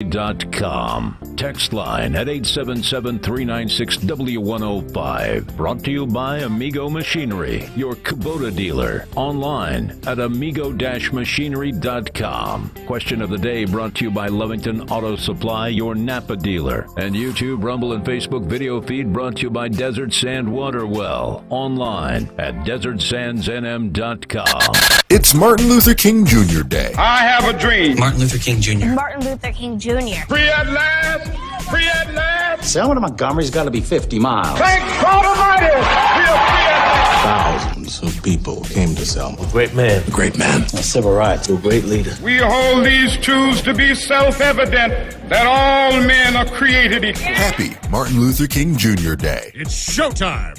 Com. Text line at 877-396-W105. Brought to you by Amigo Machinery, your Kubota dealer. Online at amigo-machinery.com. Question of the day brought to you by Lovington Auto Supply, your Napa dealer. And YouTube, Rumble, and Facebook video feed brought to you by Desert Sand Water Well. Online at desertsandsnm.com. It's Martin Luther King Jr. Day. I have a dream. Martin Luther King Jr. Martin Luther King Jr. Free at last! Free at last! Selma to Montgomery's got to be 50 miles. Thank God Almighty! We are free at last! Thousands of people came to Selma. A great man. A great man. Civil rights. A great leader. We hold these truths to be self-evident that all men are created equal. Happy Martin Luther King Jr. Day. It's showtime!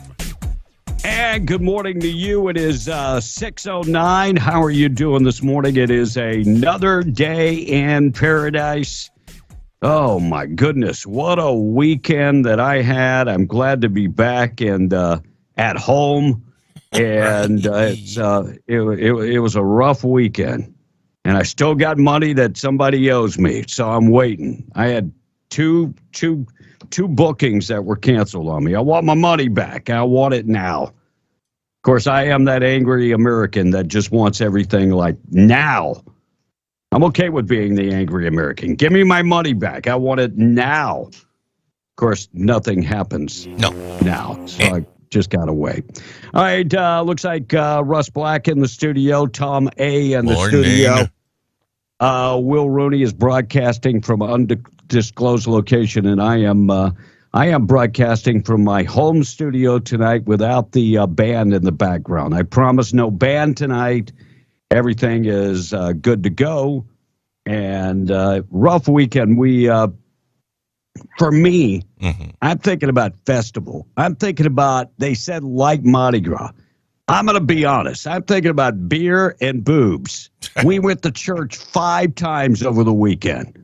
And good morning to you. It is 6:09. How are you doing this morning? It is another day in paradise. Oh, my goodness. What a weekend that I had. I'm glad to be back and at home. And it was a rough weekend. And I still got money that somebody owes me, so I'm waiting. I had two bookings that were canceled on me. I want my money back. I want it now. Of course, I am that angry American that just wants everything like now. I'm okay with being the angry American. Give me my money back. I want it now. Of course, nothing happens now. So I just got to wait. All right, looks like Russ Black in the studio, Tom A. in the studio. Will Rooney is broadcasting from an undisclosed location, and I am broadcasting from my home studio tonight without the band in the background. I promise no band tonight. Everything is good to go. And rough weekend. For me, I'm thinking about festival. I'm thinking about, they said like Mardi Gras. I'm going to be honest. I'm thinking about beer and boobs. We went to church 5 times over the weekend.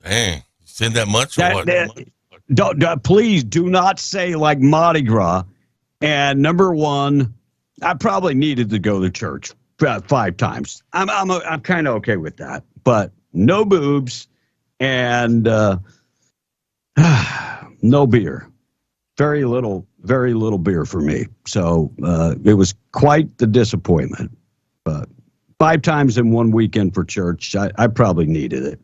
Dang, said that much or what? Please do not say like Mardi Gras. And number one, I probably needed to go to church 5 times. I'm kind of okay with that, but no boobs and no beer. Very little beer for me. So it was quite the disappointment. But 5 times in one weekend for church, I probably needed it.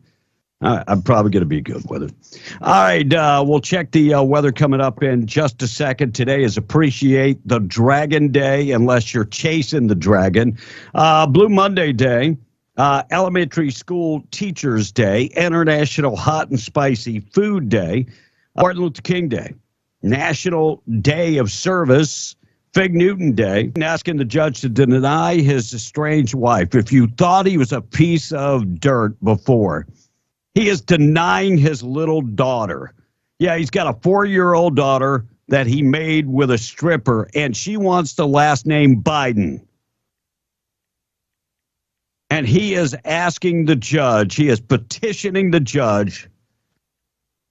I'm probably going to be good with it. All right, we'll check the weather coming up in just a second. Today is Appreciate the Dragon Day, unless you're chasing the dragon. Blue Monday Day, Elementary School Teachers Day, International Hot and Spicy Food Day, Martin Luther King Day, National Day of Service, Fig Newton Day, asking the judge to deny his estranged wife. If you thought he was a piece of dirt before, he is denying his little daughter. Yeah, he's got a 4-year-old daughter that he made with a stripper, and she wants the last name Biden. And he is asking the judge, he is petitioning the judge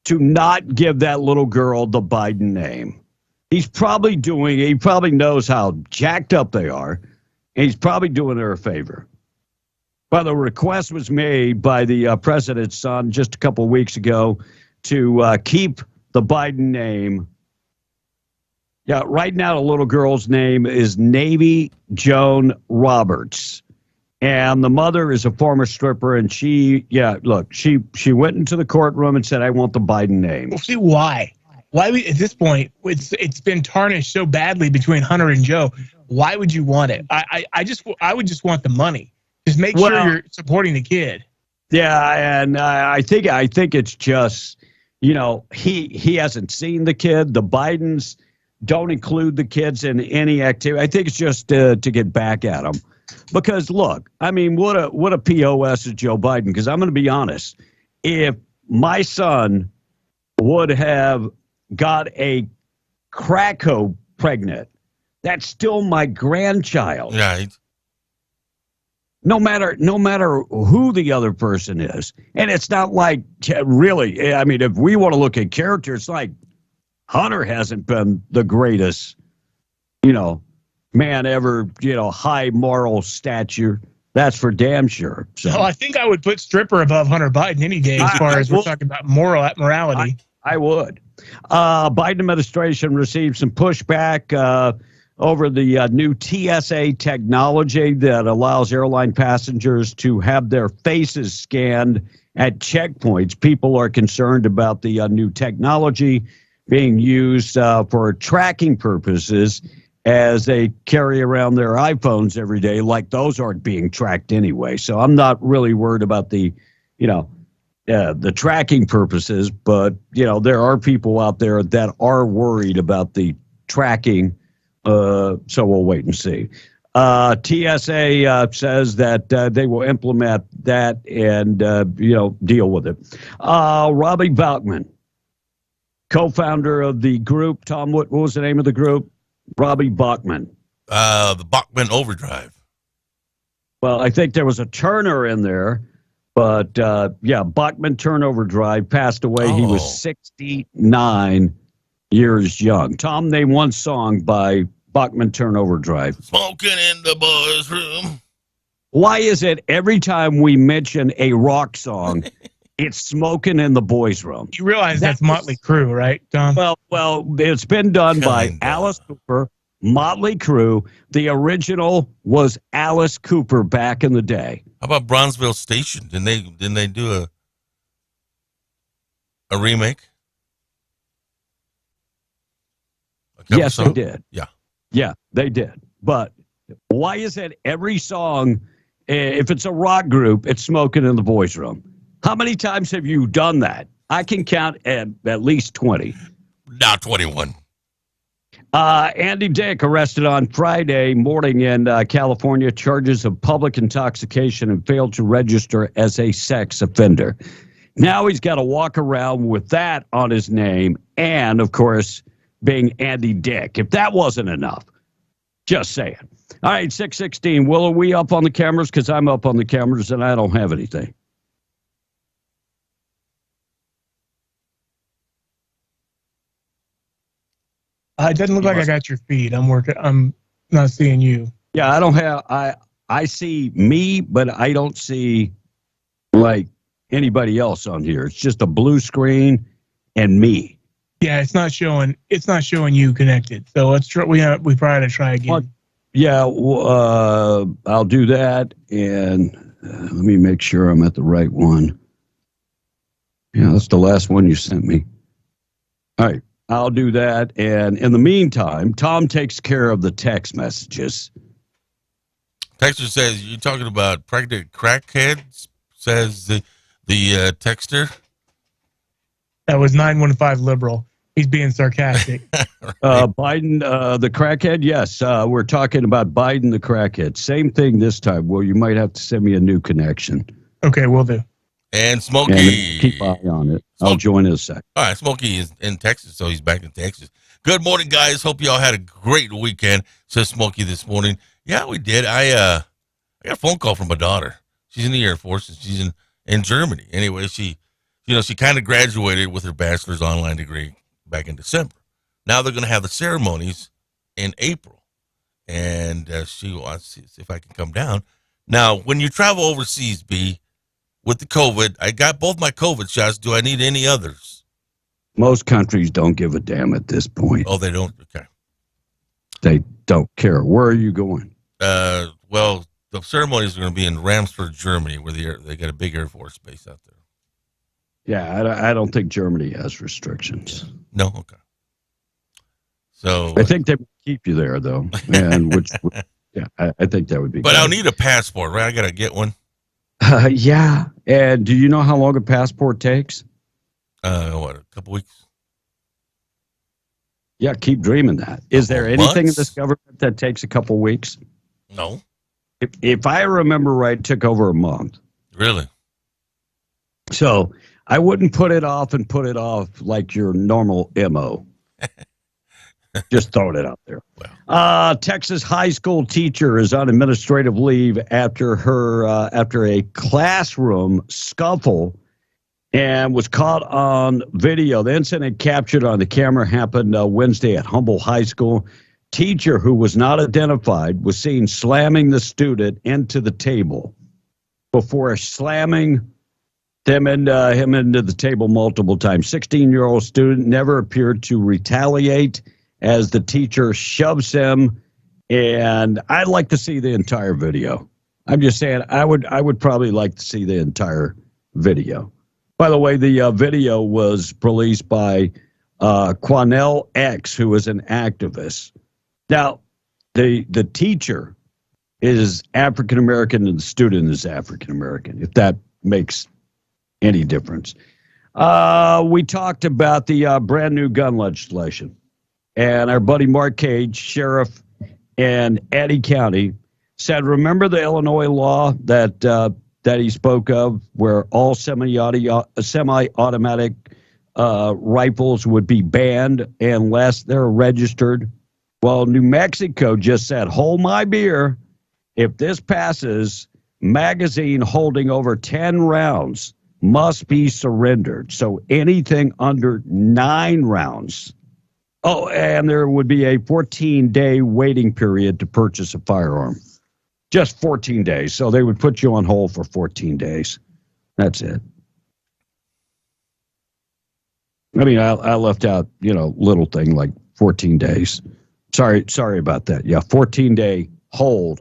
to not give that little girl the Biden name. He probably knows how jacked up they are, and he's probably doing her a favor. Well, the request was made by the president's son just a couple of weeks ago to keep the Biden name. Yeah, right now the little girl's name is Navy Joan Roberts. And the mother is a former stripper, and she went into the courtroom and said, I want the Biden name. We'll see why. Why at this point, it's been tarnished so badly between Hunter and Joe. Why would you want it? I would just want the money. Just make sure you're supporting the kid. Yeah, and I think it's just, he hasn't seen the kid. The Bidens don't include the kids in any activity. I think it's just to get back at them. Because look, I mean, what a POS is Joe Biden? Because I'm going to be honest, if my son would have got a crackho pregnant, that's still my grandchild. Right. No matter who the other person is. And it's not like, really, I mean, if we want to look at character, it's like Hunter hasn't been the greatest, man ever, high moral stature. That's for damn sure. So I think I would put stripper above Hunter Biden any day as far as we're talking about morality. I would. Biden administration received some pushback over the new TSA technology that allows airline passengers to have their faces scanned at checkpoints. People are concerned about the new technology being used for tracking purposes as they carry around their iPhones every day, like those aren't being tracked anyway. So I'm not really worried about the tracking purposes, but, there are people out there that are worried about the tracking. So we'll wait and see. TSA says that they will implement that and, deal with it. Robbie Bachman, co-founder of the group. Tom, what was the name of the group? Robbie Bachman. The Bachman Overdrive. Well, I think there was a Turner in there, but Bachman Turnover Drive passed away. He was 69 years young. Tom, name one song by Bachman Turnover Drive. Smoking in the boys' room. Why is it every time we mention a rock song, it's Smoking in the Boys' Room? You realize that's Motley Crue, right, Tom? Well, it's been done by Alice Cooper, Motley Crue. The original was Alice Cooper back in the day. How about Bronzeville Station? Didn't they do a remake? Yes, they did. Yeah, they did. But why is it every song, if it's a rock group, it's Smoking in the Boys' Room? How many times have you done that? I can count at least 20. Now 21. Andy Dick arrested on Friday morning in California, charges of public intoxication and failed to register as a sex offender. Now he's got to walk around with that on his name and, of course, being Andy Dick. If that wasn't enough, just saying. All right, 6:16. Will, are we up on the cameras? Because I'm up on the cameras and I don't have anything. It doesn't look like I got your feed. I'm not seeing you. Yeah, I don't have. I see me, but I don't see like anybody else on here. It's just a blue screen and me. Yeah, it's not showing you connected. So let's try. We probably ought to try again. I'll do that, and let me make sure I'm at the right one. Yeah, that's the last one you sent me. All right. I'll do that. And in the meantime, Tom takes care of the text messages. Texter says, you're talking about pregnant crackheads, says the texter. That was 915 liberal. He's being sarcastic. Biden, the crackhead. Yes. We're talking about Biden, the crackhead. Same thing this time. Well, you might have to send me a new connection. Okay, we'll do. And Smokey. And keep eye on it. I'll join in a sec. All right, Smokey is in Texas, so he's back in Texas. Good morning, guys. Hope y'all had a great weekend, says Smokey this morning. Yeah, we did. I got a phone call from my daughter. She's in the Air Force, and she's in Germany. Anyway, she kind of graduated with her bachelor's online degree back in December. Now they're going to have the ceremonies in April, and she wants to see if I can come down. Now, when you travel overseas, with the COVID, I got both my COVID shots. Do I need any others? Most countries don't give a damn at this point. Oh, they don't? Okay. They don't care. Where are you going? Well, the ceremonies are going to be in Ramsford, Germany, where they got a big Air Force base out there. Yeah, I don't think Germany has restrictions. No? Okay. So I think they would keep you there, though. And I think that would be But good. I'll need a passport, right? I got to get one. Yeah. And do you know how long a passport takes? A couple weeks? Yeah, keep dreaming that. Is there anything in this government that takes a couple weeks? No. If I remember right, it took over a month. Really? So I wouldn't put it off like your normal MO. Just throwing it out there. Wow. Texas high school teacher is on administrative leave after a classroom scuffle and was caught on video. The incident captured on the camera happened Wednesday at Humboldt High School. teacher who was not identified was seen slamming the student into the table before slamming him into the table multiple times. 16-year-old student never appeared to retaliate as the teacher shoves him. And I'd like to see the entire video. I'm just saying I would probably like to see the entire video. By the way, the video was released by Quanell X, who is an activist. Now, the teacher is African American and the student is African American, if that makes any difference. We talked about the brand new gun legislation, and our buddy Mark Cage, sheriff in Eddy County, said, remember the Illinois law that he spoke of, where all semi-automatic rifles would be banned unless they're registered? Well, New Mexico just said, hold my beer. If this passes, magazine holding over 10 rounds must be surrendered. So anything under 9 rounds. Oh, and there would be a 14-day waiting period to purchase a firearm. Just 14 days. So they would put you on hold for 14 days. That's it. I mean, I left out, little thing like 14 days. Sorry about that. Yeah, 14-day hold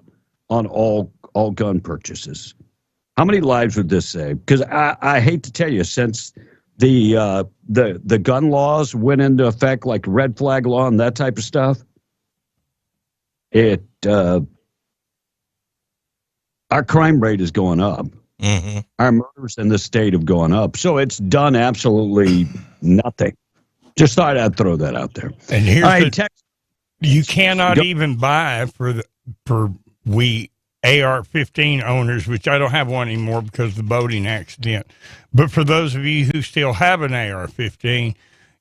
on all gun purchases. How many lives would this save? Because I hate to tell you, since the gun laws went into effect, like red flag law and that type of stuff, our crime rate is going up. Mm-hmm. Our murders in this state have gone up. So it's done absolutely nothing. Just thought I'd throw that out there. And here's Text. You cannot even buy for we AR-15 owners, which I don't have one anymore because of the boating accident. But for those of you who still have an AR-15,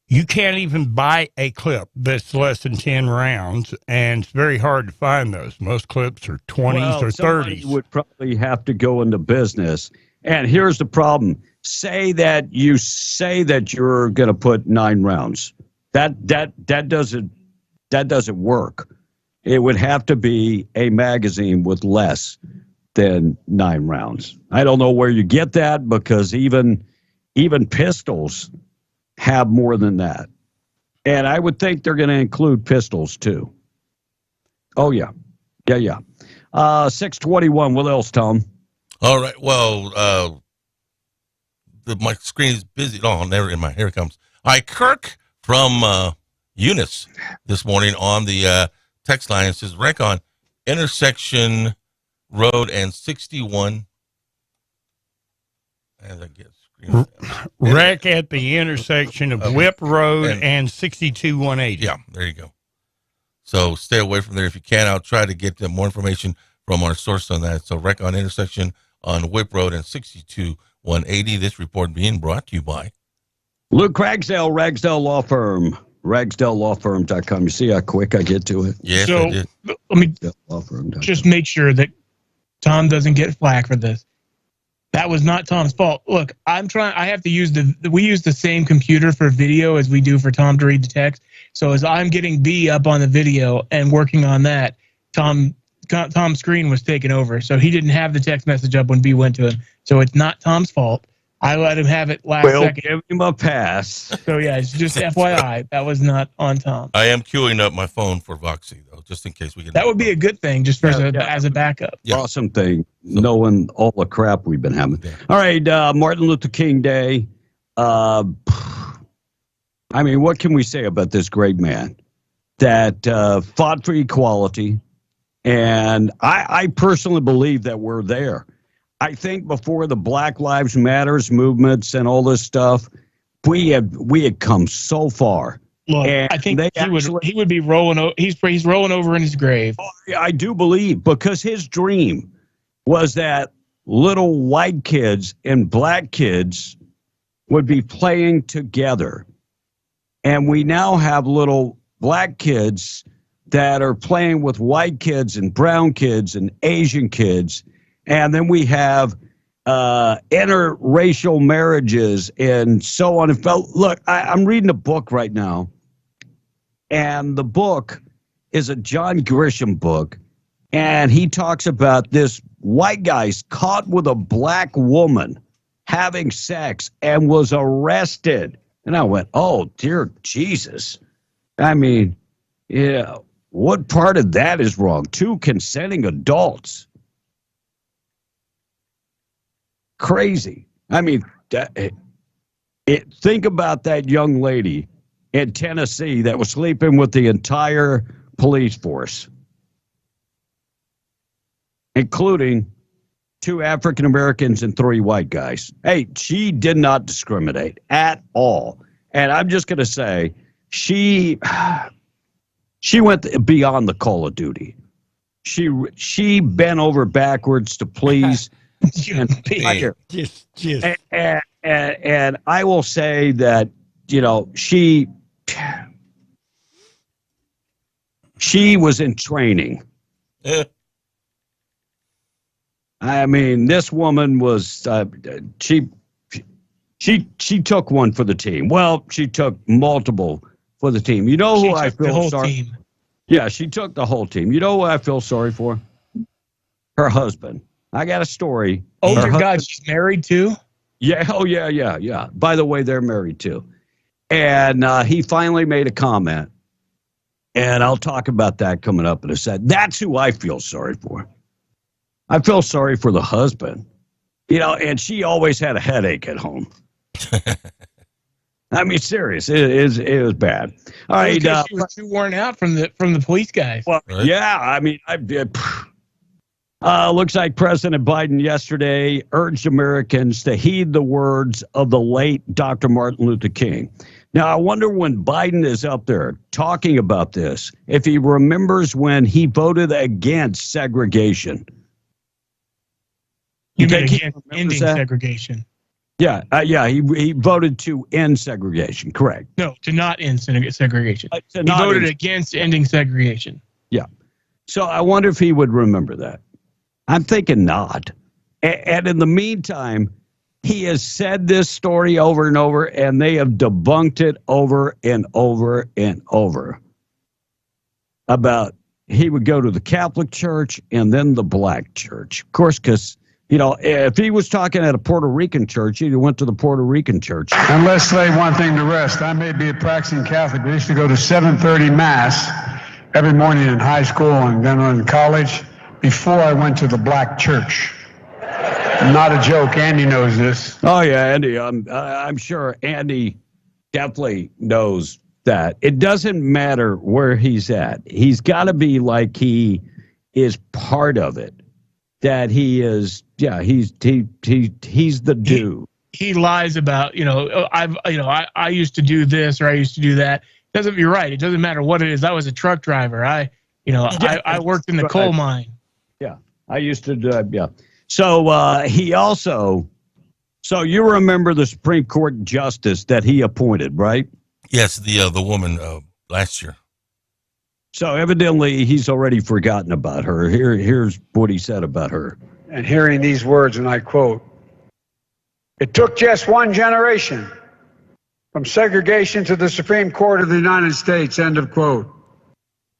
you can't even buy a clip that's less than 10 rounds, and it's very hard to find those. Most clips are 20s or 30s. You would probably have to go into business. And here's the problem. Say that you're going to put 9 rounds. That doesn't work. It would have to be a magazine with less than 9 rounds. I don't know where you get that, because even pistols have more than that. And I would think they're going to include pistols too. Oh, yeah. Yeah. 621. What else, Tom? All right. Well, my screen is busy. Oh, never in my. Here it comes. All right, Kirk from Eunice this morning on the text line. It says, wreck on intersection road and 61. As I get wreck at the intersection of Whip Road and 62180. Yeah, there you go. So stay away from there if you can. I'll try to get more information from our source on that. So wreck on intersection on Whip Road and 62180. This report being brought to you by Luke Ragsdale, Ragsdale Law Firm. RagsdaleLawFirm.com. You see how quick I get to it? Yes, so I did. Let me just make sure that Tom doesn't get flack for this. That was not Tom's fault. Look, I have to use we use the same computer for video as we do for Tom to read the text. So as I'm getting B up on the video and working on that, Tom's screen was taken over. So he didn't have the text message up when B went to him. So it's not Tom's fault. I let him have it last second. Give him a pass. So yeah, it's just FYI. That was not on Tom. I am queuing up my phone for Voxy, though, just in case we get. That would be a good thing, just as a backup. Yeah. Awesome thing, knowing all the crap we've been having. Yeah. All right, Martin Luther King Day. I mean, what can we say about this great man that fought for equality? And I personally believe that we're there. I think before the Black Lives Matters movements and all this stuff, we had come so far. Look, I think he would be rolling. He's rolling over in his grave. I do believe, because his dream was that little white kids and black kids would be playing together, and we now have little black kids that are playing with white kids and brown kids and Asian kids. And then we have interracial marriages and so on. Look, I'm reading a book right now, and the book is a John Grisham book, and he talks about this white guy's caught with a black woman having sex and was arrested. And I went, oh, dear Jesus. I mean, yeah, what part of that is wrong? 2 consenting adults. Crazy. I mean, think about that young lady in Tennessee that was sleeping with the entire police force, including 2 African Americans and 3 white guys. Hey, she did not discriminate at all. And I'm just going to say, she went beyond the Call of Duty. She bent over backwards to please. And I will say that, she was in training. I mean, this woman was she took one for the team. Well, she took multiple for the team. You know who I feel sorry? Yeah, she took the whole team. You know who I feel sorry for? Her husband. I got a story. Oh, dear God, she's married too? Yeah. Oh, yeah. By the way, they're married too. And he finally made a comment. And I'll talk about that coming up in a second. That's who I feel sorry for. I feel sorry for the husband. And she always had a headache at home. I mean, serious. It was bad. All right. She was too worn out from the police guys. Well, right? Yeah. I mean, looks like President Biden yesterday urged Americans to heed the words of the late Dr. Martin Luther King. Now, I wonder when Biden is up there talking about this, if he remembers when he voted against segregation. You mean against ending segregation? Yeah, he voted to end segregation, correct. No, to not end segregation. He voted against ending segregation. Yeah. So I wonder if he would remember that. I'm thinking not. And in the meantime, he has said this story over and over, and they have debunked it over and over and over about he would go to the Catholic Church and then the black church. Of course, because, if he was talking at a Puerto Rican church, he went to the Puerto Rican church. And let's say one thing to rest. I may be a practicing Catholic, but I used to go to 7:30 Mass every morning in high school and then in college before I went to the black church. Not a joke. Andy knows this. Oh, yeah, Andy. I'm sure Andy definitely knows that. It doesn't matter where he's at. He's got to be like he is part of it. That he is, he's the dude. He lies about, I used to do this or I used to do that. You're right. It doesn't matter what it is. I was a truck driver. I worked in the coal mine. Yeah, I used to do. Yeah. So he also, you remember the Supreme Court justice that he appointed, right? Yes, the woman last year. So evidently he's already forgotten about her. Here's what he said about her. And hearing these words, and I quote, "It took just one generation from segregation to the Supreme Court of the United States," end of quote.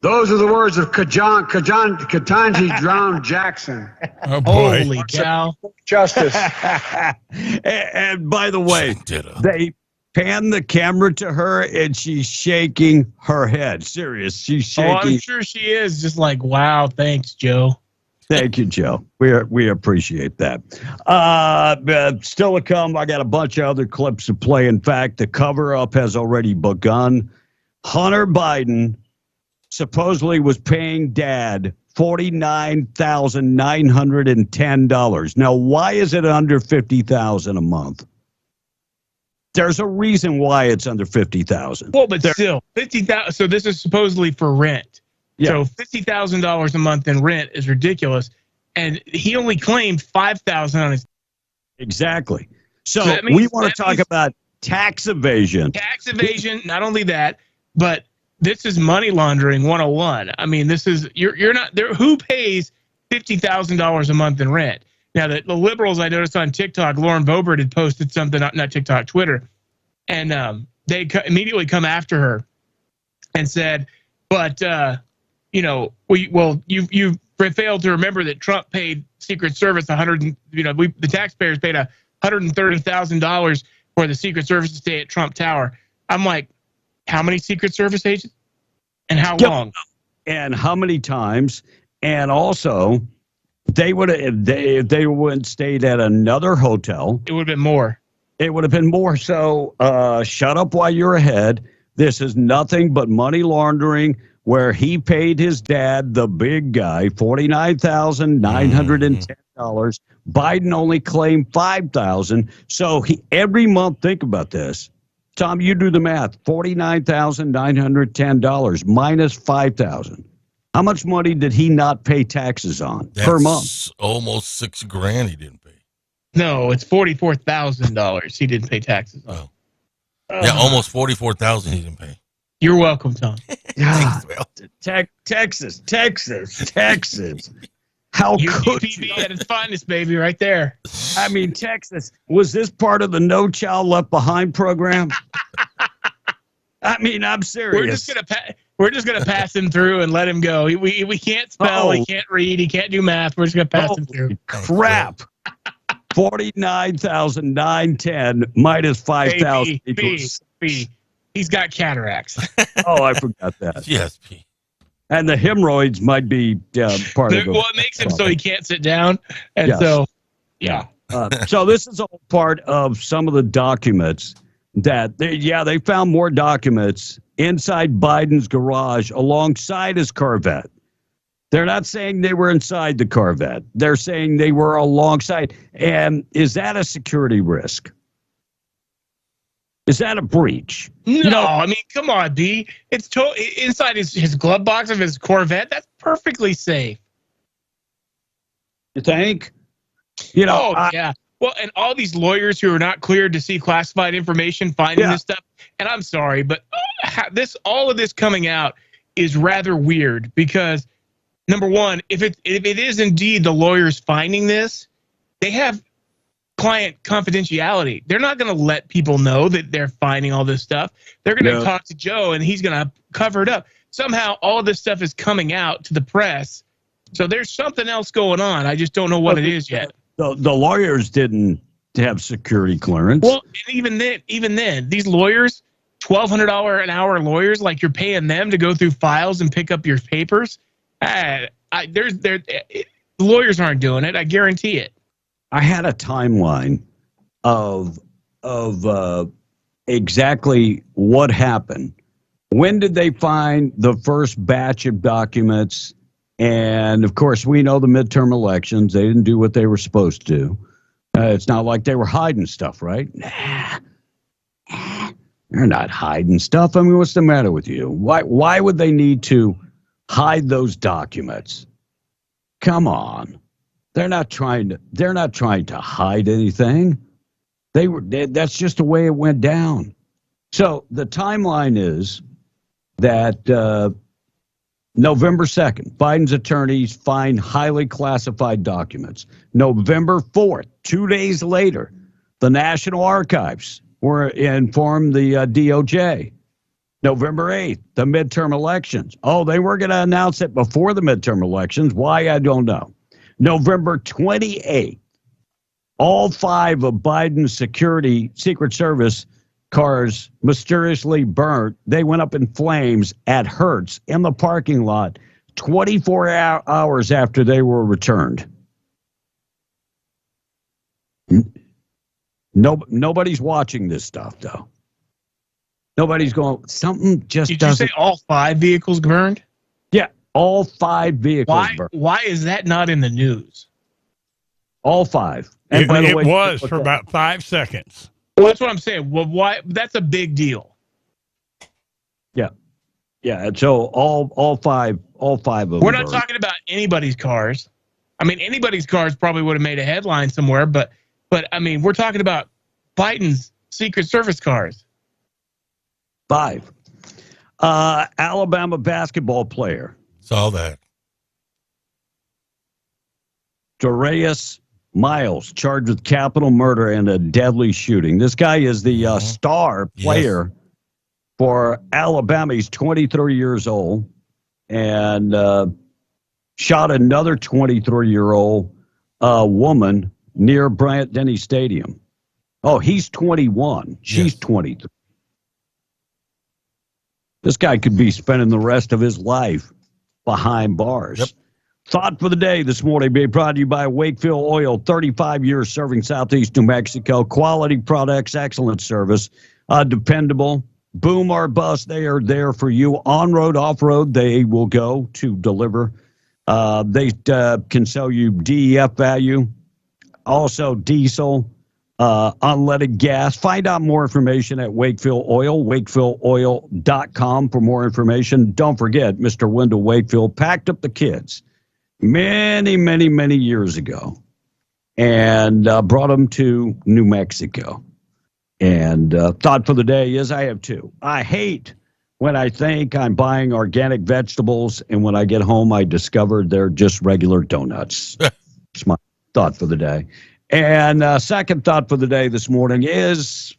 Those are the words of Ketanji Brown Jackson. Oh, boy. Holy cow. Justice. and by the way, they pan the camera to her and she's shaking her head. Serious. She's shaking. Oh, I'm sure she is. Just like, wow, thanks, Joe. Thank you, Joe. We appreciate that. Still to come, I got a bunch of other clips to play. In fact, the cover-up has already begun. Hunter Biden supposedly was paying Dad $49,910. Now, why is it under $50,000 a month? There's a reason why it's under $50,000. Well, but still, $50,000. So this is supposedly for rent. Yeah. So $50,000 a month in rent is ridiculous, and he only claimed $5,000 on his. Exactly. So we want to talk about tax evasion. Tax evasion. Not only that, but this is money laundering 101. I mean, this is you're not there. Who pays $50,000 a month in rent? Now, the liberals I noticed on TikTok, Lauren Boebert had posted something, not TikTok, Twitter, and they immediately come after her and said, but you failed to remember that Trump paid Secret Service the taxpayers paid $130,000 for the Secret Service to stay at Trump Tower. I'm like, how many Secret Service agents and how long? And how many times? And also, they would have if they wouldn't stayed at another hotel. It would have been more. It would have been more. So shut up while you're ahead. This is nothing but money laundering, where he paid his dad, the big guy, $49,910. Biden only claimed $5,000. So every month, think about this. Tom, you do the math. $49,910 minus $5,000. How much money did he not pay taxes on per month? Almost $6,000 he didn't pay. No, it's $44,000 he didn't pay taxes on. Yeah, almost $44,000 he didn't pay. You're welcome, Tom. Thanks, Texas. How could you? At its finest, baby, right there. I mean, Texas. Was this part of the No Child Left Behind program? I mean, I'm serious. We're just gonna pass him through and let him go. We can't spell. He can't read. He can't do math. We're just gonna pass him through. Crap. 49,910 minus 5,000 equals. He's got cataracts. Oh, I forgot that. Yes, P. And the hemorrhoids might be part of it. Well, it makes him so he can't sit down. And so, yeah. So this is all part of some of the documents that they found more documents inside Biden's garage alongside his Corvette. They're not saying they were inside the Corvette. They're saying they were alongside. And is that a security risk? Is that a breach? No, I mean, come on, B. It's inside his glove box of his Corvette. That's perfectly safe. You think? Yeah. Well, and all these lawyers who are not cleared to see classified information finding this stuff. And I'm sorry, but all of this coming out is rather weird because, number one, if it is indeed the lawyers finding this, they have client confidentiality. They're not going to let people know that they're finding all this stuff. They're going to talk to Joe, and he's going to cover it up. Somehow, all of this stuff is coming out to the press. So there's something else going on. I just don't know what it is yet. The lawyers didn't have security clearance. Well, and even then, these lawyers, $1,200 an hour lawyers, like you're paying them to go through files and pick up your papers. The lawyers aren't doing it. I guarantee it. I had a timeline of exactly what happened. When did they find the first batch of documents? And of course, we know the midterm elections. They didn't do what they were supposed to do. It's not like they were hiding stuff, right? Nah, they're not hiding stuff. I mean, what's the matter with you? Why would they need to hide those documents? Come on. They're not trying to hide anything. That's just the way it went down. So the timeline is that November 2nd, Biden's attorneys find highly classified documents. November 4th, 2 days later, the National Archives were informed the DOJ. November 8th, the midterm elections. Oh, they were going to announce it before the midterm elections. Why, I don't know. November 28th, all 5 of Biden's Secret Service cars mysteriously burnt. They went up in flames at Hertz in the parking lot 24 hours after they were returned. Nobody's watching this stuff, though. Nobody's going, something just doesn't. Did you say all 5 vehicles burned? Yeah, all 5 vehicles burned. Why is that not in the news? All 5. And by the way, it was for about 5 seconds. Well, that's what I'm saying. Well, why? That's a big deal. Yeah. So all five of them. We're not talking about anybody's cars. I mean, anybody's cars probably would have made a headline somewhere, but I mean, we're talking about Biden's Secret Service cars. 5. Alabama basketball player. Saw that. Darius Miles, charged with capital murder and a deadly shooting. This guy is the star player for Alabama. He's 23 years old. and shot another 23-year-old woman near Bryant-Denny Stadium. Oh, he's 21. She's 23. This guy could be spending the rest of his life behind bars. Yep. Thought for the day this morning being brought to you by Wakefield Oil, 35 years serving Southeast New Mexico. Quality products, excellent service, dependable. Boom or bust, they are there for you. On-road, off-road, they will go to deliver. They can sell you DEF value, also diesel, unleaded gas. Find out more information at Wakefield Oil, wakefieldoil.com for more information. Don't forget, Mr. Wendell Wakefield packed up the kids many, many, many years ago and brought them to New Mexico. And thought for the day is I have two. I hate when I think I'm buying organic vegetables, and when I get home, I discover they're just regular donuts. It's my thought for the day. And second thought for the day this morning is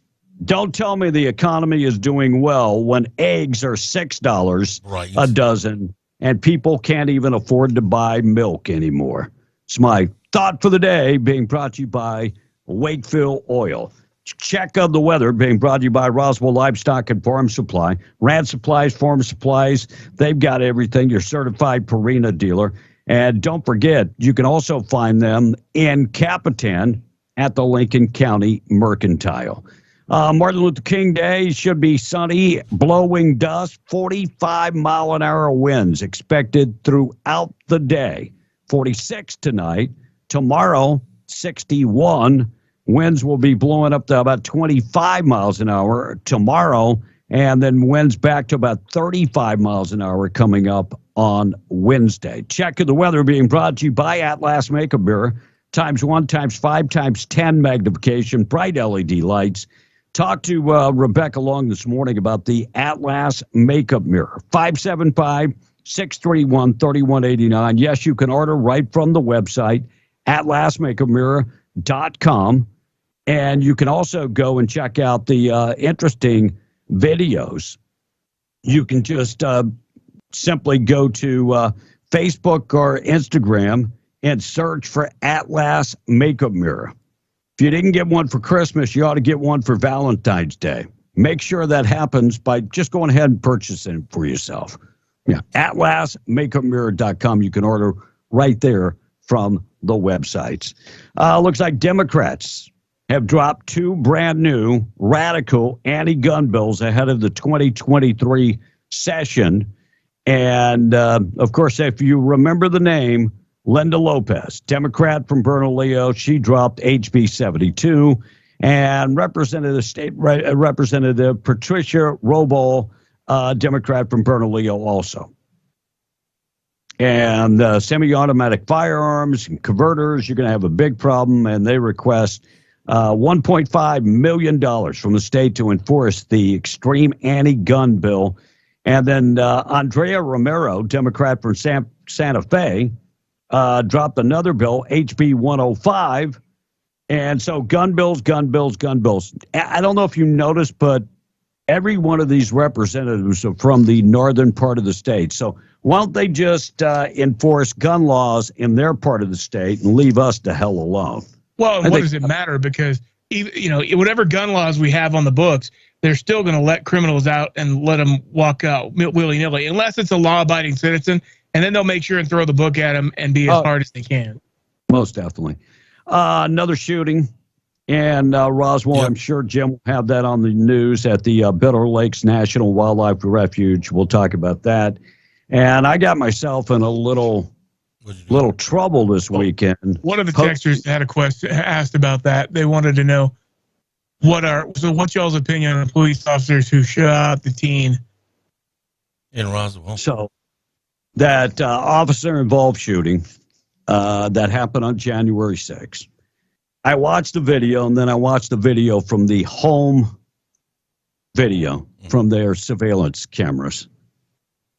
don't tell me the economy is doing well when eggs are $6 a dozen and people can't even afford to buy milk anymore. It's my thought for the day being brought to you by Wakefield Oil. Check of the weather being brought to you by Roswell Livestock and Farm Supply. Rand Supplies, Farm Supplies, they've got everything. Your certified Purina dealer. And don't forget, you can also find them in Capitan at the Lincoln County Mercantile. Martin Luther King Day should be sunny, blowing dust, 45-mile-an-hour winds expected throughout the day. 46 tonight. Tomorrow, 61. Winds will be blowing up to about 25 miles an hour tomorrow, and then winds back to about 35 miles an hour coming up on Wednesday. Check of the weather being brought to you by Atlas Makeup Mirror. ×1, ×5, ×10 magnification, bright LED lights. Talk to Rebecca Long this morning about the Atlas Makeup Mirror. 575-631-3189. Yes, you can order right from the website, atlasmakeupmirror.com. And you can also go and check out the interesting videos. You can just simply go to Facebook or Instagram and search for Atlas Makeup Mirror. If you didn't get one for Christmas, you ought to get one for Valentine's Day. Make sure that happens by just going ahead and purchasing it for yourself. Yeah, atlasmakeupmirror.com. You can order right there from the websites. Looks like Democrats have dropped two brand new radical anti-gun bills ahead of the 2023 session. And, of course, if you remember the name, Linda Lopez, Democrat from Bernalillo, she dropped HB 72. And Representative Patricia Roble, Democrat from Bernalillo also. And semi-automatic firearms and converters, you're going to have a big problem, and they request $1.5 million from the state to enforce the extreme anti-gun bill. And then Andrea Romero, Democrat from Santa Fe, dropped another bill, HB 105. And so gun bills. I don't know if you noticed, but every one of these representatives are from the northern part of the state. So why don't they just enforce gun laws in their part of the state and leave us the hell alone? Well, what does it matter? Because whatever gun laws we have on the books, they're still going to let criminals out and let them walk out willy-nilly, unless it's a law-abiding citizen, and then they'll make sure and throw the book at them and be as hard as they can. Most definitely. Another shooting in Roswell. Yep. I'm sure Jim will have that on the news at the Bitter Lakes National Wildlife Refuge. We'll talk about that. And I got myself in a little trouble this weekend. One of the texters had a question asked about that. They wanted to know what's y'all's opinion on police officers who shot the teen in Roswell? So that officer-involved shooting that happened on January 6th. I watched the video, and then I watched the video from the home video from their surveillance cameras.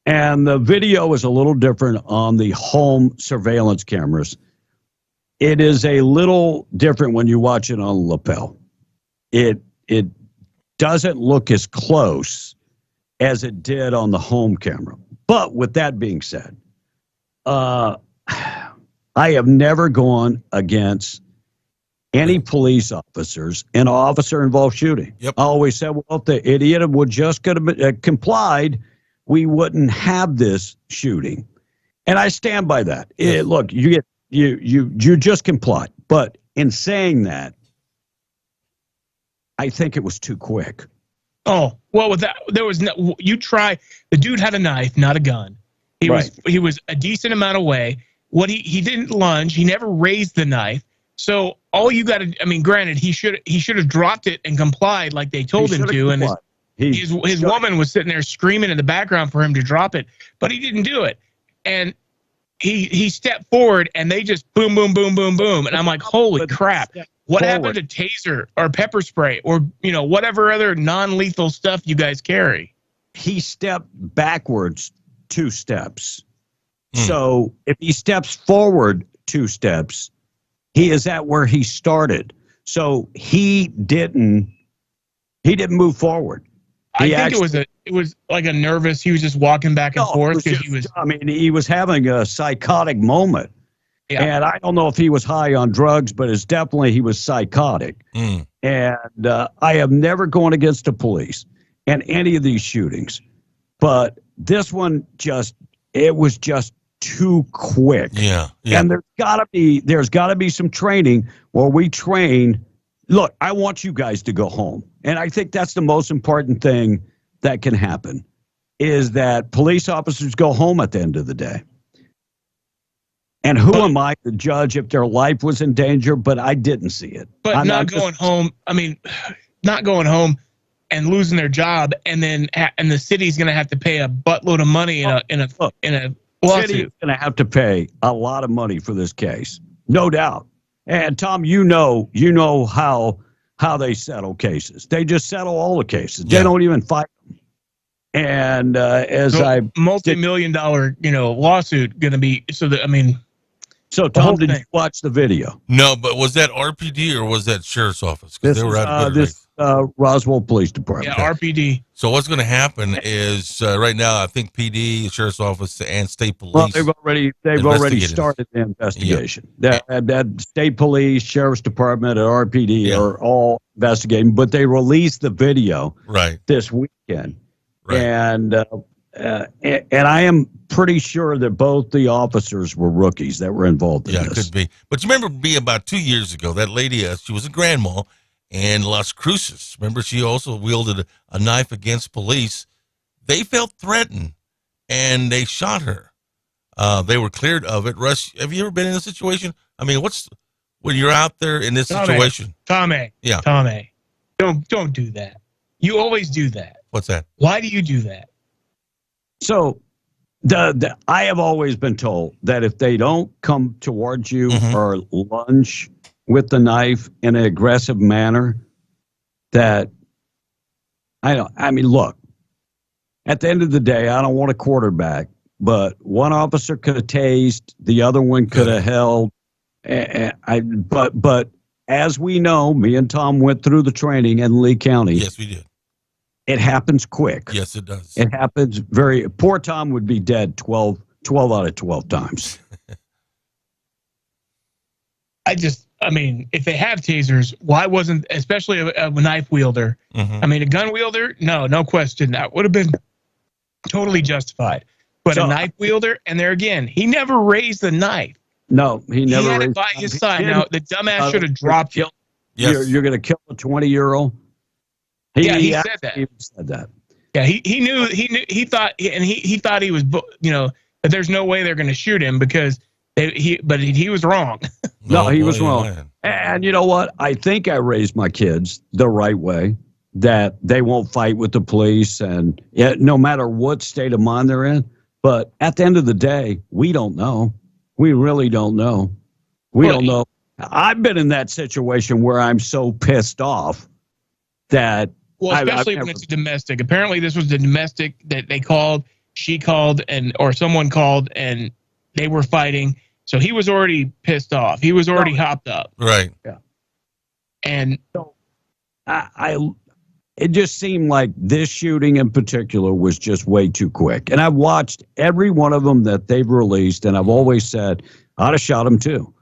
And the video is a little different on the home surveillance cameras. It is a little different when you watch it on lapel. It doesn't look as close as it did on the home camera. But with that being said, I have never gone against any police officers in an officer-involved shooting. Yep. I always said, well, if the idiot would just complied, we wouldn't have this shooting. And I stand by that. Look, you just complied. But in saying that, I think it was too quick. Oh, well, with that, there was no, you try, the dude had a knife, not a gun. He was a decent amount away. He didn't lunge. He never raised the knife. So all you got to, I mean, granted, he should have dropped it and complied like they told him to. And his woman was sitting there screaming in the background for him to drop it, but he didn't do it. And he stepped forward and they just boom, boom, boom, boom, boom. And I'm like, holy crap. What happened to taser or pepper spray or, whatever other non-lethal stuff you guys carry? He stepped backwards 2 steps. So if he steps forward 2 steps, he is at where he started. So he didn't move forward. I think it was like a nervous. He was just walking back and forth because he was having a psychotic moment. Yeah. And I don't know if he was high on drugs, but it's definitely he was psychotic. And I have never gone against the police in any of these shootings, but this one it was just too quick. Yeah. And there's gotta be some training where we train. Look, I want you guys to go home. And I think that's the most important thing that can happen is that police officers go home at the end of the day. And who am I to judge if their life was in danger? But I didn't see it. But not going home and losing their job, and then and the city's going to have to pay a buttload of money in a lawsuit. The city is going to have to pay a lot of money for this case, no doubt. And Tom, you know how they settle cases. They just settle all the cases. They don't even fight them. And multi-million-dollar lawsuit going to be So, Tom, did you watch the video? No, but was that RPD or was that Sheriff's Office? Because they were out of Roswell Police Department. Yeah, RPD. So what's going to happen is right now, I think PD, Sheriff's Office, and State Police. Well, they've already started the investigation. Yep. That State Police, Sheriff's Department, and RPD are all investigating, but they released the video this weekend. Right. And I am pretty sure that both the officers were rookies that were involved in this. Yeah, it could be. But you remember me about 2 years ago, that lady, she was a grandma in Las Cruces. Remember, she also wielded a knife against police. They felt threatened, and they shot her. They were cleared of it. Russ, have you ever been in a situation? I mean, when you're out there in this situation? Tommy. Yeah. Tommy, don't do that. You always do that. What's that? Why do you do that? So, I have always been told that if they don't come towards you or lunge with the knife in an aggressive manner, that look, at the end of the day, I don't want a quarterback, but one officer could have tased, the other one could have held. But as we know, me and Tom went through the training in Lee County. Yes, we did. It happens quick. Yes, it does. It happens poor Tom would be dead 12 out of 12 times. If they have tasers, why wasn't, especially a knife wielder, a gun wielder, no question. That would have been totally justified. But a knife wielder, and there again, he never raised the knife. No, he never had it by his side. Now, the dumbass should have dropped it. Yes. You're going to kill a 20-year-old? He said that. He said that. Yeah, he knew, he thought he was, that there's no way they're going to shoot him because he was wrong. No, he was wrong. Man. And you know what? I think I raised my kids the right way, that they won't fight with the police and no matter what state of mind they're in. But at the end of the day, we don't know. We really don't know. We don't know. I've been in that situation where I'm so pissed off that. Well, especially when it's a domestic. Apparently, this was the domestic that they called, she called, or someone called, and they were fighting. So he was already pissed off. He was already hopped up. Right. Yeah. And so I it just seemed like this shooting in particular was just way too quick. And I've watched every one of them that they've released, and I've always said, I'd have shot him too.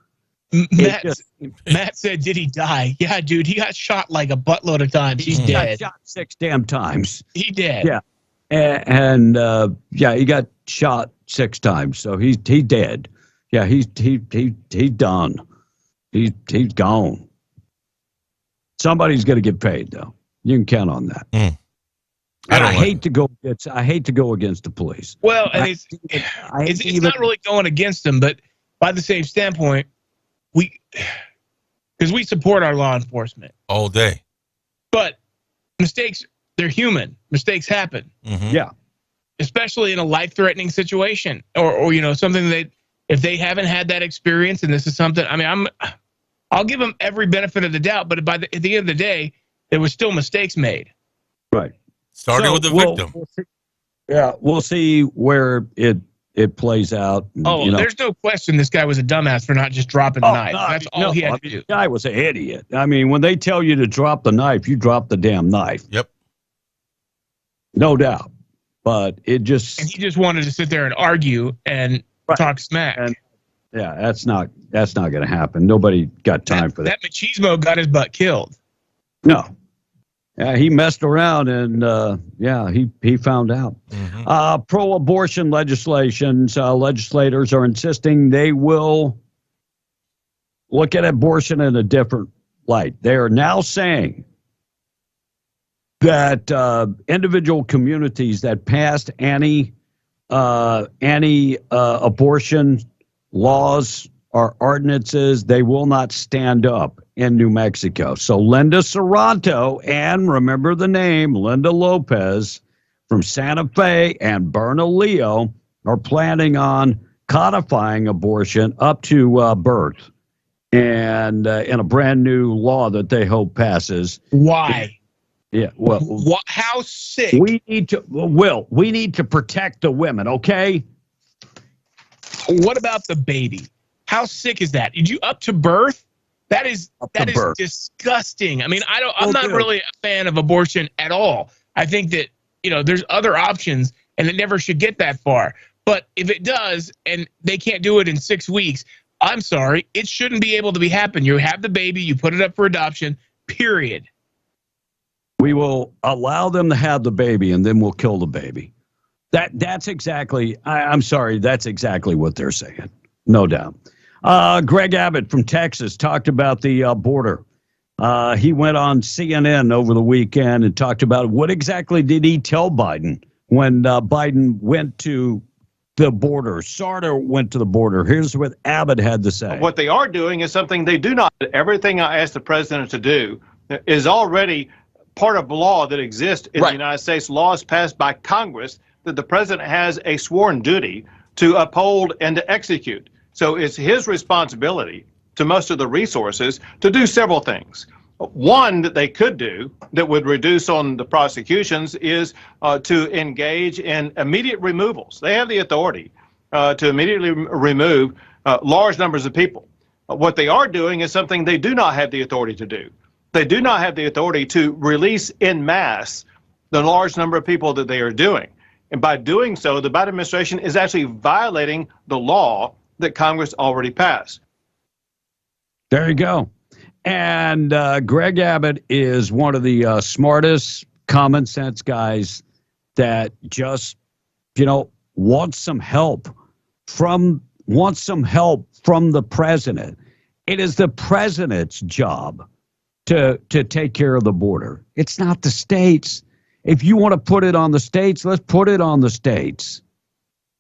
Matt said, did he die? Yeah, dude, he got shot like a buttload of times. He's dead. Got shot 6 damn times. He did. Yeah. And he got shot 6 times. So he's dead. Yeah, he's done. He's gone. Somebody's going to get paid, though. You can count on that. And I hate to go against the police. Well, and it's not really going against them, but by the same standpoint, because we support our law enforcement all day. But mistakes, they're human. Mistakes happen. Mm-hmm. Yeah. Especially in a life-threatening situation or something that if they haven't had that experience and this is something, I mean, I'll give them every benefit of the doubt, but at the end of the day, there was still mistakes made. Right. Starting with the victim. We'll see where it plays out. There's no question this guy was a dumbass for not just dropping the knife. That's all he had to do. The guy was an idiot. I mean, when they tell you to drop the knife, you drop the damn knife. Yep. No doubt. But it just... And he just wanted to sit there and argue and talk smack. And, yeah, that's not going to happen. Nobody got time for that. That machismo got his butt killed. No. He messed around and, he found out. Mm-hmm. Pro-abortion legislations, legislators are insisting they will look at abortion in a different light. They are now saying that individual communities that passed anti-abortion laws or ordinances, they will not stand up in New Mexico. So Linda Serrato, and remember the name, Linda Lopez from Santa Fe and Bernalillo are planning on codifying abortion up to birth and in a brand new law that they hope passes. Why? Yeah, well, how sick? We need to protect the women, okay? What about the baby? How sick is that? Did you up to birth? That is disgusting. I mean, I'm not really a fan of abortion at all. I think that, there's other options and it never should get that far. But if it does and they can't do it in 6 weeks, I'm sorry, it shouldn't be able to be happen. You have the baby, you put it up for adoption, period. We will allow them to have the baby and then we'll kill the baby. That's exactly, I'm sorry, that's exactly what they're saying. No doubt. Greg Abbott from Texas talked about the border. He went on CNN over the weekend and talked about what exactly did he tell Biden when Biden went to the border. Sartor went to the border. Here's what Abbott had to say. What they are doing is something they do not. Everything I asked the president to do is already part of law that exists in the United States, laws passed by Congress that the president has a sworn duty to uphold and to execute. So it's his responsibility to muster the resources to do several things. One that they could do that would reduce on the prosecutions is to engage in immediate removals. They have the authority to immediately remove large numbers of people. What they are doing is something they do not have the authority to do. They do not have the authority to release en masse the large number of people that they are doing. And by doing so, the Biden administration is actually violating the law that Congress already passed. There you go. And Greg Abbott is one of the smartest, common sense guys that just, wants some help from the president. It is the president's job to take care of the border. It's not the states. If you want to put it on the states, let's put it on the states.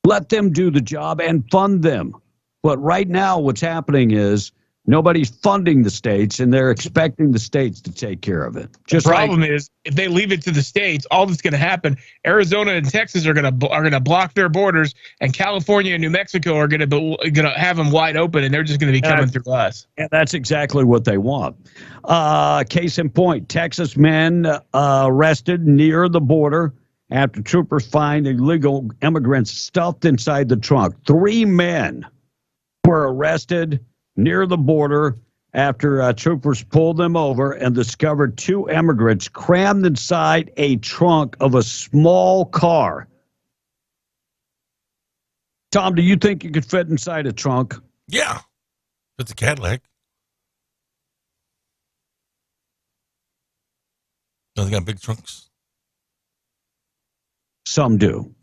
Let them do the job and fund them. But right now what's happening is nobody's funding the states, and they're expecting the states to take care of it. The problem is, if they leave it to the states, all that's going to happen, Arizona and Texas are going to block their borders, and California and New Mexico are going to have them wide open, and they're just going to be coming through us. And that's exactly what they want. Case in point, Texas men arrested near the border after troopers find illegal immigrants stuffed inside the trunk. 3 men were arrested near the border after troopers pulled them over and discovered 2 immigrants crammed inside a trunk of a small car. Tom, do you think you could fit inside a trunk? Yeah. It's a Cadillac. No, they got big trunks. Some do.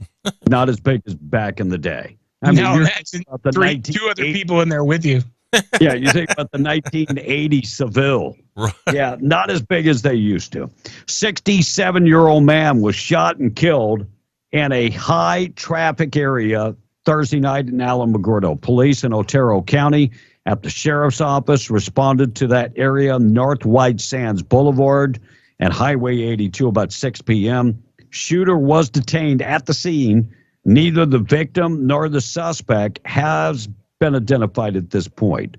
Not as big as back in the day. I mean, imagine 2 other people in there with you. Yeah, you think about the 1980 Seville. Right. Yeah, not as big as they used to. 67-year-old man was shot and killed in a high-traffic area Thursday night in Alamogordo. Police in Otero County at the sheriff's office responded to that area, North White Sands Boulevard and Highway 82, about 6 p.m. Shooter was detained at the scene. Neither the victim nor the suspect has been identified at this point.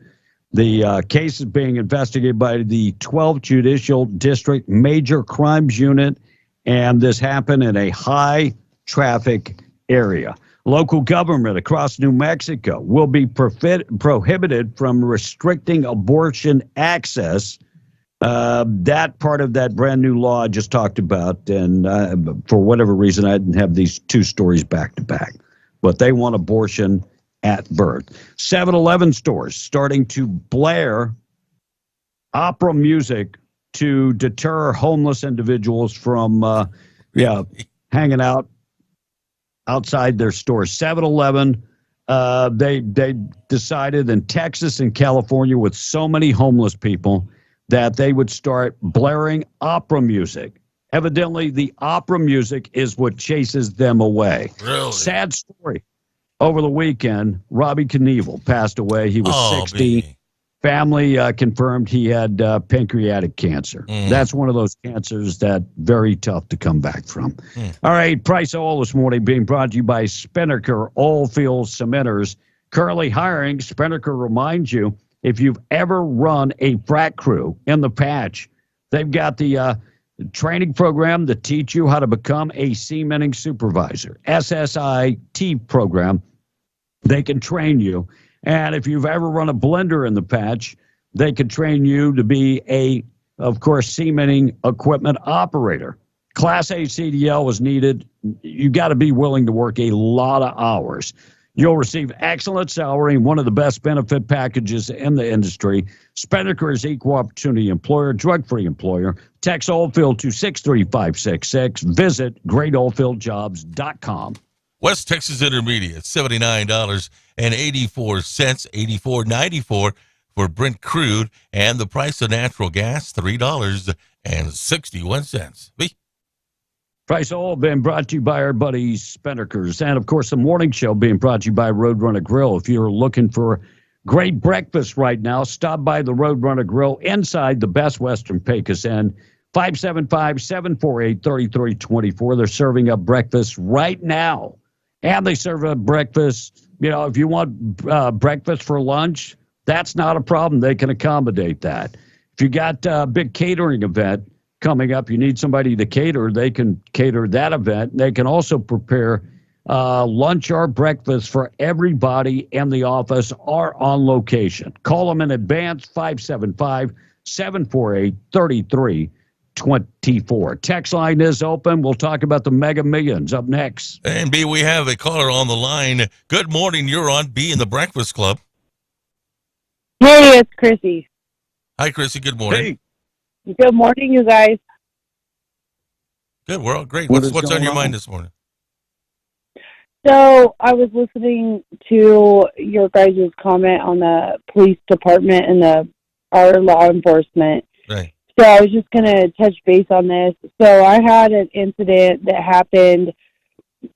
The case is being investigated by the 12th Judicial District Major Crimes Unit, and this happened in a high-traffic area. Local government across New Mexico will be prohibited from restricting abortion access. That part of that brand new law I just talked about, and for whatever reason, I didn't have these 2 stories back to back. But they want abortion at birth. 7-Eleven stores starting to blare opera music to deter homeless individuals from hanging out outside their stores. 7-Eleven, they decided in Texas and California with so many homeless people that they would start blaring opera music. Evidently, the opera music is what chases them away. Really? Sad story. Over the weekend, Robbie Knievel passed away. He was 60. Baby. Family confirmed he had pancreatic cancer. That's one of those cancers that very tough to come back from. All right, Price of Oil this morning being brought to you by Spinnaker Oilfield Cementers. Currently hiring. Spinnaker reminds you, if you've ever run a frac crew in the patch, they've got the training program to teach you how to become a cementing supervisor. SSIT program. They can train you. And if you've ever run a blender in the patch, they can train you to be of course, cementing equipment operator. Class A CDL is needed. You got to be willing to work a lot of hours. You'll receive excellent salary and one of the best benefit packages in the industry. Spinnaker is equal opportunity employer, drug-free employer. Text Oilfield to 63566. Visit greatoilfieldjobs.com. West Texas Intermediate, $79.84, $84.94 for Brent crude, and the price of natural gas, $3.61. Price of Oil being brought to you by our buddies Spinnaker's, and of course the morning show being brought to you by Roadrunner Grill. If you're looking for great breakfast right now, stop by the Roadrunner Grill inside the Best Western Pecos Inn. 575-748-3324. They're serving up breakfast right now. And they serve up breakfast. You know, if you want breakfast for lunch, that's not a problem. They can accommodate that. If you got a big catering event coming up, you need somebody to cater, they can cater that event. They can also prepare lunch or breakfast for everybody in the office or on location. Call them in advance, 575-748-3324. Text line is open. We'll talk about the Mega Millions up next. And B, we have a caller on the line. Good morning. You're on B in the Breakfast Club. Hey, it's Chrissy. Hi, Chrissy. Good morning. Hey. Good morning, you guys. Good. We're all great. What's on your mind this morning? So I was listening to your guys' comment on the police department and our law enforcement. Right. So I was just going to touch base on this. So I had an incident that happened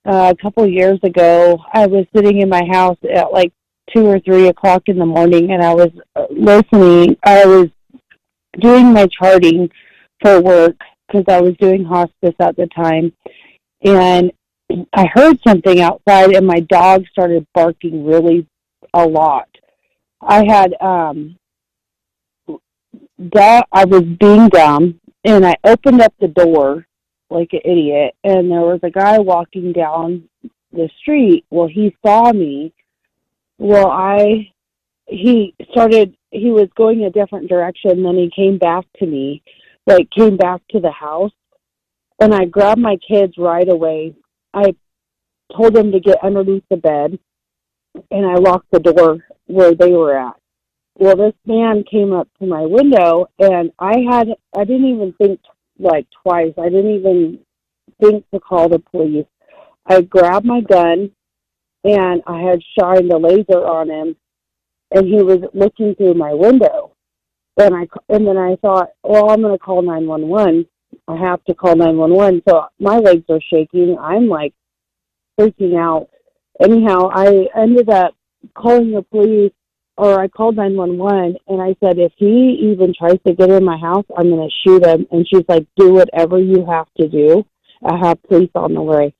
a couple of years ago. I was sitting in my house at like 2 or 3 o'clock in the morning, and I was listening. I was doing my charting for work because I was doing hospice at the time. And I heard something outside, and my dog started barking really a lot. I had... I was being dumb, and I opened up the door like an idiot, and there was a guy walking down the street. Well, he saw me. Well, he started he was going a different direction. Then he came back to me, like came back to the house, and I grabbed my kids right away. I told them to get underneath the bed, and I locked the door where they were at. Well, this man came up to my window, and I didn't even think like twice. I didn't even think to call the police. I grabbed my gun, and I had shined a laser on him, and he was looking through my window. And then I thought, well, I'm going to call 911. I have to call 911. So my legs are shaking. I'm like freaking out. Anyhow, I ended up calling the police, or I called 911, and I said, if he even tries to get in my house, I'm going to shoot him. And she's like, do whatever you have to do. I have police on the way.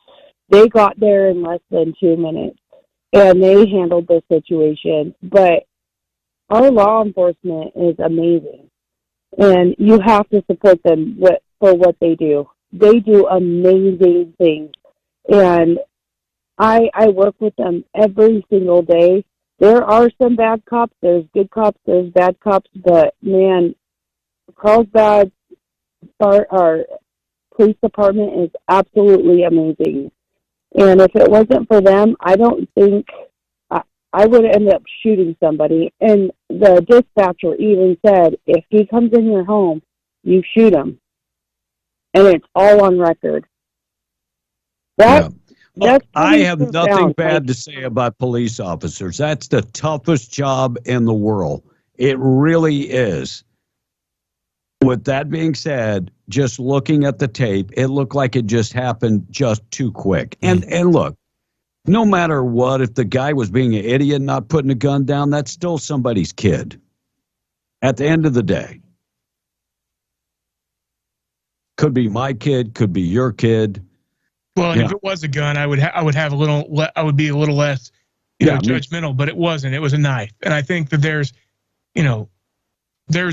They got there in less than 2 minutes, and they handled the situation. But our law enforcement is amazing, and you have to support them for what they do. They do amazing things, and I work with them every single day. There are some bad cops. There's good cops. There's bad cops. But, man, Carlsbad, our police department is absolutely amazing. And if it wasn't for them, I don't think I would end up shooting somebody. And the dispatcher even said, if he comes in your home, you shoot him. And it's all on record. Look, I have nothing bad to say about police officers. That's the toughest job in the world. It really is. With that being said, just looking at the tape, it looked like it just happened just too quick. And look, no matter what, if the guy was being an idiot, not putting a gun down, that's still somebody's kid. At the end of the day. Could be my kid, could be your kid. Well, if it was a gun, I would be a little less, judgmental. But it wasn't. It was a knife, and I think that there's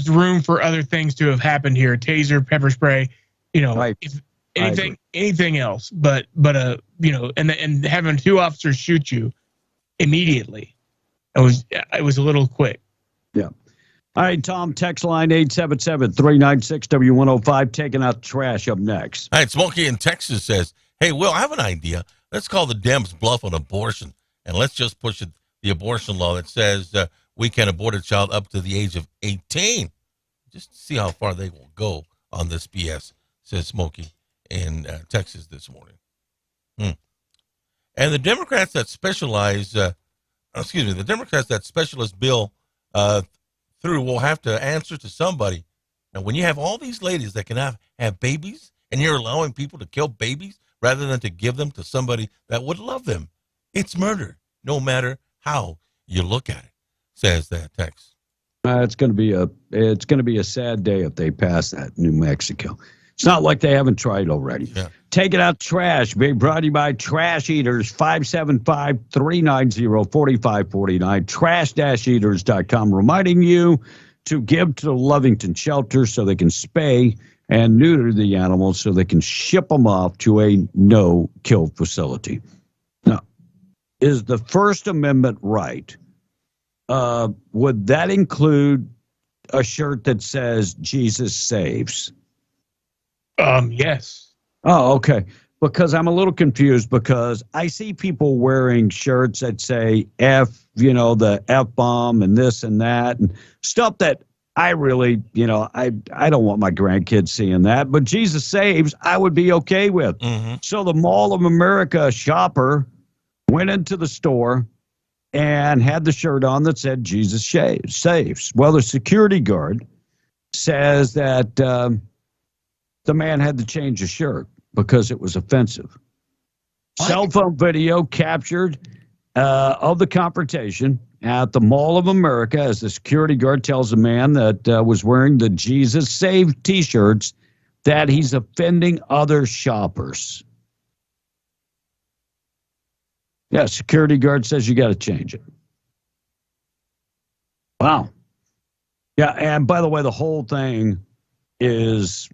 room for other things to have happened here: taser, pepper spray, if anything else. But and having two officers shoot you immediately, it was a little quick. Yeah. All right, Tom, text line 877-396-W105, taking out trash up next. All right, Smokey in Texas says, hey, Will, I have an idea. Let's call the Dems bluff on abortion, and let's just push the abortion law that says we can abort a child up to the age of 18. Just see how far they will go on this BS, says Smokey in Texas this morning. And the Democrats that the Democrats that specialist bill through will have to answer to somebody. Now, when you have all these ladies that can have babies, and you're allowing people to kill babies rather than to give them to somebody that would love them, it's murder, no matter how you look at it, says that text. It's going to be a sad day if they pass that in New Mexico. It's not like they haven't tried already. Yeah. Take it out trash. Being brought to you by Trash Eaters, 575-390-4549, trash-eaters.com, reminding you to give to the Lovington shelter so they can spay and neuter the animals so they can ship them off to a no-kill facility. Now, is the First Amendment right? Would that include a shirt that says Jesus saves? Yes. Oh, okay. Because I'm a little confused because I see people wearing shirts that say F, the F-bomb and this and that and stuff that I really, I don't want my grandkids seeing that. But Jesus saves, I would be okay with. Mm-hmm. So the Mall of America shopper went into the store and had the shirt on that said Jesus saves. Well, the security guard says that the man had to change his shirt because it was offensive. What? Cell phone video captured of the confrontation at the Mall of America as the security guard tells a man that was wearing the Jesus Save T-shirts that he's offending other shoppers. Yeah, security guard says you got to change it. Wow. Yeah, and by the way, the whole thing is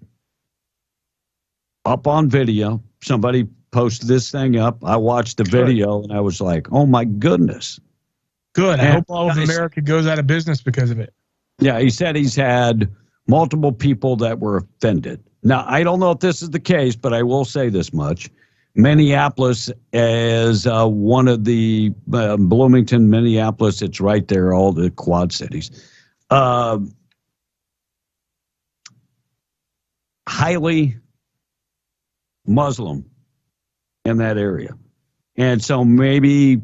up on video. Somebody posted this thing up. I watched the video and I was like, oh my goodness. Good. I hope all of America goes out of business because of it. Yeah, he said he's had multiple people that were offended. Now, I don't know if this is the case, but I will say this much. Minneapolis is one of the Bloomington, Minneapolis. It's right there, all the Quad Cities. Highly Muslim in that area. And so maybe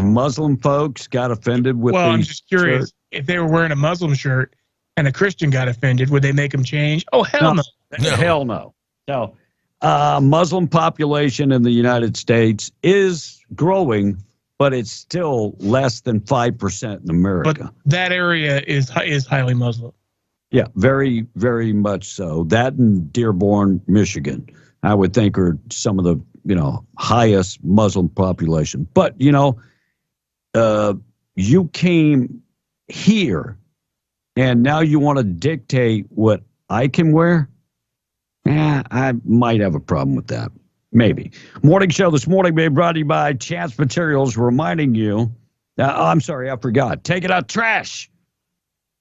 Muslim folks got offended with I'm just curious. If they were wearing a Muslim shirt and a Christian got offended, would they make them change? Oh, hell no. Hell no. So, Muslim population in the United States is growing, but it's still less than 5% in America. But that area is highly Muslim. Yeah, very, very much so. That and Dearborn, Michigan, I would think are some of the, highest Muslim population. But, you came here and now you want to dictate what I can wear? I might have a problem with that. Maybe. Morning show this morning being brought to you by Chance Materials, reminding you. I'm sorry, I forgot. Take it out, trash.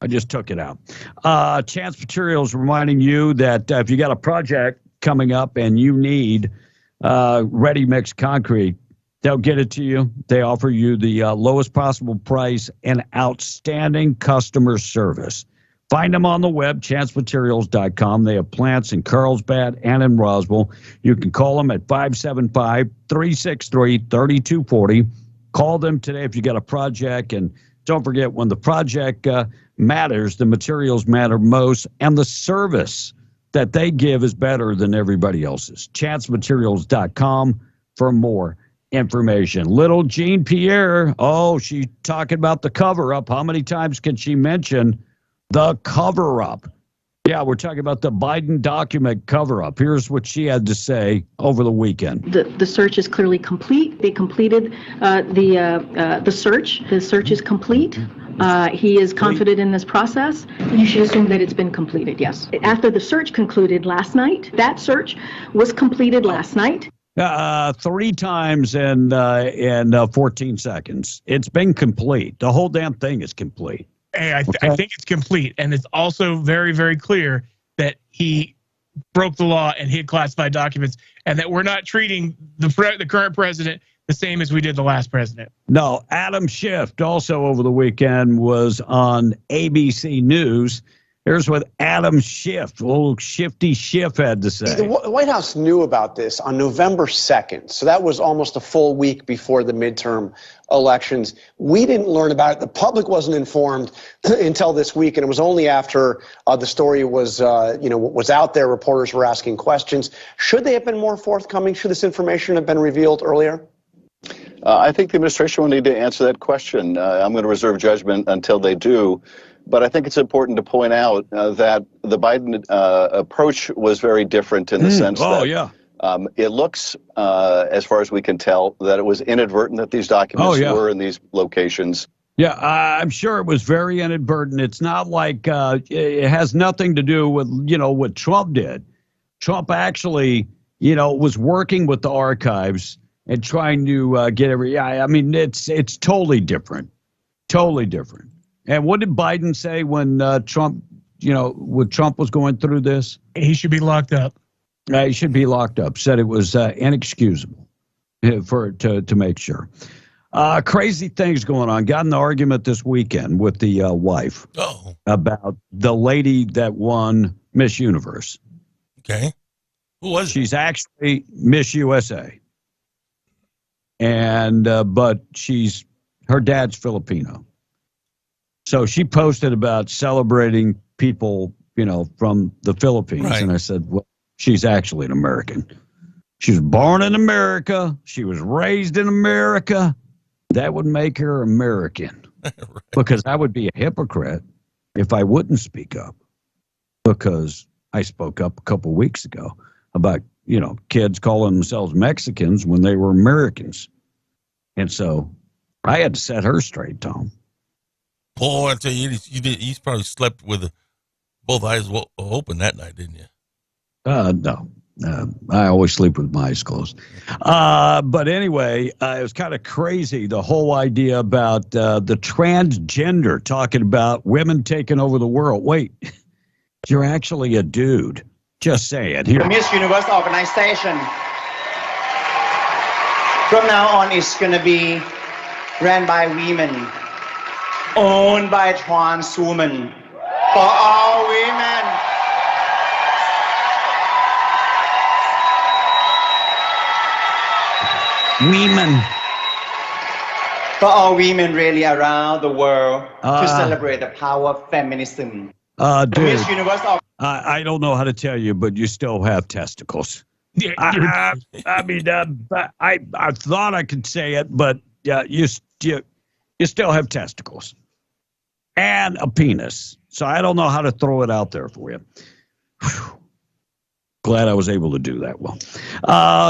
I just took it out. Chance Materials reminding you that if you got a project coming up and you need ready-mix concrete, they'll get it to you. They offer you the lowest possible price and outstanding customer service. Find them on the web, chancematerials.com. They have plants in Carlsbad and in Roswell. You can call them at 575-363-3240. Call them today if you got a project. And don't forget, when the project matters, the materials matter most, and the service that they give is better than everybody else's. Chancematerials.com for more information. Little Jean Pierre, she's talking about the cover-up. How many times can she mention the cover-up? Yeah, we're talking about the Biden document cover-up. Here's what she had to say over the weekend. The search is clearly complete. They completed the search. The search is complete. He is confident in this process. You should assume that it's been completed, yes. After the search concluded last night, that search was completed last night. 3 times in 14 seconds. It's been complete. The whole damn thing is complete. Hey, I think it's complete. And it's also very, very clear that he broke the law and hid classified documents, and that we're not treating the current president the same as we did the last president. No, Adam Schiff also over the weekend was on ABC News. Here's what Adam Schiff, old Shifty Schiff, had to say. The White House knew about this on November 2nd, so that was almost a full week before the midterm elections. We didn't learn about it. The public wasn't informed until this week, and it was only after the story was out there, reporters were asking questions. Should they have been more forthcoming? Should this information have been revealed earlier? I think the administration will need to answer that question. I'm going to reserve judgment until they do. But I think it's important to point out that the Biden approach was very different in the sense that it looks, as far as we can tell, that it was inadvertent that these documents were in these locations. Yeah, I'm sure it was very inadvertent. It's not like it has nothing to do with, what Trump did. Trump actually, was working with the archives and trying to get it's totally different. Totally different. And what did Biden say when Trump was going through this? He should be locked up. He should be locked up. Said it was inexcusable to make sure. Crazy things going on. Got in an argument this weekend with the wife about the lady that won Miss Universe. Okay. Who was She's actually Miss USA. And but her dad's Filipino. So she posted about celebrating people, from the Philippines. Right. And I said, well, she's actually an American. She was born in America. She was raised in America. That would make her American. Right. Because I would be a hypocrite if I wouldn't speak up. Because I spoke up a couple of weeks ago about, kids calling themselves Mexicans when they were Americans. And so I had to set her straight, Tom. Paul, I tell you, you probably slept with both eyes open that night, didn't you? No. I always sleep with my eyes closed. But anyway, it was kind of crazy, the whole idea about the transgender, talking about women taking over the world. Wait, you're actually a dude. Just saying. Here. The Miss Universe organization from now on is going to be ran by women, owned by trans women, for all women. Women. For all women really around the world to celebrate the power of feminism. Dude, Miss Universe I don't know how to tell you, but you still have testicles. I thought I could say it, but you still have testicles and a penis. So I don't know how to throw it out there for you. Whew. Glad I was able to do that well.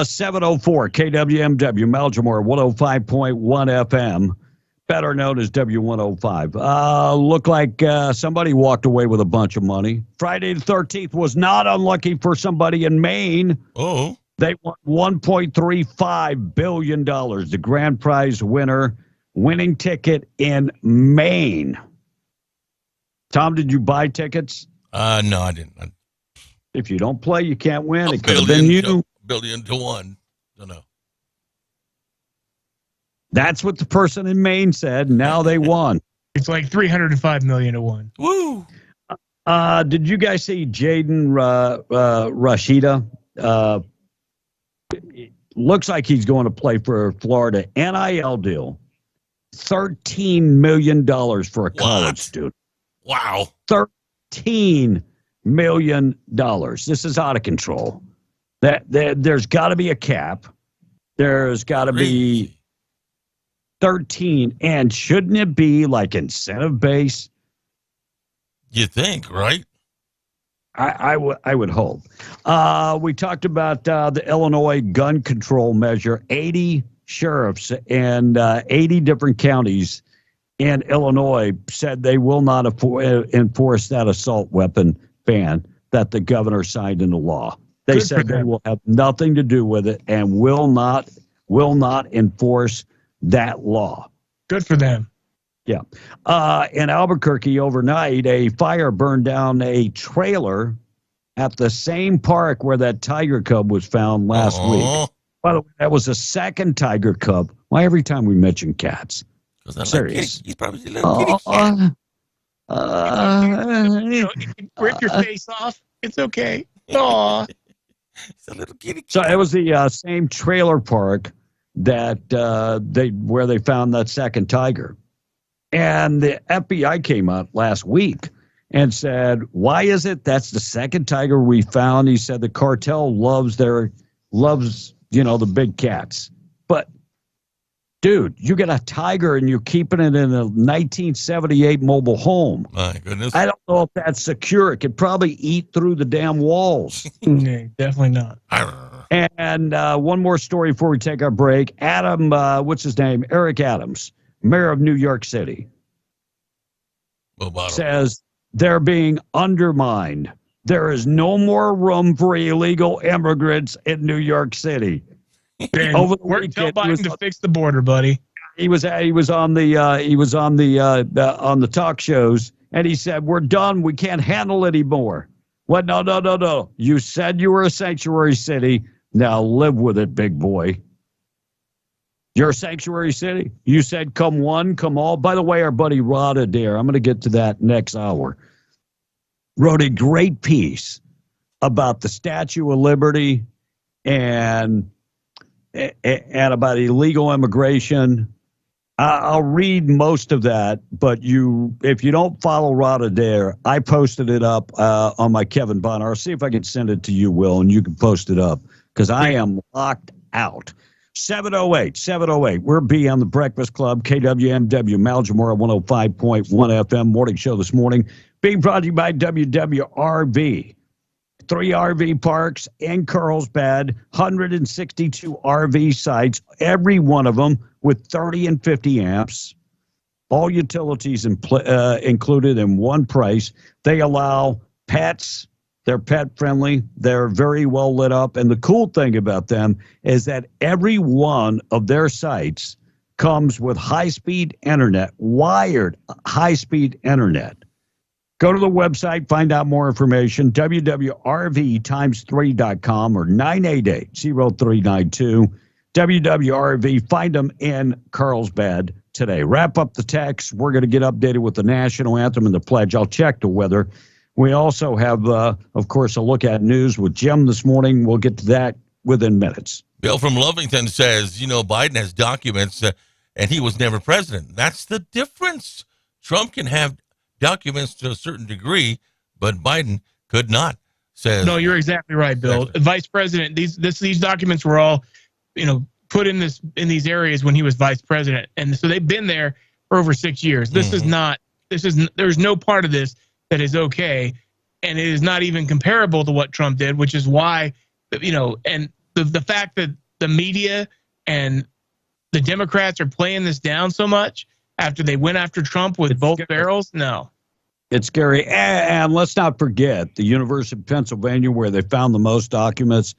704 KWMW, Maljamore, 105.1 FM, better known as W105. Looked like somebody walked away with a bunch of money. Friday the 13th was not unlucky for somebody in Maine. Oh. They won $1.35 billion. The grand prize winning ticket in Maine. Tom, did you buy tickets? No, I didn't. If you don't play, you can't win. It could have been you. Billion to one. Don't know. That's what the person in Maine said. Now they won. It's like 305 million to one. Woo! Did you guys see Jaden Rashida? Looks like he's going to play for Florida. NIL deal. $13 million for a college student. Wow. $13 million. This is out of control. There's got to be a cap. There's got to be 13. And shouldn't it be like incentive based? You think, right? I would hope. We talked about the Illinois gun control measure. 80 sheriffs and 80 different counties in Illinois said they will not enforce that assault weapon ban that the governor signed into law. They said they will have nothing to do with it and will not enforce that law. Good for them. Yeah. In Albuquerque overnight, a fire burned down a trailer at the same park where that tiger cub was found last week. By the way, that was the second tiger cub. Why every time we mention cats? Serious. He's probably a little kitty cat. You can rip your face off. It's okay. Aw. It's a little kitty cat. So it was the same trailer park that where they found that second tiger. And the FBI came out last week and said, why is it that's the second tiger we found? He said the cartel loves the big cats. But, dude, you get a tiger and you're keeping it in a 1978 mobile home. My goodness. I don't know if that's secure. It could probably eat through the damn walls. No, definitely not. And one more story before we take our break. Adam, what's his name? Eric Adams, mayor of New York City, says they're being undermined. There is no more room for illegal immigrants in New York City. Over the weekend, tell Biden to fix the border, buddy. He was on the talk shows, and he said, "We're done. We can't handle it anymore." What? No. You said you were a sanctuary city. Now live with it, big boy. You're a sanctuary city. You said come one, come all. By the way, our buddy Rod Adair, I'm going to get to that next hour, wrote a great piece about the Statue of Liberty and about illegal immigration. I'll read most of that, but if you don't follow Rod Adair, I posted it up on my Kevin Bonner. I'll see if I can send it to you, Will, and you can post it up because I am locked out. 708. We're B on the Breakfast Club, KWMW, Maljamora 105.1 FM morning show this morning, being brought to you by WWRV. 3 RV parks in Carlsbad, 162 RV sites, every one of them with 30 and 50 amps, all utilities included in one price. They allow pets, They're pet friendly. They're very well lit up. And the cool thing about them is that every one of their sites comes with high-speed internet, wired high-speed internet. Go to the website, find out more information, www.rv3.com or 988-0392. WWRV, find them in Carlsbad today. Wrap up the text. We're going to get updated with the national anthem and the pledge. I'll check the weather. We also have, of course, a look at news with Jim this morning. We'll get to that within minutes. Bill from Lovington says, Biden has documents and he was never president. That's the difference. Trump can have documents to a certain degree, but Biden could not. Says no, you're exactly right, Bill. Vice President, these documents were all, put in these areas when he was vice president, and so they've been there for over 6 years. There's no part of this that is okay, and it is not even comparable to what Trump did, which is why, and the fact that the media and the Democrats are playing this down so much after they went after Trump with both barrels. No. It's scary. And let's not forget the University of Pennsylvania, where they found the most documents.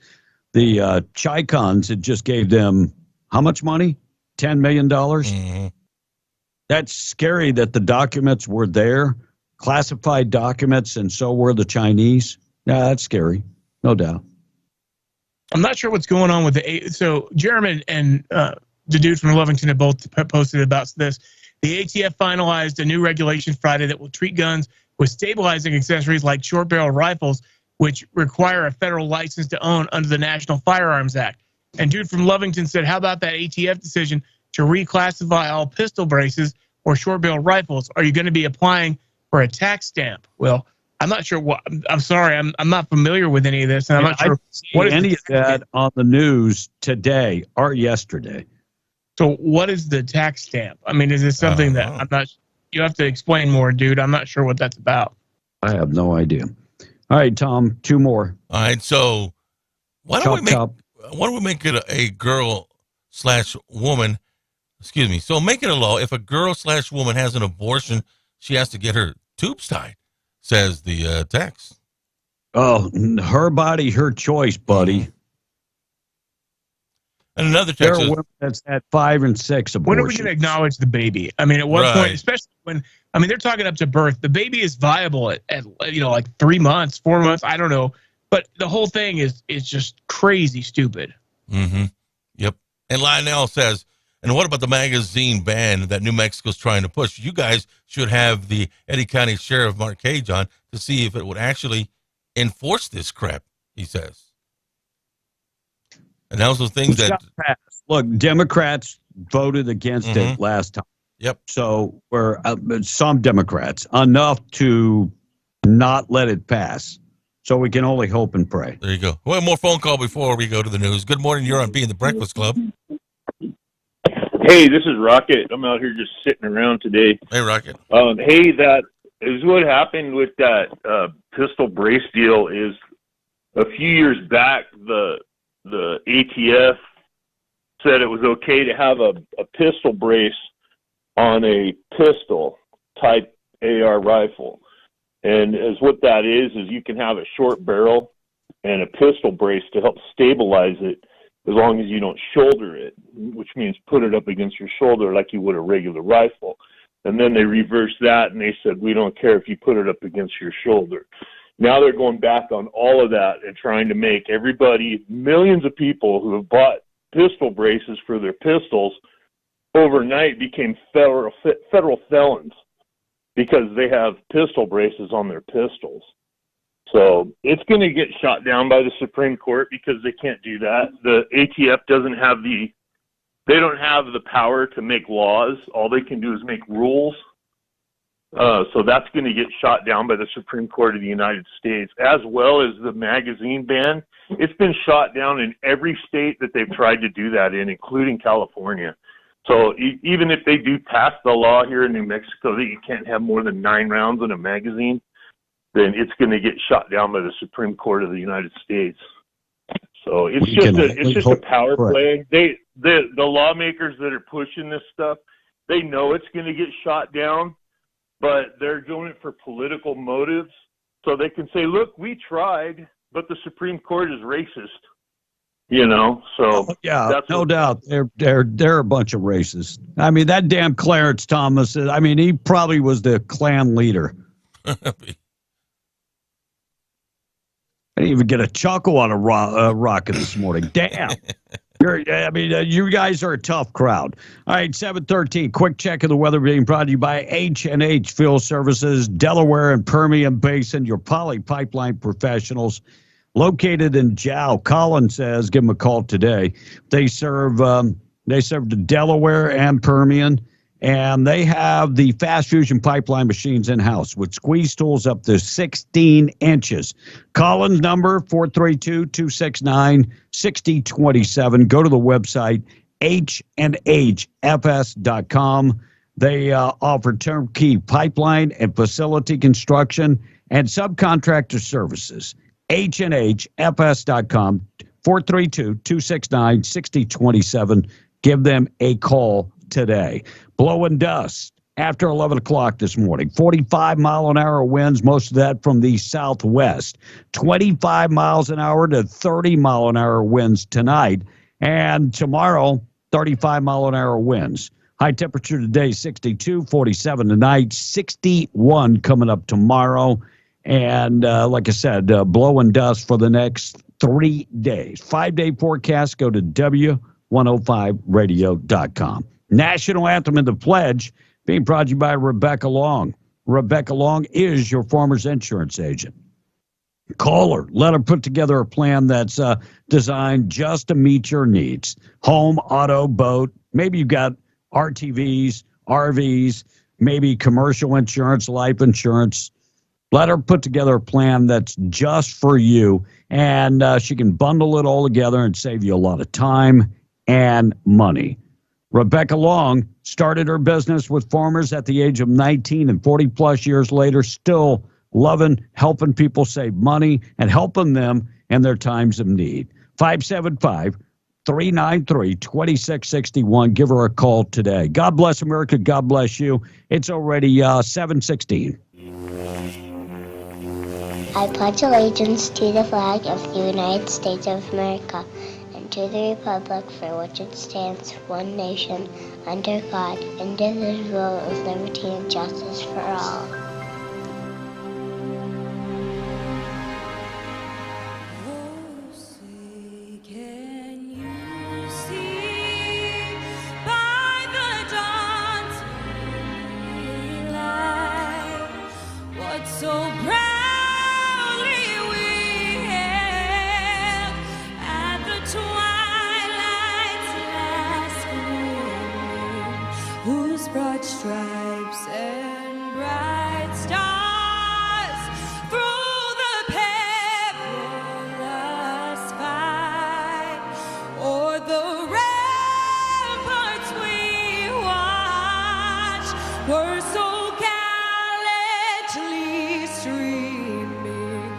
The Chi-Cons, it just gave them how much money? $10 million? Mm-hmm. That's scary that the documents were there, classified documents, and so were the Chinese. Yeah, that's scary. No doubt. I'm not sure what's going on with so Jeremy and the dude from Lovington have both posted about this. The ATF finalized a new regulation Friday that will treat guns with stabilizing accessories like short barrel rifles, which require a federal license to own under the National Firearms Act. And dude from Lovington said, how about that ATF decision to reclassify all pistol braces or short barrel rifles? Are you going to be applying for a tax stamp? Well, I'm not sure what. I'm sorry, I'm not familiar with any of this, and I'm not sure what any of that on the news today or yesterday. So, what is the tax stamp? I mean, is this something that I'm not? You have to explain more, dude. I'm not sure what that's about. I have no idea. All right, Tom, two more. All right, so why don't we make it a girl/woman? Excuse me. So make it a law. If a girl/woman has an abortion, she has to get her tubes tied, says the text. Oh, her body, her choice, buddy. And another text there are women that's had 5 and 6 abortions. When are we going to acknowledge the baby? I mean, at what point, especially when, they're talking up to birth. The baby is viable at like 3 months, 4 months. I don't know. But the whole thing is just crazy stupid. Mm-hmm. Yep. And Lionel says, and what about the magazine ban that New Mexico's trying to push? You guys should have the Eddy County Sheriff Mark Cage on to see if it would actually enforce this crap, he says. And those are things that look, Democrats voted against it last time. Yep. So we're some Democrats enough to not let it pass. So we can only hope and pray. There you go. One more phone call before we go to the news. Good morning. You're on Being the Breakfast Club. Hey, this is Rocket. I'm out here just sitting around today. Hey, Rocket. Hey, that is what happened with that pistol brace deal. Is a few years back the ATF said it was okay to have a pistol brace on a pistol type AR rifle. And as what that is you can have a short barrel and a pistol brace to help stabilize it as long as you don't shoulder it, which means put it up against your shoulder like you would a regular rifle. And then they reversed that and they said, we don't care if you put it up against your shoulder. Now they're going back on all of that and trying to make everybody, millions of people who have bought pistol braces for their pistols overnight became federal felons because they have pistol braces on their pistols. So it's going to get shot down by the Supreme Court because they can't do that. The ATF doesn't have they don't have the power to make laws. All they can do is make rules. So that's going to get shot down by the Supreme Court of the United States, as well as the magazine ban. It's been shot down in every state that they've tried to do that in, including California. So even if they do pass the law here in New Mexico that you can't have more than 9 rounds in a magazine, then it's going to get shot down by the Supreme Court of the United States. So it's just a power play. The lawmakers that are pushing this stuff, they know it's going to get shot down, but they're doing it for political motives So they can say, look, we tried, but the Supreme Court is racist. You know, so yeah, no doubt they're a bunch of racists. I mean, that damn Clarence Thomas. I mean, he probably was the Klan leader. I didn't even get a chuckle on a rocket this morning. Damn. You guys are a tough crowd. All right, 7:13. Quick check of the weather being brought to you by H&H Fuel Services, Delaware and Permian Basin, your poly pipeline professionals. Located in Jow. Colin says, give them a call today. They serve the Delaware and Permian, and they have the fast fusion pipeline machines in-house with squeeze tools up to 16 inches. Colin's number, 432-269-6027. Go to the website, hnhfs.com. They offer turnkey pipeline and facility construction and subcontractor services. HNHFS.com, 432-269-6027. Give them a call today. Blowing dust after 11 o'clock this morning. 45-mile-an-hour winds, most of that from the southwest. 25 miles an hour to 30-mile-an-hour winds tonight. And tomorrow, 35-mile-an-hour winds. High temperature today, 62, 47 tonight, 61 coming up tomorrow. And like I said, blowing dust for the next 3 days. 5-day forecast, go to W105radio.com. National Anthem and the Pledge being brought to you by Rebecca Long. Rebecca Long is your farmer's insurance agent. Call her. Let her put together a plan that's designed just to meet your needs. Home, auto, boat. Maybe you've got RTVs, RVs, maybe commercial insurance, life insurance. Let her put together a plan that's just for you, and she can bundle it all together and save you a lot of time and money. Rebecca Long started her business with farmers at the age of 19, and 40-plus years later, still loving helping people save money and helping them in their times of need. 575-393-2661. Give her a call today. God bless America. God bless you. It's already 7:16. I pledge allegiance to the flag of the United States of America and to the republic for which it stands, one nation, under God, indivisible, with liberty and justice for all. So proudly we hailed at the twilight's last gleam, whose broad stripes and bright stars through the perilous fight o'er the ramparts we watched were so streaming,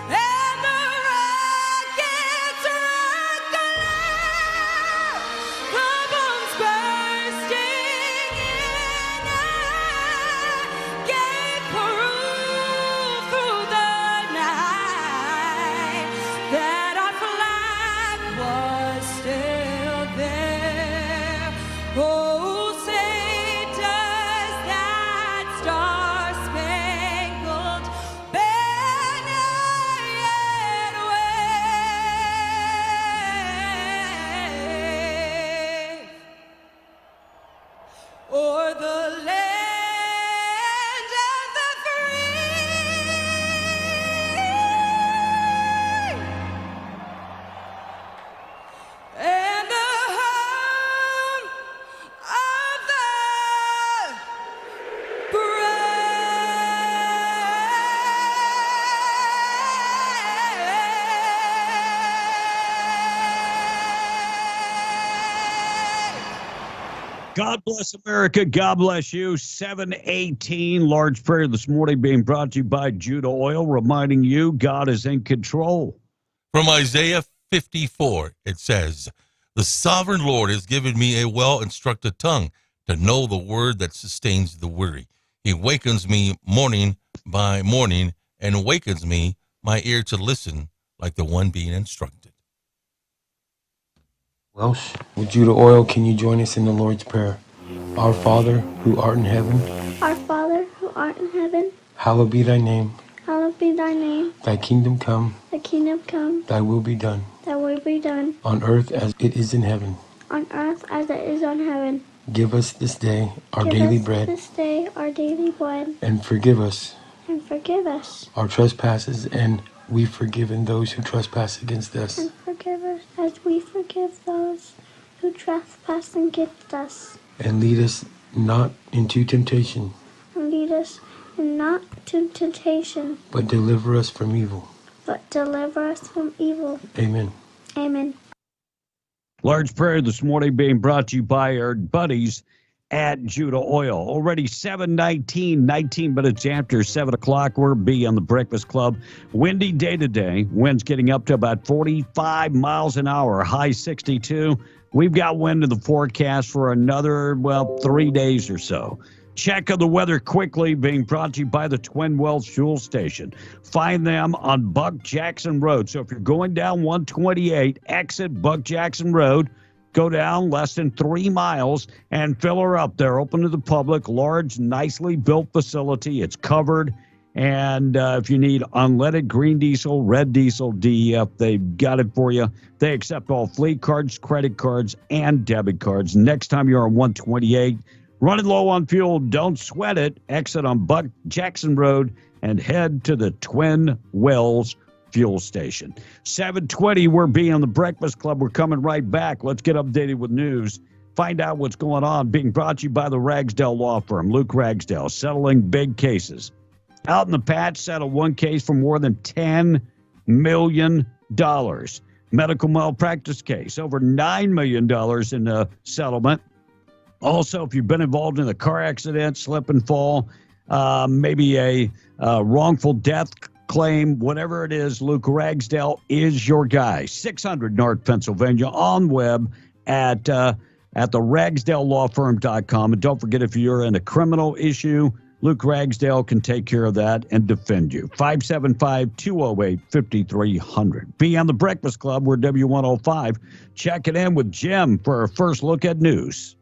and the rockets rock-a-loud, the bombs bursting in air, gave proof through the night that our flag was still there. Oh, say does that star-spangled or the land of the free and the home of the God bless America. God bless you. 7:18, large prayer this morning being brought to you by Judah Oil, reminding you God is in control. From Isaiah 54, it says, "The sovereign Lord has given me a well-instructed tongue to know the word that sustains the weary. He wakens me morning by morning and awakens me, my ear to listen like the one being instructed. Welsh, with Judah Oil, can you join us in the Lord's Prayer? Our Father, who art in heaven, Our Father, who art in heaven, hallowed be thy name. hallowed be thy name. Thy kingdom come, Thy kingdom come, thy will be done, thy will be done, on earth as it is in heaven. on earth as it is on heaven. Give us this day our Give daily us bread, this day our daily bread, and forgive us and forgive us, our trespasses, and we forgive those who trespass against us. and forgive us as we forgive those who trespass against us. And lead us not into temptation, And lead us not to temptation, but deliver us from evil. but deliver us from evil. Amen. Amen. Lord's Prayer this morning being brought to you by our buddies at Judah Oil. Already 7:19, 19 minutes after 7 o'clock. We're B on the Breakfast Club. Windy day today. Winds getting up to about 45 miles an hour, high 62. We've got wind in the forecast for another, 3 days or so. Check of the weather quickly being brought to you by the Twin Wells Fuel Station. Find them on Buck Jackson Road. So if you're going down 128, exit Buck Jackson Road, go down less than 3 miles and fill her up. They're open to the public, large, nicely built facility. It's covered. And if you need unleaded green diesel, red diesel, DEF, they've got it for you. They accept all fleet cards, credit cards, and debit cards. Next time you're on 128, running low on fuel, don't sweat it. Exit on Buck Jackson Road and head to the Twin Wells Fuel Station. 7:20, we're being on the Breakfast Club. We're coming right back. Let's get updated with news. Find out what's going on. Being brought to you by the Ragsdale Law Firm. Luke Ragsdale, settling big cases. Out in the patch, settled one case for more than $10 million. Medical malpractice case, over $9 million in a settlement. Also, if you've been involved in a car accident, slip and fall, maybe a wrongful death claim, whatever it is, Luke Ragsdale is your guy. 600 North Pennsylvania, on web at the ragsdalelawfirm.com. And don't forget, if you're in a criminal issue, Luke Ragsdale can take care of that and defend you. 575-208-5300. Be on the Breakfast Club. We're W105. Check it in with Jim for our first look at news.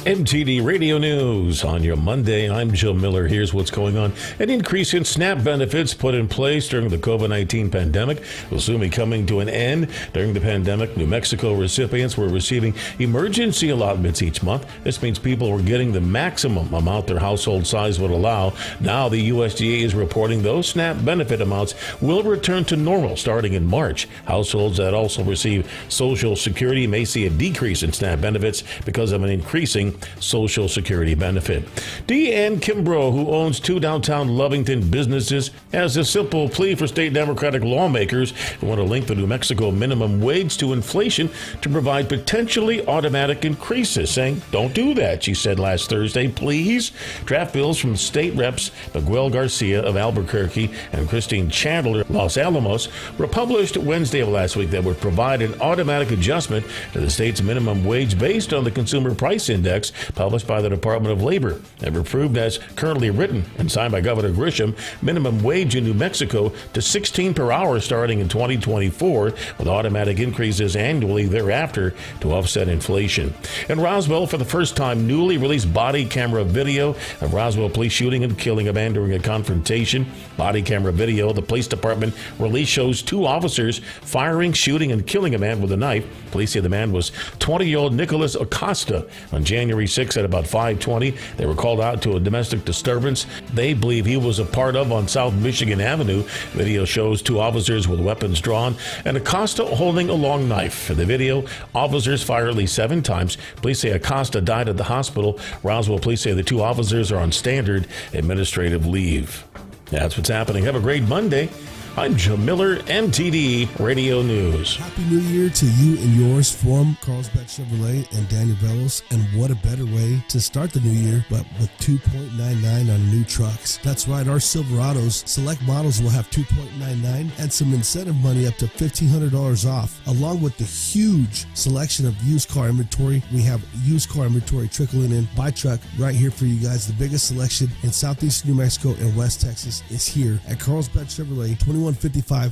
MTD Radio News on your Monday. I'm Joe Miller. Here's what's going on. An increase in SNAP benefits put in place during the COVID-19 pandemic will soon be coming to an end. During the pandemic, New Mexico recipients were receiving emergency allotments each month. This means people were getting the maximum amount their household size would allow. Now the USDA is reporting those SNAP benefit amounts will return to normal starting in March. Households that also receive Social Security may see a decrease in SNAP benefits because of an increasing Social Security benefit. Deanne Kimbrough, who owns 2 downtown Lovington businesses, has a simple plea for state Democratic lawmakers who want to link the New Mexico minimum wage to inflation to provide potentially automatic increases, saying, "Don't do that," she said last Thursday. Please. Draft bills from state reps Miguel Garcia of Albuquerque and Christine Chandler of Los Alamos were published Wednesday of last week that would provide an automatic adjustment to the state's minimum wage based on the Consumer Price Index published by the Department of Labor. If approved as currently written and signed by Governor Grisham, minimum wage in New Mexico to $16 per hour starting in 2024, with automatic increases annually thereafter to offset inflation. In Roswell, for the first time, newly released body camera video of Roswell police shooting and killing a man during a confrontation. Body camera video the police department released shows 2 officers firing, shooting, and killing a man with a knife. Police say the man was 20-year-old Nicholas Acosta. On January 6 at about 5:20, they were called out to a domestic disturbance they believe he was a part of on South Michigan Avenue. Video shows 2 officers with weapons drawn and Acosta holding a long knife. In the video, officers fire at least 7 times. Police say Acosta died at the hospital. Roswell police say the 2 officers are on standard administrative leave. That's what's happening. Have a great Monday. I'm Jim Miller, MTD Radio News. Happy New Year to you and yours from Carlsbad Chevrolet and Daniel Velos. And what a better way to start the new year, but with 2.99 on new trucks. That's right, our Silverados, select models will have 2.99 and some incentive money up to $1,500 off. Along with the huge selection of used car inventory, we have used car inventory trickling in by truck right here for you guys. The biggest selection in southeast New Mexico and West Texas is here at Carlsbad Chevrolet, 2155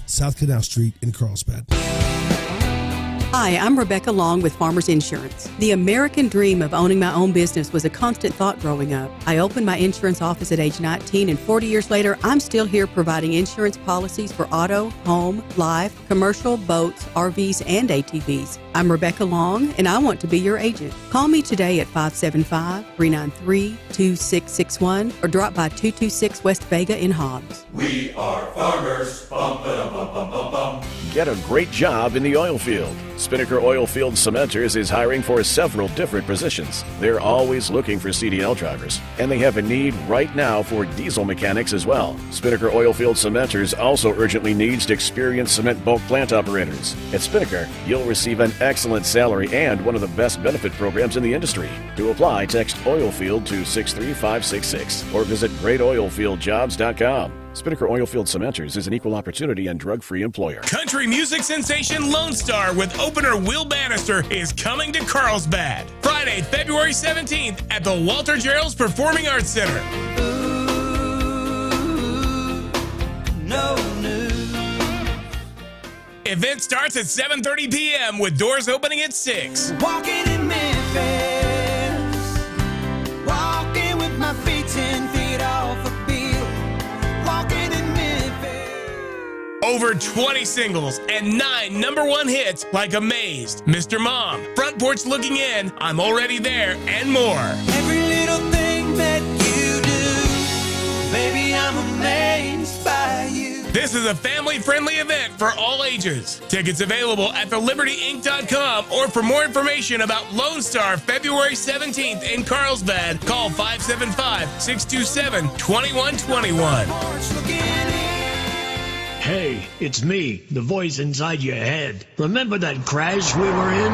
South Canal Street in Carlsbad. Hi, I'm Rebecca Long with Farmers Insurance. The American dream of owning my own business was a constant thought growing up. I opened my insurance office at age 19, and 40 years later, I'm still here providing insurance policies for auto, home, life, commercial, boats, RVs, and ATVs. I'm Rebecca Long, and I want to be your agent. Call me today at 575-393-2661 or drop by 226 West Vega in Hobbs. We are farmers. Bum, ba, bum, bum, bum, bum. Get a great job in the oil field. Spinnaker Oilfield Cementers is hiring for several different positions. They're always looking for CDL drivers, and they have a need right now for diesel mechanics as well. Spinnaker Oilfield Cementers also urgently needs experienced cement bulk plant operators. At Spinnaker, you'll receive an excellent salary and one of the best benefit programs in the industry. To apply, text Oilfield to 63566 or visit greatoilfieldjobs.com. Spinnaker Oilfield Cementers is an equal opportunity and drug-free employer. Country music sensation Lone Star with opener Will Bannister is coming to Carlsbad Friday, February 17th at the Walter Gerald's Performing Arts Center. No news. Event starts at 7:30 p.m. with doors opening at 6. Walking in Memphis, walking with my feet 10 feet off a field, walking in Memphis. Over 20 singles and 9 #1 hits like Amazed, Mr. Mom, Front Porch Looking In, I'm Already There, and more. Every little thing that you do, baby, I'm amazed by you. This is a family-friendly event for all ages. Tickets available at thelibertyinc.com, or for more information about Lone Star February 17th in Carlsbad, call 575-627-2121. Hey, it's me, the voice inside your head. Remember that crash we were in?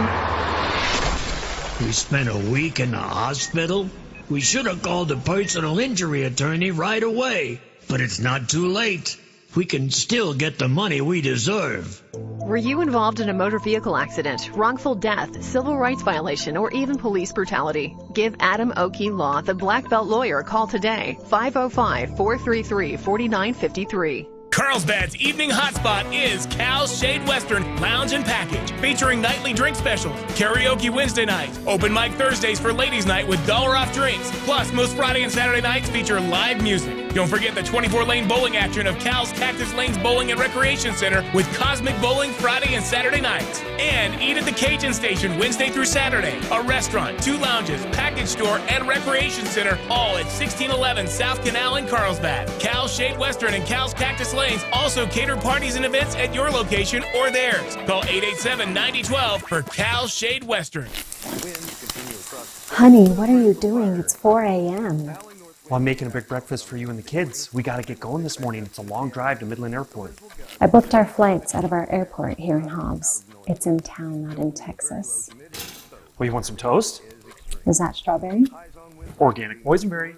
We spent a week in the hospital. We should have called the personal injury attorney right away, but it's not too late. We can still get the money we deserve. Were you involved in a motor vehicle accident, wrongful death, civil rights violation, or even police brutality? Give Adam Oakey Law, the Black Belt Lawyer, a call today. 505-433-4953. Carlsbad's evening hotspot is Cal's Shade Western Lounge and Package, featuring nightly drink specials, karaoke Wednesday nights, open mic Thursdays for ladies' night with $1 off drinks. Plus, most Friday and Saturday nights feature live music. Don't forget the 24-lane bowling action of Cal's Cactus Lanes Bowling and Recreation Center with Cosmic Bowling Friday and Saturday nights. And eat at the Cajun Station Wednesday through Saturday. A restaurant, 2 lounges, package store, and recreation center, all at 1611 South Canal in Carlsbad. Cal's Shade Western and Cal's Cactus Lanes also cater parties and events at your location or theirs. Call 887-9012 for Cal's Shade Western. Honey, what are you doing? It's 4 a.m. Well, I'm making a big breakfast for you and the kids. We got to get going this morning. It's a long drive to Midland Airport. I booked our flights out of our airport here in Hobbs. It's in town, not in Texas. Well, you want some toast? Is that strawberry? Organic boysenberry.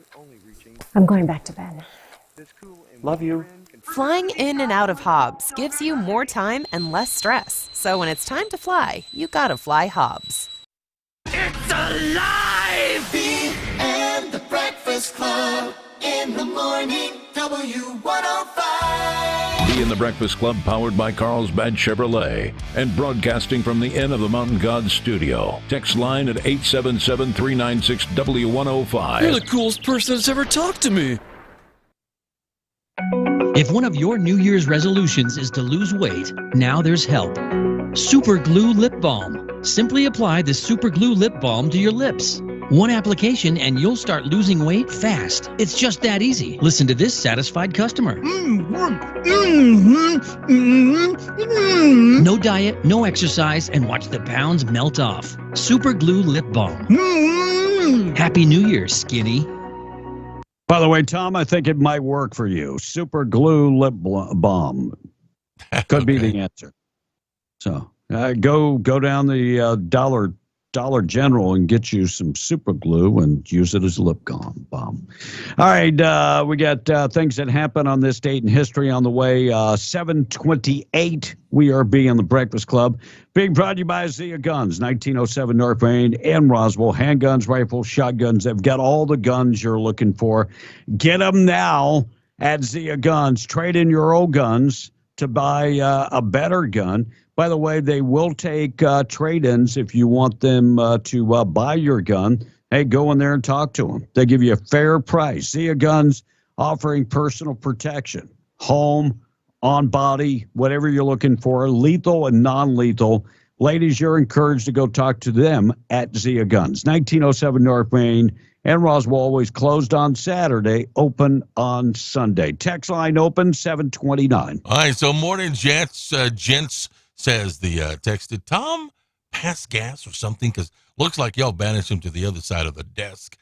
I'm going back to bed. Love you. Flying in and out of Hobbs gives you more time and less stress. So when it's time to fly, you gotta fly Hobbs. It's alive! Bean and the Breakfast Club in the morning, W105. Be in the Breakfast Club, powered by Carlsbad Chevrolet and broadcasting from the Inn of the Mountain Gods studio. Text line at 877-396-W105. You're the coolest person that's ever talked to me. If one of your New Year's resolutions is to lose weight, now there's help. Super Glue Lip Balm. Simply apply the Super Glue Lip Balm to your lips. One application and you'll start losing weight fast. It's just that easy. Listen to this satisfied customer. No diet, no exercise, and watch the pounds melt off. Super Glue Lip Balm. Happy New Year, skinny. By the way, Tom, I think it might work for you. Super Glue Lip Balm. Could be the answer. So go down the Dollar General and get you some super glue and use it as lip balm. All right, we got things that happen on this date in history on the way. 728, we are being the Breakfast Club. Being brought to you by Zia Guns, 1907 North Main and Roswell. Handguns, rifles, shotguns. They've got all the guns you're looking for. Get them now at Zia Guns. Trade in your old guns to buy a better gun. By the way, they will take trade-ins if you want them to buy your gun. Hey, go in there and talk to them. They give you a fair price. Zia Guns offering personal protection, home, on body, whatever you're looking for, lethal and non-lethal. Ladies, you're encouraged to go talk to them at Zia Guns. 1907 North Main and Roswell, always closed on Saturday, open on Sunday. Text line open, 729. All right, so morning, gents. Says the text, did Tom pass gas or something? Because looks like y'all banished him to the other side of the desk,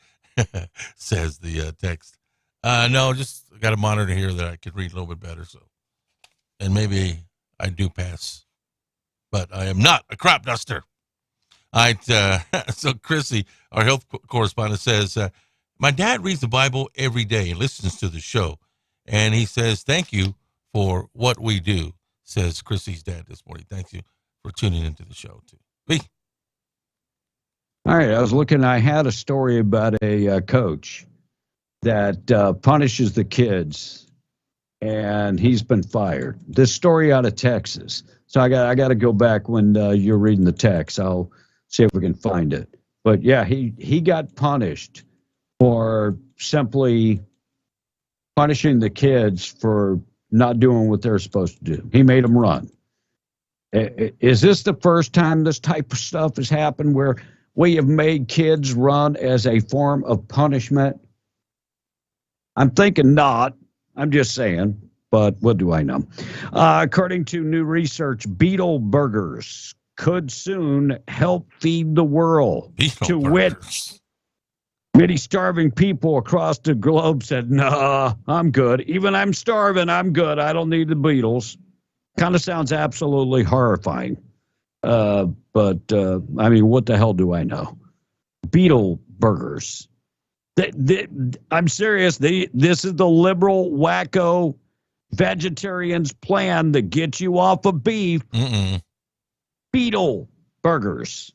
says the text. No, just got a monitor here that I could read a little bit better. So, and maybe I do pass, but I am not a crop duster. All right, so Chrissy, our health correspondent, says, my dad reads the Bible every day and listens to the show. And he says, thank you for what we do, says Chrissy's dad this morning. Thank you for tuning into the show, too. B. All right, I was looking, I had a story about a coach that punishes the kids, and he's been fired. This story out of Texas. So I got to go back when you're reading the text. I'll see if we can find it. But, yeah, he got punished for simply punishing the kids for not doing what they're supposed to do. He made them run. Is this the first time this type of stuff has happened where we have made kids run as a form of punishment? I'm thinking not. I'm just saying, but what do I know? According to new research, Beetle Burgers could soon help feed the world. To wit, many starving people across the globe said, nah, I'm good. Even I'm starving, I'm good. I don't need the Beatles. Kind of sounds absolutely horrifying. But I mean, what the hell do I know? Beetle Burgers. I'm serious. This is the liberal, wacko vegetarians' plan to get you off of beef. Beetle Burgers.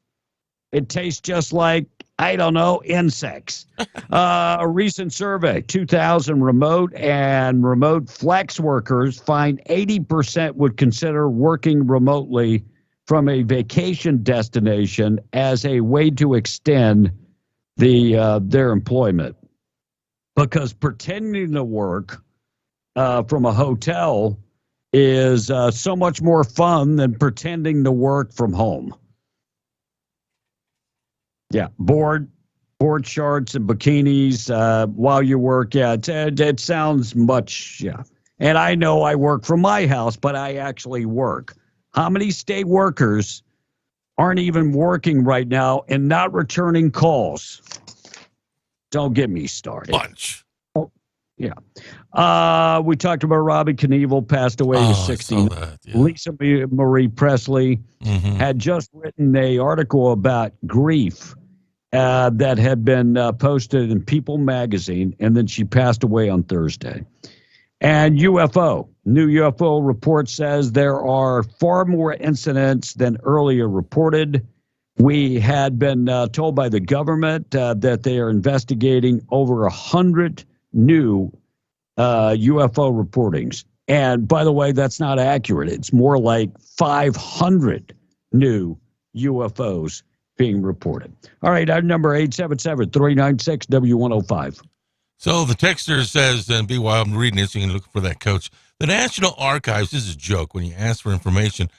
It tastes just like, I don't know, insects. A recent survey, 2,000 remote and remote flex workers find 80% would consider working remotely from a vacation destination as a way to extend their employment. Because pretending to work from a hotel is so much more fun than pretending to work from home. Yeah, board shorts and bikinis while you work. Yeah, it sounds much, yeah. And I know I work from my house, but I actually work. How many state workers aren't even working right now and not returning calls? Don't get me started. Bunch. Oh, yeah. We talked about Robbie Knievel, passed away at 69. Yeah. Lisa Marie Presley had just written an article about grief that had been posted in People magazine, and then she passed away on Thursday. And new UFO report says there are far more incidents than earlier reported. We had been told by the government that they are investigating over 100 new UFO reportings. And by the way, that's not accurate. It's more like 500 new UFOs being reported. All right, our number 877-396-W105. So the texter says, and be while I'm reading this, you can look for that, Coach. The National Archives, this is a joke, when you ask for information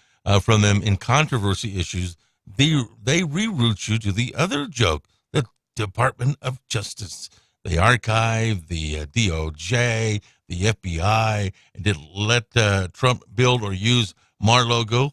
from them in controversy issues, they reroute you to the other joke, the Department of Justice. They archive the DOJ, the FBI, and didn't let Trump build or use Mar-a-Lago.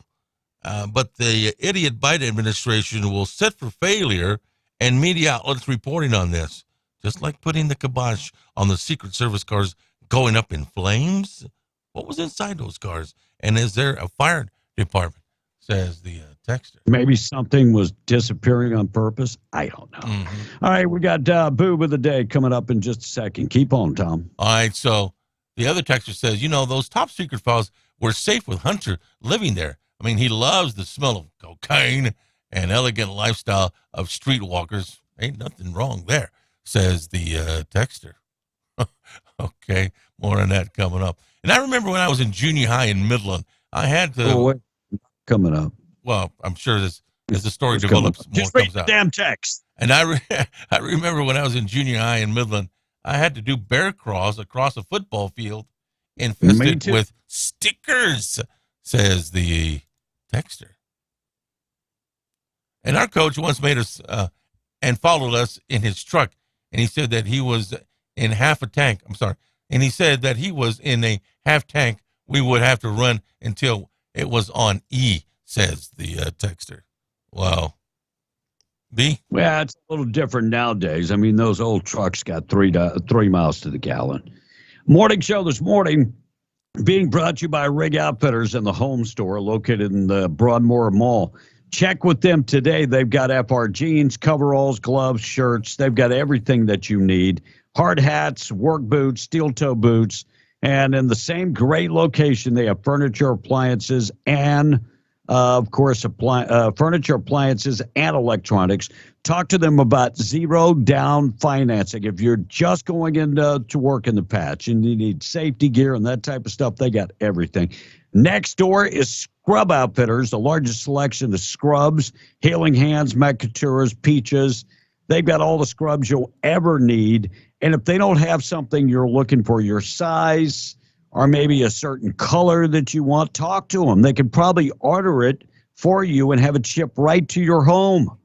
But the idiot Biden administration will set for failure, and media outlets reporting on this. Just like putting the kibosh on the Secret Service cars going up in flames. What was inside those cars? And is there a fire department? Says the texter. Maybe something was disappearing on purpose. I don't know. All right, we got Boob of the Day coming up in just a second. Keep on, Tom. All right, so the other texter says, those top secret files were safe with Hunter living there. I mean, he loves the smell of cocaine and elegant lifestyle of streetwalkers. Ain't nothing wrong there, says the texter. Okay, more on that coming up. And I remember when I was in junior high in Midland, I had to... coming up. Well, I'm sure as the story develops, more comes out. Damn text. And I remember when I was in junior high in Midland, I had to do bear crawls across a football field infested with stickers, says the texter. And our coach once made us and followed us in his truck, and he said that he was in half a tank. I'm sorry. And he said that he was in a half tank. We would have to run until it was on E, says the texter. Wow. B? Well, it's a little different nowadays. I mean, those old trucks got 3 miles to the gallon. Morning show this morning being brought to you by Rig Outfitters and the Home Store located in the Broadmoor Mall. Check with them today. They've got FR jeans, coveralls, gloves, shirts. They've got everything that you need. Hard hats, work boots, steel toe boots. And in the same great location, they have furniture, appliances, and, of course, furniture, appliances, and electronics. Talk to them about zero-down financing. If you're just going into to work in the patch and you need safety gear and that type of stuff, they got everything. Next door is Scrub Outfitters, the largest selection of scrubs, Healing Hands, Macaturas, Peaches. They've got all the scrubs you'll ever need. And if they don't have something you're looking for your size or maybe a certain color that you want, talk to them. They can probably order it for you and have it shipped right to your home.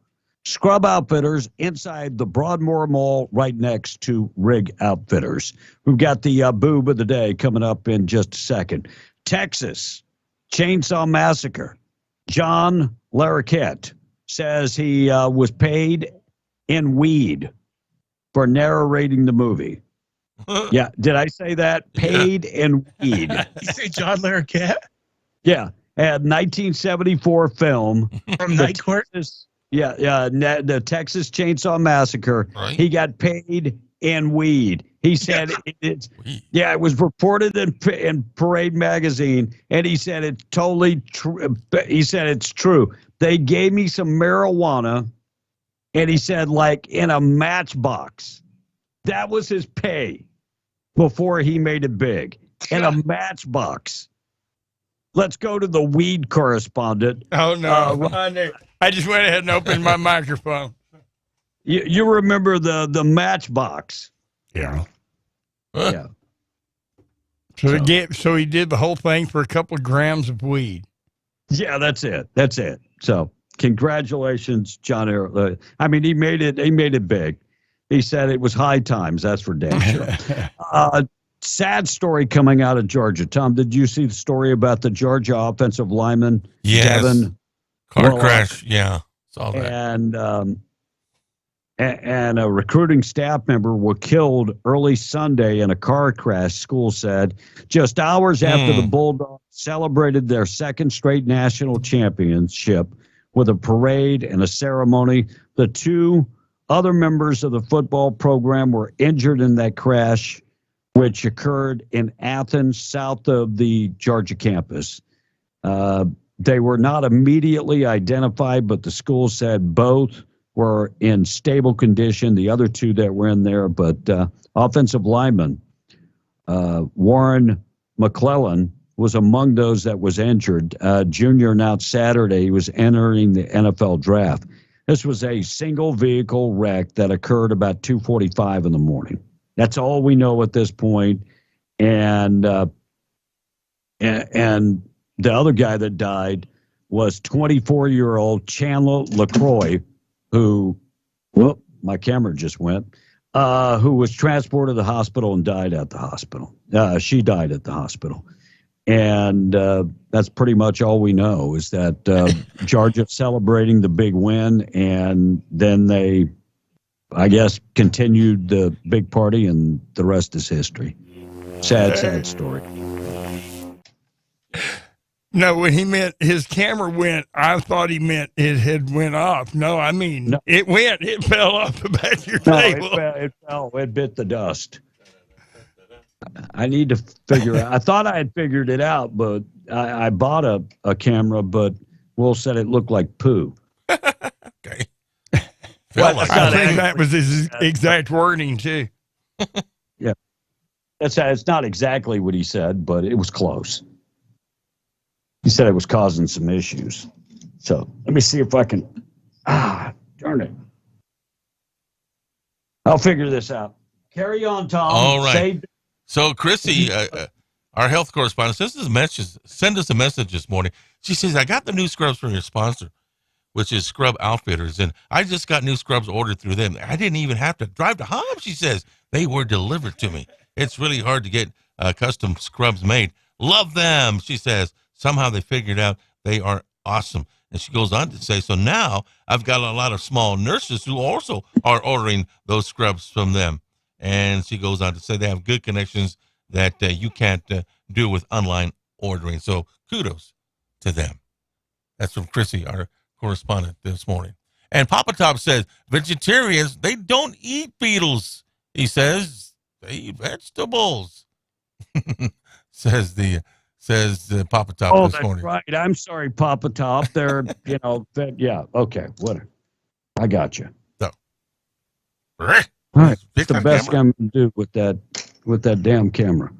Scrub Outfitters inside the Broadmoor Mall right next to Rig Outfitters. We've got the boob of the day coming up in just a second. Texas Chainsaw Massacre. John Larroquette says he was paid in weed for narrating the movie. Yeah, did I say that? Paid in weed. You say John Larroquette? Yeah, a 1974 film from Night Court. The Texas Chainsaw Massacre. Right. He got paid in weed. He said it was reported in Parade magazine, and he said it's totally true. He said it's true. They gave me some marijuana. And he said, like, in a matchbox. That was his pay before he made it big. In a matchbox. Let's go to the weed correspondent. Oh, no. I just went ahead and opened my microphone. You remember the matchbox. Yeah. Yeah. So he did the whole thing for a couple of grams of weed. Yeah, that's it. So. Congratulations, John. I mean, he made it big. He said it was high times. That's for damn sure. Sad story coming out of Georgia. Tom, did you see the story about the Georgia offensive lineman? Yes. Devin Car crash. Yeah. Saw that. And a recruiting staff member were killed early Sunday in a car crash, school said, just hours after the Bulldogs celebrated their second straight national championship with a parade and a ceremony. The 2 other members of the football program were injured in that crash, which occurred in Athens, south of the Georgia campus. They were not immediately identified, but the school said both were in stable condition. The other 2 that were in there, but offensive lineman Warren McClellan was among those that was injured. Junior announced Saturday he was entering the NFL draft. This was a single vehicle wreck that occurred about 2:45 in the morning. That's all we know at this point. And the other guy that died was 24-year-old Chandler LaCroix, who, my camera just went, who was transported to the hospital and died at the hospital. She died at the hospital. And that's pretty much all we know is that Georgia celebrating the big win, and then they, I guess, continued the big party, and the rest is history. Sad story. No, when he meant his camera went, I thought he meant it had went off. No, I mean, it went. It fell off the back of your table. It fell. It bit the dust. I need to figure out. I thought I had figured it out, but I bought a camera, but Will said it looked like poo. Okay. Well, I think that was his exact wording, too. Yeah. It's not exactly what he said, but it was close. He said it was causing some issues. So let me see if I can. Darn it. I'll figure this out. Carry on, Tom. All right. So Chrissy, our health correspondent, send us a message this morning. She says, I got the new scrubs from your sponsor, which is Scrub Outfitters, and I just got new scrubs ordered through them. I didn't even have to drive to Hobbs, she says. They were delivered to me. It's really hard to get custom scrubs made. Love them, she says. Somehow they figured out they are awesome. And she goes on to say, so now I've got a lot of small nurses who also are ordering those scrubs from them. And she goes on to say they have good connections that you can't do with online ordering. So kudos to them. That's from Chrissy, our correspondent this morning. And Papa Top says vegetarians, they don't eat beetles. He says they eat vegetables. says Papa Top this morning. Right. I'm sorry, Papa Top. They're, yeah. Okay. Whatever. I got you. So. All right. It's the best I'm going to do with that damn camera.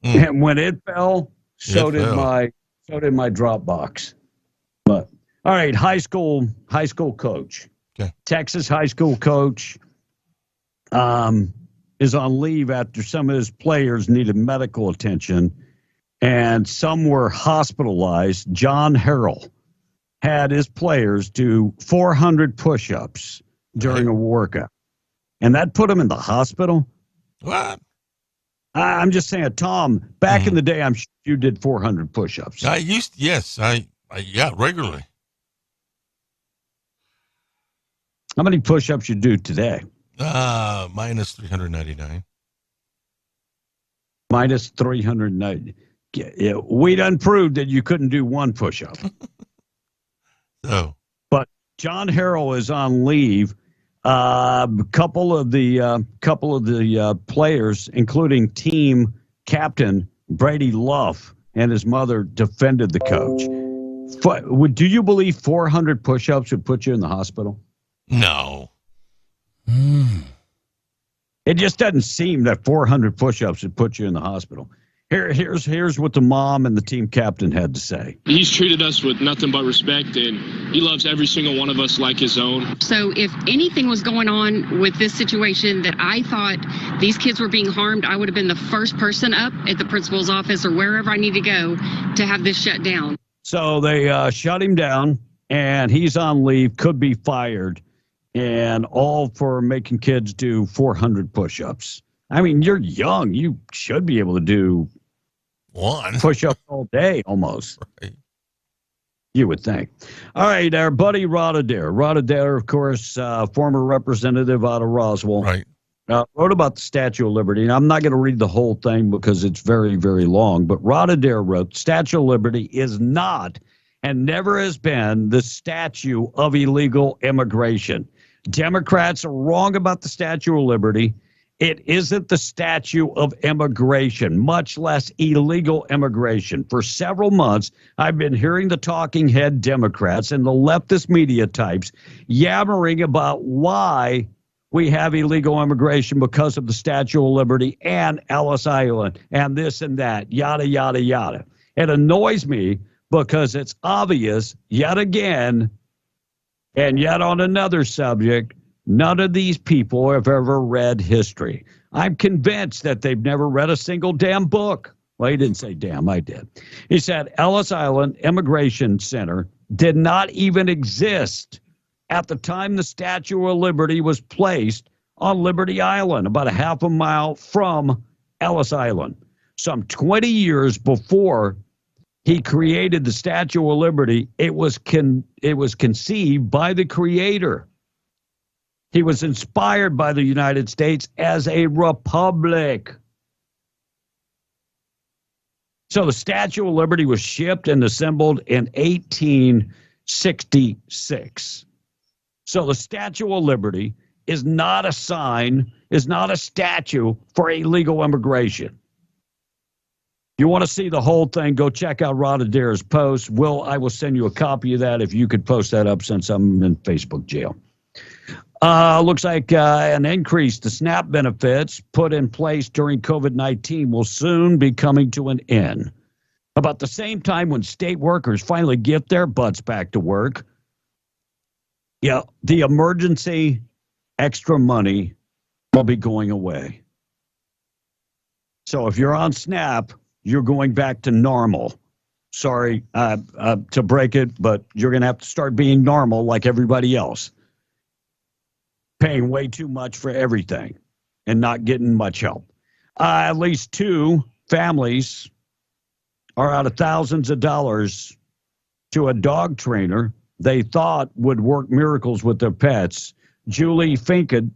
And when it fell, so did my drop box. But all right, high school coach. Okay. Texas high school coach is on leave after some of his players needed medical attention and some were hospitalized. John Harrell had his players do 400 push-ups during a workout. And that put him in the hospital? What? I'm just saying, Tom, back in the day, I'm sure you did 400 push-ups. I regularly. How many push-ups you do today? Minus 399. Minus 390. Yeah, we done proved that you couldn't do one push-up. So. But John Harrell is on leave. Couple of the players, including team captain Brady Luff and his mother, defended the coach. Do you believe 400 push-ups would put you in the hospital? No. It just doesn't seem that 400 push-ups would put you in the hospital. Here's what the mom and the team captain had to say. He's treated us with nothing but respect, and he loves every single one of us like his own. So if anything was going on with this situation that I thought these kids were being harmed, I would have been the first person up at the principal's office or wherever I need to go to have this shut down. So they shut him down, and he's on leave, could be fired, and all for making kids do 400 push-ups. I mean, you're young. You should be able to do one push-up all day almost. Right. You would think. All right, our buddy Rod Adair. Rod Adair, of course, former representative out of Roswell. Right. Wrote about the Statue of Liberty. And I'm not going to read the whole thing because it's very, very long. But Rod Adair wrote, Statue of Liberty is not and never has been the statue of illegal immigration. Democrats are wrong about the Statue of Liberty. It isn't the statue of immigration, much less illegal immigration. For several months, I've been hearing the talking head Democrats and the leftist media types yammering about why we have illegal immigration because of the Statue of Liberty and Ellis Island and this and that, yada, yada, yada. It annoys me because it's obvious yet again, and yet on another subject, none of these people have ever read history. I'm convinced that they've never read a single damn book. Well, he didn't say damn, I did. He said Ellis Island Immigration Center did not even exist at the time the Statue of Liberty was placed on Liberty Island, about a half a mile from Ellis Island. Some 20 years before he created the Statue of Liberty, it was conceived by the creator. He was inspired by the United States as a republic. So the Statue of Liberty was shipped and assembled in 1866. So the Statue of Liberty is not a sign, is not a statue for illegal immigration. You want to see the whole thing, go check out Rod Adair's post. I will send you a copy of that if you could post that up since I'm in Facebook jail. Looks like an increase to SNAP benefits put in place during COVID-19 will soon be coming to an end. About the same time when state workers finally get their butts back to work, the emergency extra money will be going away. So if you're on SNAP, you're going back to normal. Sorry to break it, but you're going to have to start being normal like everybody else. Paying way too much for everything and not getting much help. At least 2 families are out of thousands of dollars to a dog trainer they thought would work miracles with their pets. Julie Finkett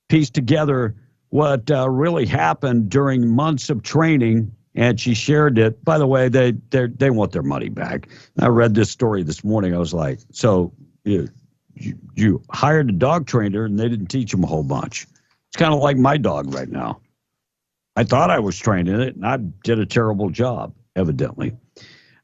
pieced together what really happened during months of training, and she shared it. By the way, they want their money back. I read this story this morning. I was like, so you hired a dog trainer and they didn't teach him a whole bunch. It's kind of like my dog right now. I thought I was training it, and I did a terrible job, evidently.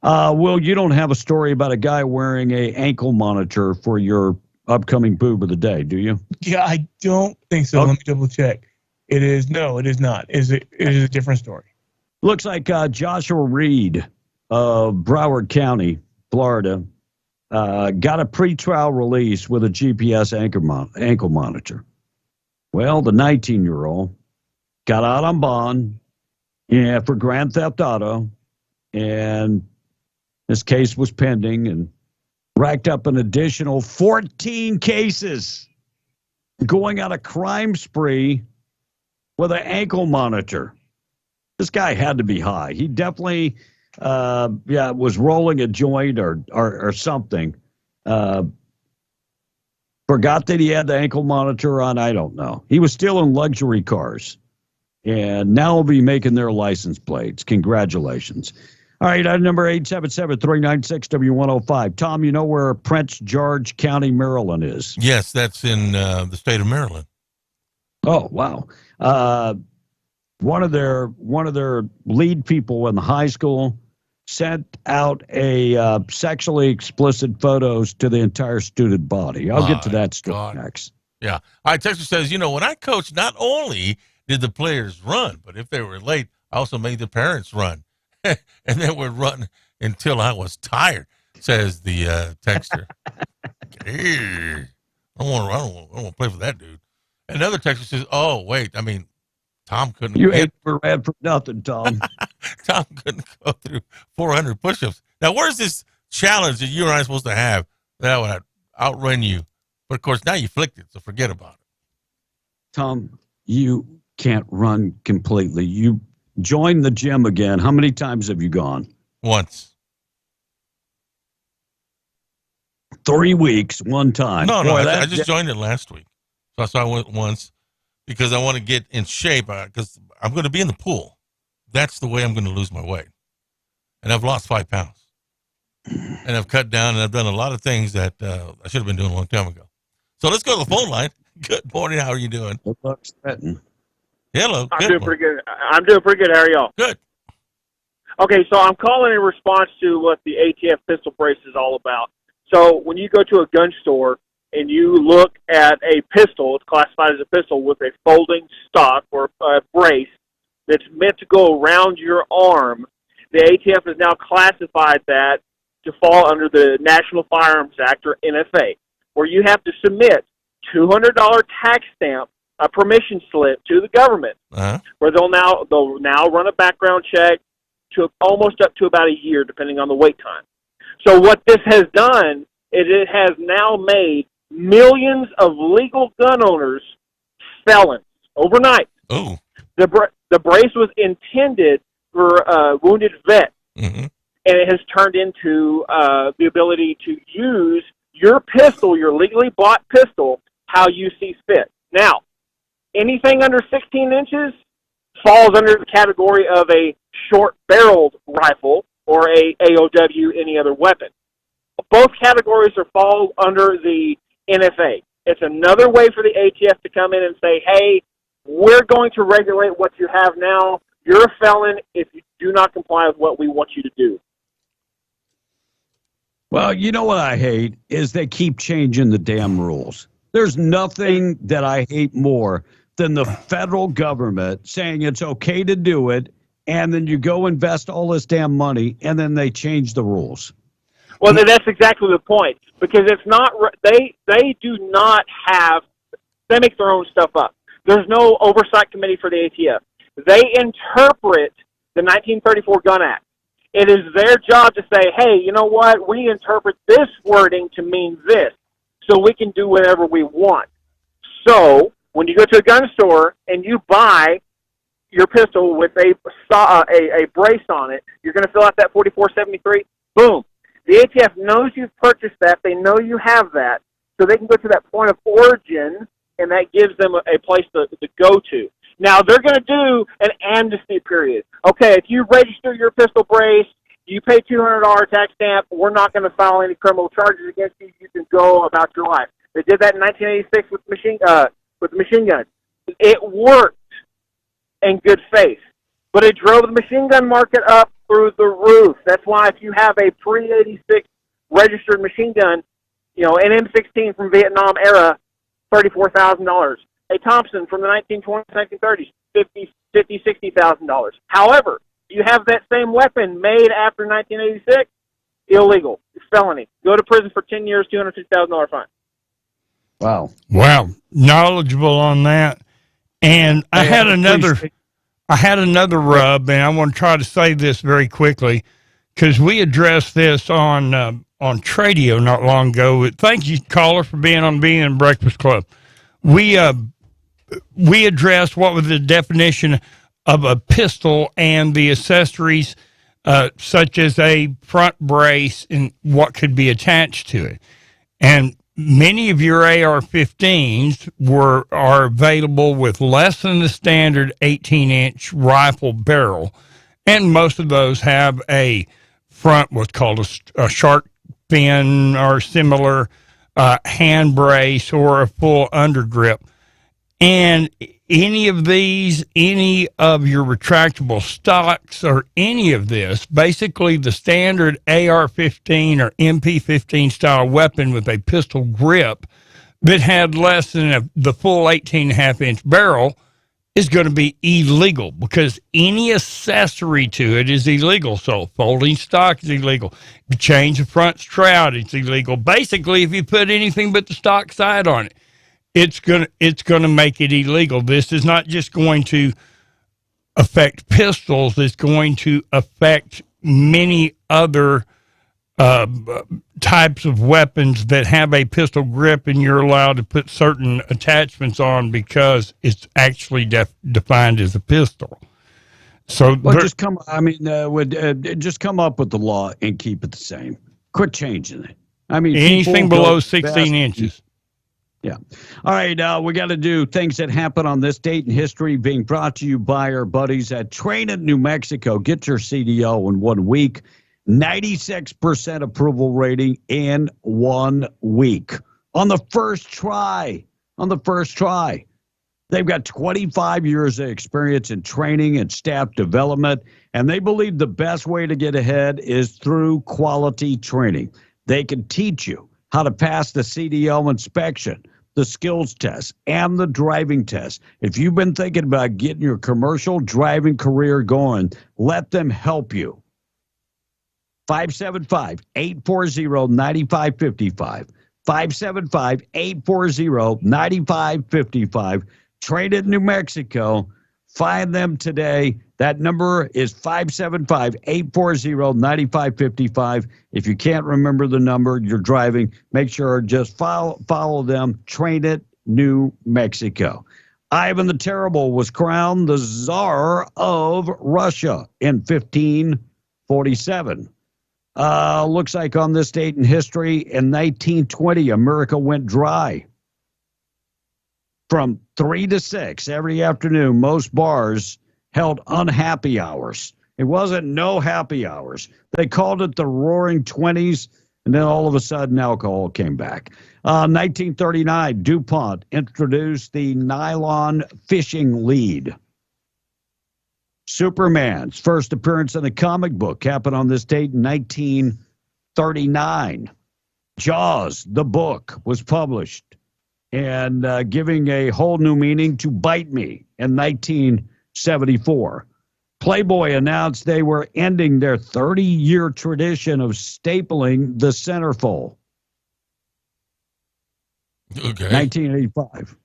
Will, you don't have a story about a guy wearing a ankle monitor for your upcoming boob of the day, do you? Yeah, I don't think so. Let me double check. It is not. It is a different story. Looks like Joshua Reed of Broward County, Florida, got a pretrial release with a GPS ankle monitor. Well, the 19-year-old got out on bond for grand theft auto, and this case was pending and racked up an additional 14 cases, going on a crime spree with an ankle monitor. This guy had to be high. He definitely was rolling a joint or something. Forgot that he had the ankle monitor on. I don't know. He was still in luxury cars, and now will be making their license plates. Congratulations. All right, item number 877-396-W105. Tom, you know where Prince George County, Maryland is? Yes, that's in the state of Maryland. Oh, wow. One of their lead people in the high school sent out a sexually explicit photos to the entire student body. I'll get to that story next. Yeah. All right, Texas says, when I coached, not only did the players run, but if they were late, I also made the parents run. And then would run until I was tired, says the texter. I don't want to play for that dude. Another texter says, oh, wait, Tom couldn't. You ain't ran for nothing, Tom. Tom couldn't go through 400 push-ups. Now, where's this challenge that you and I are supposed to have that would outrun you? But, of course, now you flicked it, so forget about it. Tom, you can't run completely. You joined the gym again. How many times have you gone? Once. 3 weeks, one time. No, I just joined it last week. So I went once because I want to get in shape because I'm going to be in the pool. That's the way I'm going to lose my weight. And I've lost 5 pounds. And I've cut down, and I've done a lot of things that I should have been doing a long time ago. So let's go to the phone line. Good morning. How are you doing? Good luck, Stratton. Hello. I'm doing pretty good. I'm doing pretty good. How are y'all? Good. Okay, so I'm calling in response to what the ATF pistol brace is all about. So when you go to a gun store and you look at a pistol, it's classified as a pistol with a folding stock or a brace that's meant to go around your arm. The ATF has now classified that to fall under the National Firearms Act, or NFA, where you have to submit $200 tax stamp, a permission slip to the government, where they'll now run a background check to almost up to about a year, depending on the wait time. So what this has done is it has now made millions of legal gun owners felons overnight. Oh, the brace was intended for wounded vets, and it has turned into the ability to use your pistol, your legally bought pistol, how you see fit. Now, anything under 16 inches falls under the category of a short-barreled rifle or a AOW, any other weapon. Both categories fall under the NFA. It's another way for the ATF to come in and say, hey, we're going to regulate what you have now. You're a felon if you do not comply with what we want you to do. Well, you know what I hate is they keep changing the damn rules. There's nothing that I hate more than the federal government saying it's okay to do it, and then you go invest all this damn money, and then they change the rules. Well, that's exactly the point, because it's not they do not have, they make their own stuff up. There's no oversight committee for the ATF. They interpret the 1934 Gun Act. It is their job to say, hey, you know what, we interpret this wording to mean this, so we can do whatever we want. So when you go to a gun store and you buy your pistol with a brace on it, you're going to fill out that 4473, boom. The ATF knows you've purchased that. They know you have that, so they can go to that point of origin, and that gives them a place to go to. Now, they're going to do an amnesty period. Okay, if you register your pistol brace, you pay $200 tax stamp, we're not going to file any criminal charges against you. You can go about your life. They did that in 1986 with the machine gun. It worked in good faith, but it drove the machine gun market up through the roof. That's why if you have a pre-86 registered machine gun, an M16 from Vietnam era, $34,000. A Thompson from the 1920s, 1930s, $50,000, $60,000. However, you have that same weapon made after 1986, illegal. It's felony. Go to prison for 10 years, $250,000 fine. Wow. Knowledgeable on that. And I had another rub, and I want to try to say this very quickly because we addressed this on Tradio not long ago. Thank you, caller, for being on Being Breakfast Club. We addressed what was the definition of a pistol and the accessories, such as a front brace and what could be attached to it. And many of your AR-15s are available with less than the standard 18-inch rifle barrel, and most of those have a front, what's called a shark fin or similar hand brace or a full undergrip. And any of these, any of your retractable stocks or any of this, basically the standard AR-15 or MP-15 style weapon with a pistol grip that had less than the full 18.5-inch barrel is going to be illegal because any accessory to it is illegal. So folding stock is illegal. If you change the front shroud, it's illegal. Basically, if you put anything but the stock side on it, it's gonna make it illegal. This is not just going to affect pistols. It's going to affect many other types of weapons that have a pistol grip, and you're allowed to put certain attachments on because it's actually defined as a pistol. So just come up with the law and keep it the same. Quit changing it. I mean, anything below 16 inches. Yeah. All right. We got to do things that happen on this date in history, being brought to you by our buddies at Train New Mexico. Get your CDL in 1 week. 96% approval rating in 1 week. On the first try. They've got 25 years of experience in training and staff development, and they believe the best way to get ahead is through quality training. They can teach you how to pass the CDL inspection, the skills test, and the driving test. If you've been thinking about getting your commercial driving career going, let them help you. 575-840-9555. 575-840-9555. Train in New Mexico. Find them today. That number is 575-840-9555. If you can't remember the number, you're driving, make sure just follow them. Train it, New Mexico. Ivan the Terrible was crowned the Tsar of Russia in 1547. Looks like on this date in history, in 1920, America went dry. From 3 to 6 every afternoon, most bars held unhappy hours. It wasn't no happy hours. They called it the Roaring 20s, and then all of a sudden alcohol came back. 1939, DuPont introduced the nylon fishing lead. Superman's first appearance in a comic book happened on this date in 1939. Jaws, the book, was published, and giving a whole new meaning to Bite Me in 1974. Playboy announced they were ending their 30-year tradition of stapling the centerfold. Okay. 1985.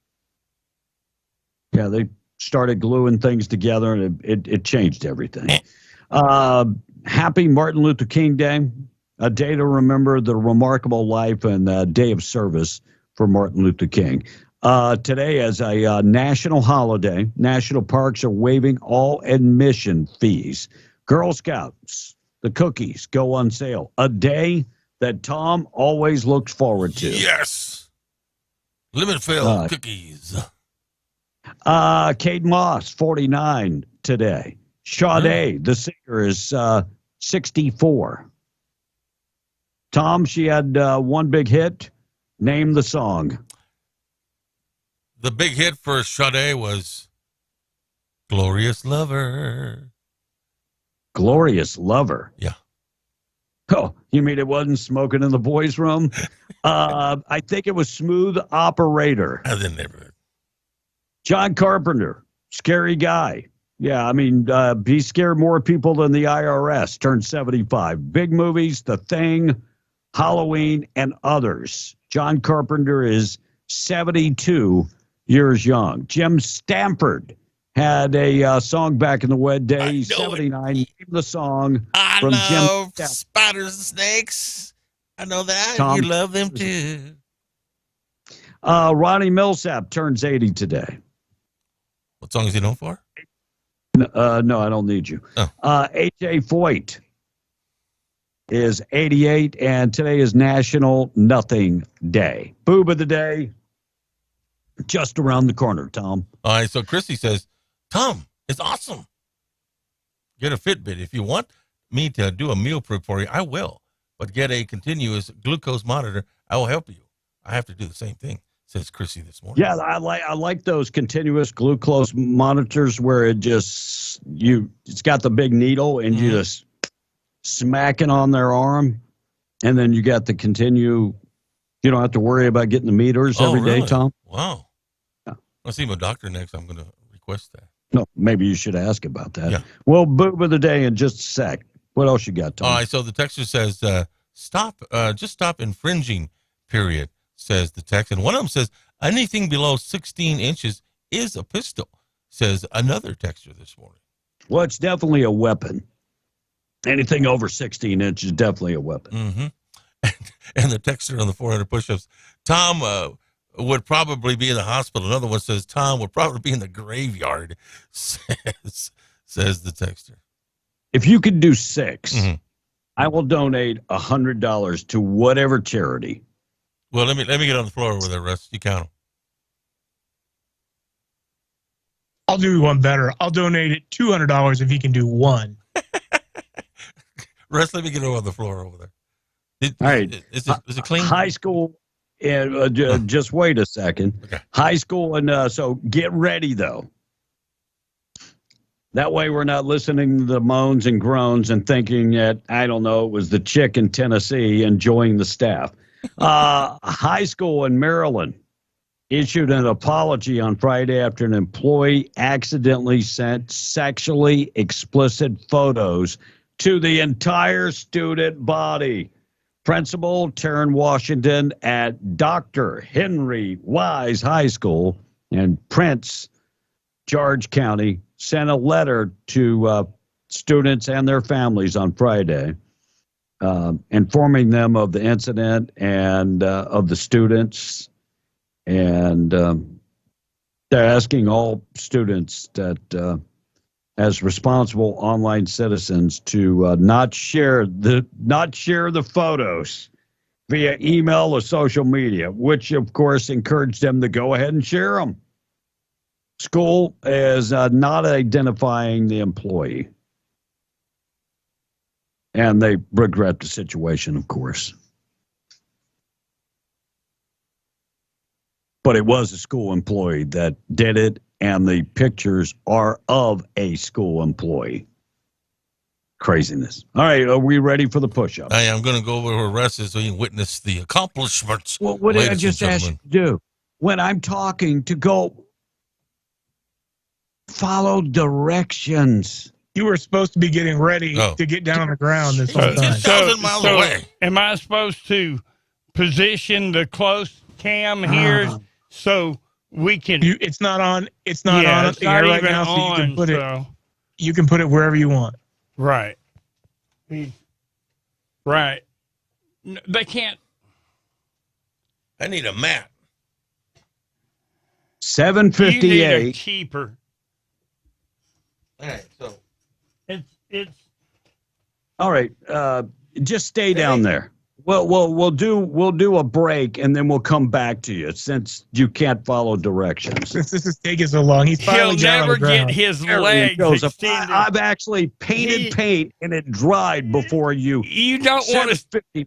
Yeah, they started gluing things together, and it changed everything. Happy Martin Luther King Day, a day to remember the remarkable life and day of service for Martin Luther King. Today, as a national holiday, national parks are waiving all admission fees. Girl Scouts, the cookies go on sale. A day that Tom always looks forward to. Yes. Limit fill cookies. Kate Moss, 49 today. Sade, the singer, is 64. Tom, she had one big hit. Name the song. The big hit for Sade was Glorious Lover. Glorious Lover? Yeah. Oh, you mean it wasn't Smoking in the Boys' Room? I think it was Smooth Operator. I didn't ever. John Carpenter, Scary Guy. Yeah, I mean, he scared more people than the IRS. Turned 75. Big movies, The Thing, Halloween, and others. John Carpenter is 72 years young. Jim Stamford had a song back in the wed days. 79. Name the song from Jim Stamford. Spiders and snakes. I know that. Tom, you love them too. Ronnie Millsap turns 80 today. What song is he known for? No, I don't need you. A.J. Foyt is 88, and today is National Nothing Day. Boob of the day, just around the corner, Tom. All right, so Christy says, Tom, it's awesome. Get a Fitbit. If you want me to do a meal prep for you, I will. But get a continuous glucose monitor. I will help you. I have to do the same thing, says Chrissy this morning. Yeah, I like those continuous glucose monitors where it's got the big needle and you just smack it on their arm, and then you got the continue. You don't have to worry about getting the meters every day, Tom. Wow. Yeah. I'll see my doctor next. I'm going to request that. No, maybe you should ask about that. Yeah. Well, boob of the day in just a sec. What else you got, Tom? All right, so the texter says, just stop infringing, period, says the text. And one of them says, anything below 16 inches is a pistol, says another texter this morning. Well, it's definitely a weapon. Anything over 16 inches is definitely a weapon. Mm-hmm. And the texter on the 400 push-ups, Tom would probably be in the hospital. Another one says, Tom would probably be in the graveyard, says the texter. If you could do 6, I will donate $100 to whatever charity. Well, let me get on the floor with it, Russ. You count them. I'll do one better. I'll donate it $200 if he can do 1. Russ, let me get on the floor over there. All right. Is it clean? High school, and just wait a second. Okay. High school, and so get ready, though. That way we're not listening to the moans and groans and thinking that, I don't know, it was the chick in Tennessee enjoying the staff. High school in Maryland issued an apology on Friday after an employee accidentally sent sexually explicit photos to the entire student body. Principal Taryn Washington at Dr. Henry Wise High School in Prince George County sent a letter to students and their families on Friday, informing them of the incident and of the students. And they're asking all students that, as responsible online citizens, to not share the photos via email or social media, which of course encouraged them to go ahead and share them. School is not identifying the employee. And they regret the situation, of course. But it was a school employee that did it, and the pictures are of a school employee. Craziness. All right, are we ready for the push-up? I am going to go over her rest so you can witness the accomplishments. Well, what did I just ask you to do? When I'm talking, to go follow directions. You were supposed to be getting ready to get down on the ground this whole time. 10,000 miles away. Am I supposed to position the close cam here so we can? It's not on. It's not on it's not right even now, so you can on, put it. so- You can put it wherever you want. Right. Right. They can't. I need a map. 7:58. You need a keeper. All right, so it's. All right, just stay down there. Well, we'll do a break and then we'll come back to you since you can't follow directions. Since this is taking so long, he's finally He'll down on never the ground. get his There he legs goes. extended. I've actually painted paint and it dried before you. You don't want to. 7:50.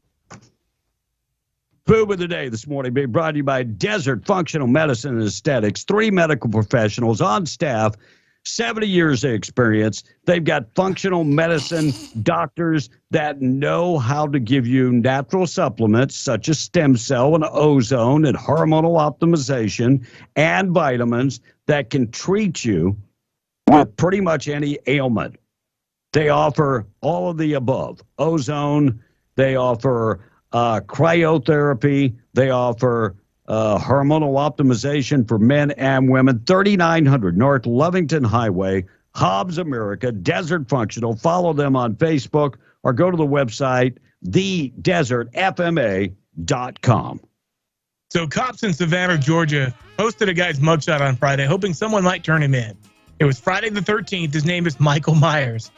Boob of the day this morning being brought to you by Desert Functional Medicine and Aesthetics. 3 medical professionals on staff, 70 years of experience. They've got functional medicine doctors that know how to give you natural supplements such as stem cell and ozone and hormonal optimization and vitamins that can treat you with pretty much any ailment. They offer all of the above. Ozone, they offer cryotherapy, they offer hormonal optimization for men and women. 3900 North Lovington Highway, Hobbs, America, Desert Functional. Follow them on Facebook or go to the website, thedesertfma.com. So cops in Savannah, Georgia, posted a guy's mugshot on Friday, hoping someone might turn him in. It was Friday the 13th. His name is Michael Myers.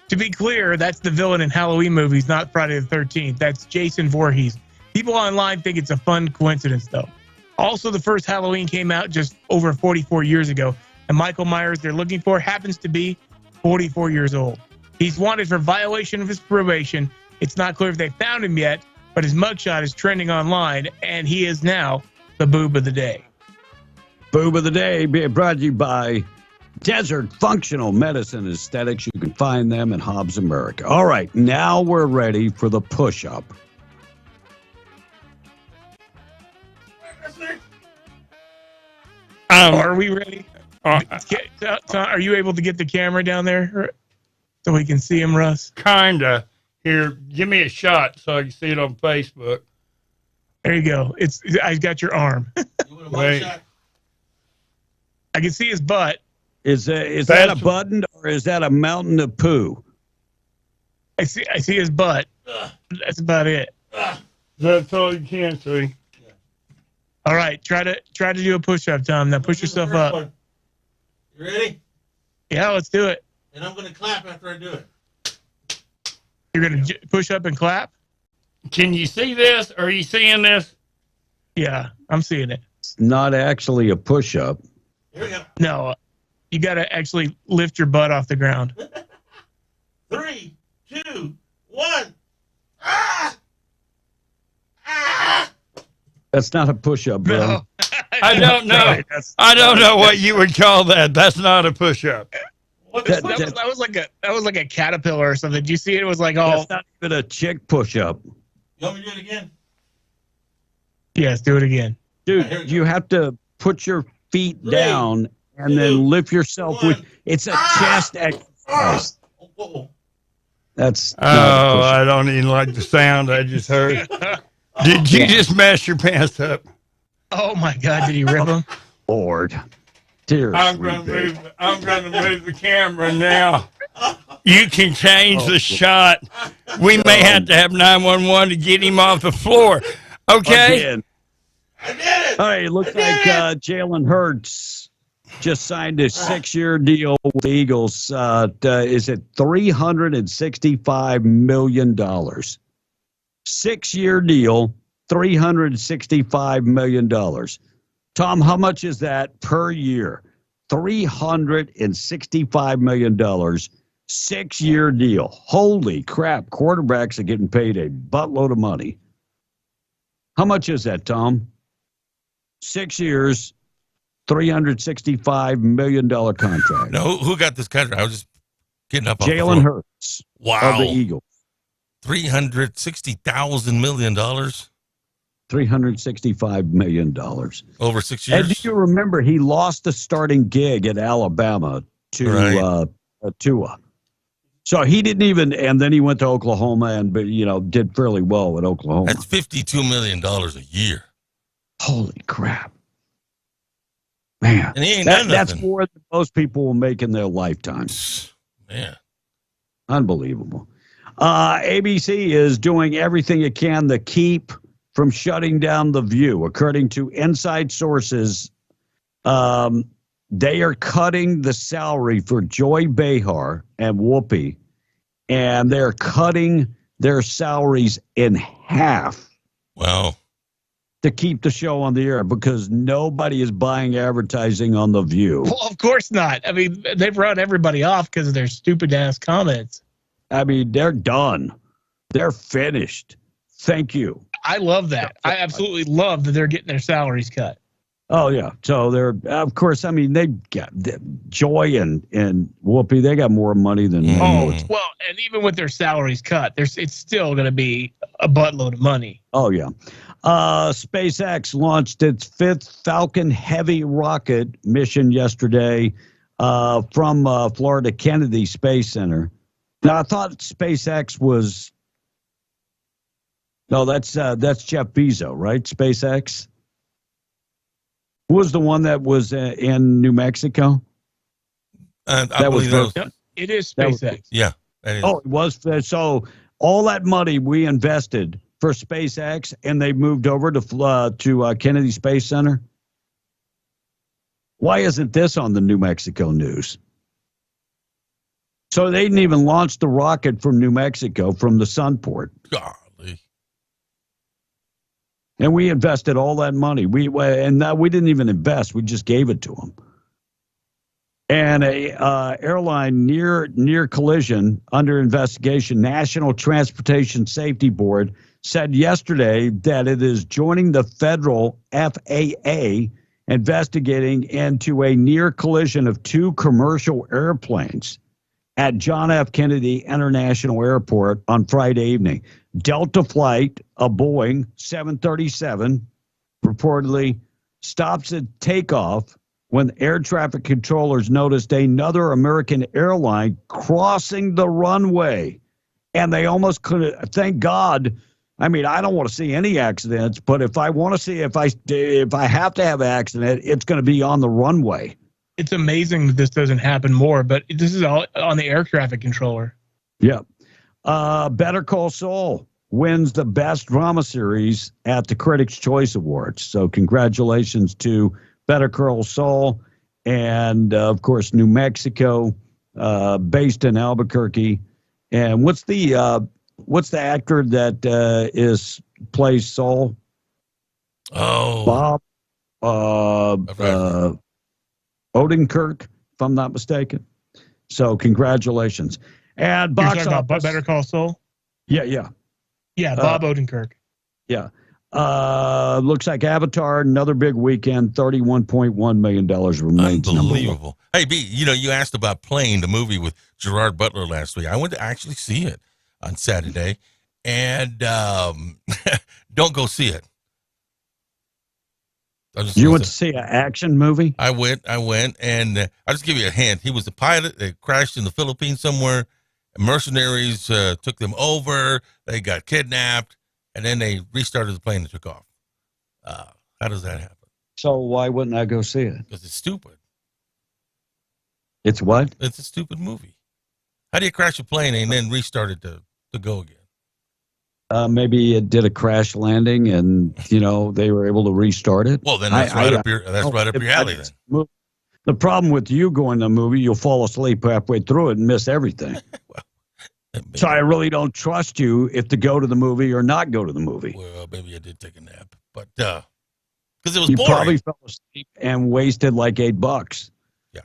To be clear, that's the villain in Halloween movies, not Friday the 13th. That's Jason Voorhees. People online think it's a fun coincidence, though. Also, the first Halloween came out just over 44 years ago, and Michael Myers they're looking for happens to be 44 years old. He's wanted for violation of his probation. It's not clear if they found him yet, but his mugshot is trending online, and he is now the boob of the day. Boob of the day being brought to you by Desert Functional Medicine and Aesthetics. You can find them in Hobbs, America. All right, now we're ready for the push-up. Are we ready? Are you able to get the camera down there so we can see him, Russ? Kinda. Here, give me a shot so I can see it on Facebook. There you go. I got your arm. Wait. I can see his butt. Is that a button or is that a mountain of poo? I see his butt. That's about it. That's all you can see. All right, try to do a push-up, Tom. Now push yourself up. You ready? Yeah, let's do it. And I'm going to clap after I do it. You're going to push up and clap? Can you see this? Are you seeing this? Yeah, I'm seeing it. It's not actually a push-up. Here we go. No, you got to actually lift your butt off the ground. 3, 2, 1. Ah! Ah! That's not a push-up, bro. No. I don't know. I don't know what you would call that. That's not a push-up. That was like a caterpillar or something. Did you see it? It was like all. That's not even a chick push-up. You want me to do it again? Yes, do it again. Dude, you have to put your feet down and then lift yourself with. It's a chest exercise. That's. I don't even like the sound I just heard. Did you just mess your pants up? Oh my God! Did he rip them? Lord, dear. I'm going to move the camera now. You can change the shot. We may have to have 911 to get him off the floor. Okay. Again. I did it. All right. It looks like Jalen Hurts just signed a 6-year deal with the Eagles. Is it $365 million? 6-year deal, $365 million. Tom, how much is that per year? $365 million, 6-year deal. Holy crap. Quarterbacks are getting paid a buttload of money. How much is that, Tom? 6 years, $365 million contract. No, who got this contract? I was just getting up. Jalen Hurts. Wow. Of the Eagles. $360,000 million. $365 million. Over 6 years. And do you remember he lost the starting gig at Alabama to Tua? So he didn't even, and then he went to Oklahoma and, did fairly well at Oklahoma. That's $52 million a year. Holy crap. Man. And he ain't done nothing. That's more than most people will make in their lifetimes. Man. Unbelievable. ABC is doing everything it can to keep from shutting down The View. According to inside sources, they are cutting the salary for Joy Behar and Whoopi, and they're cutting their salaries in half. Wow. To keep the show on the air because nobody is buying advertising on The View. Well, of course not. I mean, they've run everybody off because of their stupid-ass comments. I mean, they're done. They're finished. Thank you. I love that. I absolutely love that they're getting their salaries cut. Oh, yeah. So they're, of course, I mean, they got Joy and Whoopi, they got more money than most. Well, and even with their salaries cut, it's still going to be a buttload of money. Oh, yeah. SpaceX launched its 5th Falcon Heavy rocket mission yesterday from Florida Kennedy Space Center. Now, I thought SpaceX was... No, that's Jeff Bezos, right? SpaceX? Who was the one that was in New Mexico? That was it is SpaceX. Yeah. That is. Oh, it was. So all that money we invested for SpaceX, and they moved over to Kennedy Space Center. Why isn't this on the New Mexico news? So they didn't even launch the rocket from New Mexico, from the Sunport. Golly. And we invested all that money. We didn't even invest. We just gave it to them. And a airline near collision under investigation, National Transportation Safety Board, said yesterday that it is joining the federal FAA investigating into a near collision of 2 commercial airplanes at John F. Kennedy International Airport on Friday evening. Delta flight, a Boeing 737, reportedly stops at takeoff when air traffic controllers noticed another American airline crossing the runway. And they almost couldn't, thank God. I mean, I don't want to see any accidents, but if I want to see, if I have to have an accident, it's going to be on the runway. It's amazing that this doesn't happen more, but this is all on the air traffic controller. Yeah. Better Call Saul wins the best drama series at the Critics' Choice Awards. So congratulations to Better Call Saul and, of course, New Mexico, based in Albuquerque. And what's the actor that plays Saul? Oh, Bob Odenkirk, if I'm not mistaken. So congratulations. And box office. Better Call Saul? Yeah. Yeah, Bob Odenkirk. Yeah. Looks like Avatar, another big weekend, $31.1 million remains. Unbelievable. Hey, B, you asked about Plane, the movie with Gerard Butler last week. I went to actually see it on Saturday, and don't go see it. You went to see an action movie? I went, and I'll just give you a hint. He was the pilot that crashed in the Philippines somewhere. Mercenaries took them over. They got kidnapped, and then they restarted the plane and took off. How does that happen? So why wouldn't I go see it? Because it's stupid. It's what? It's a stupid movie. How do you crash a plane and then restart it to go again? Maybe it did a crash landing, and they were able to restart it. Well, then that's right up your alley. Then the problem with you going to a movie, you'll fall asleep halfway through it and miss everything. So I really don't trust you if to go to the movie or not go to the movie. Well, maybe I did take a nap, but because it was you boring. Probably fell asleep and wasted like $8. Yeah.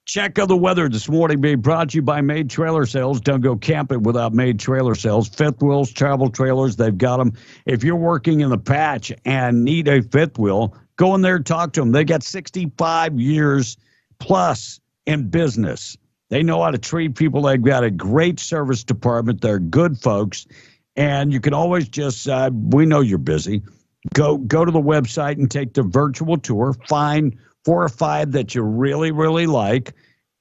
Check of the weather this morning being brought to you by Made Trailer Sales. Don't go camping without Made Trailer Sales. Fifth wheels, travel trailers, they've got them. If you're working in the patch and need a fifth wheel, go in there and talk to them. They got 65 years plus in business. They know how to treat people. They've got a great service department. They're good folks. And you can always just, we know you're busy. Go to the website and take the virtual tour. Find 4 or 5 that you really, really like,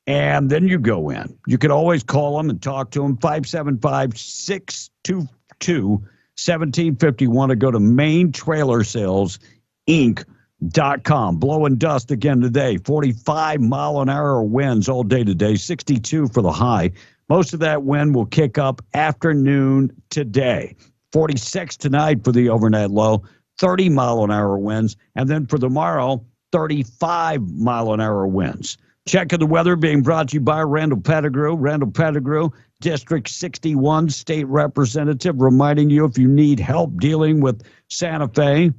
and then you go in. You can always call them and talk to them, 575-622-1751, or go to maintrailersalesinc.com. Blowing dust again today, 45-mile-an-hour winds all day today, 62 for the high. Most of that wind will kick up afternoon today. 46 tonight for the overnight low, 30-mile-an-hour winds, and then for tomorrow, 35-mile-an-hour winds. Check of the weather being brought to you by Randall Pettigrew. Randall Pettigrew, District 61 State Representative, reminding you if you need help dealing with Santa Fe,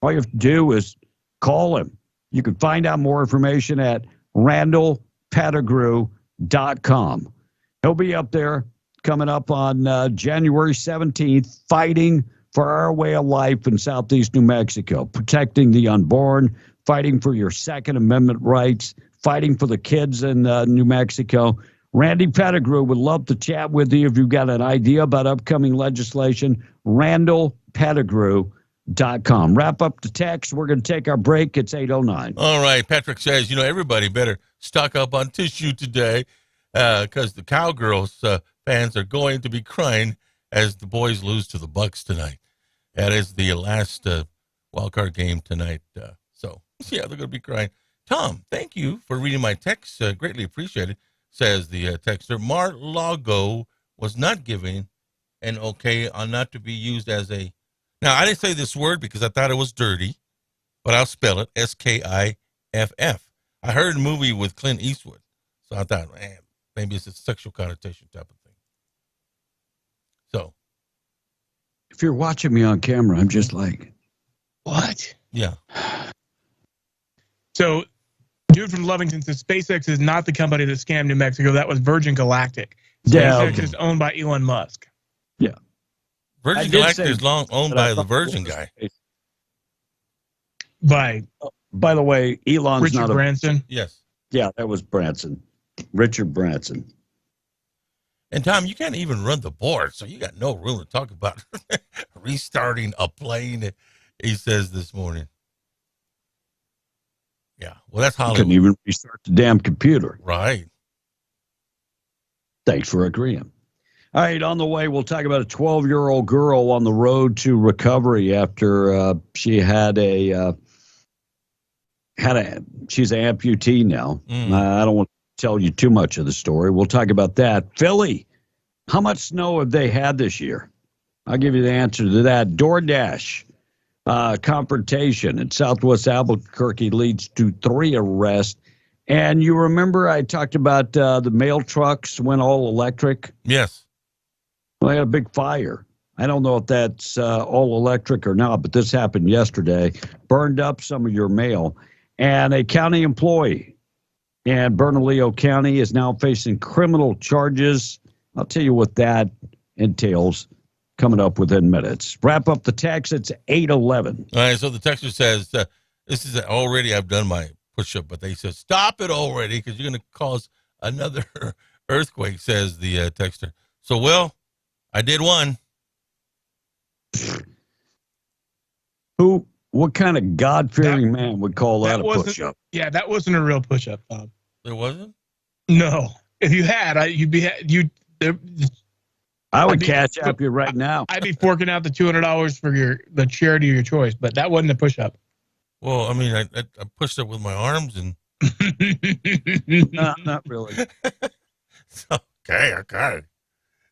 all you have to do is call him. You can find out more information at randallpettigrew.com. He'll be up there coming up on January 17th, fighting for our way of life in Southeast New Mexico, protecting the unborn, fighting for your Second Amendment rights, fighting for the kids in New Mexico. Randy Pettigrew would love to chat with you if you've got an idea about upcoming legislation. RandallPettigrew.com. Wrap up the text. We're going to take our break. It's 8:09. All right. Patrick says, everybody better stock up on tissue today because the Cowgirls fans are going to be crying as the boys lose to the Bucks tonight. That is the last wild card game tonight. Yeah, they're going to be crying. Tom, thank you for reading my text. Greatly appreciated, says the texter. Mar-Lago was not given an okay on not to be used as a... Now, I didn't say this word because I thought it was dirty, but I'll spell it, S-K-I-F-F. I heard a movie with Clint Eastwood, so I thought, man, maybe it's a sexual connotation type of thing. So. If you're watching me on camera, I'm just like... What? Yeah. So, dude from Lovington says SpaceX is not the company that scammed New Mexico. That was Virgin Galactic. SpaceX is owned by Elon Musk. Yeah. Virgin Galactic is owned by the Virgin guy. By the way, Elon's Richard not Branson? Yes. Yeah, that was Branson. Richard Branson. And Tom, you can't even run the board, so you got no room to talk about restarting a plane, he says this morning. Yeah, well, that's Hollywood. Couldn't even restart the damn computer. Right. Thanks for agreeing. All right, on the way, we'll talk about a 12-year-old girl on the road to recovery after she had she's an amputee now. I don't want to tell you too much of the story. We'll talk about that. Philly, how much snow have they had this year? I'll give you the answer to that. DoorDash. Confrontation in Southwest Albuquerque leads to 3 arrests. And you remember I talked about the mail trucks went all electric? Yes. Well, they had a big fire. I don't know if that's all electric or not, but this happened yesterday. Burned up some of your mail. And a county employee in Bernalillo County is now facing criminal charges. I'll tell you what that entails. Coming up within minutes. Wrap up the text. It's 8:11. All right. So the texter says, this is already, I've done my push-up, but they said, stop it already because you're going to cause another earthquake, says the texter. So, well, I did one. What kind of God-fearing man would call that a push-up? Yeah, that wasn't a real push-up, Bob. There wasn't? No. If you had, I would catch up you right now. I'd be forking out the $200 for the charity of your choice, but that wasn't a push-up. Well, I mean, I pushed up with my arms and. No, not really. Okay.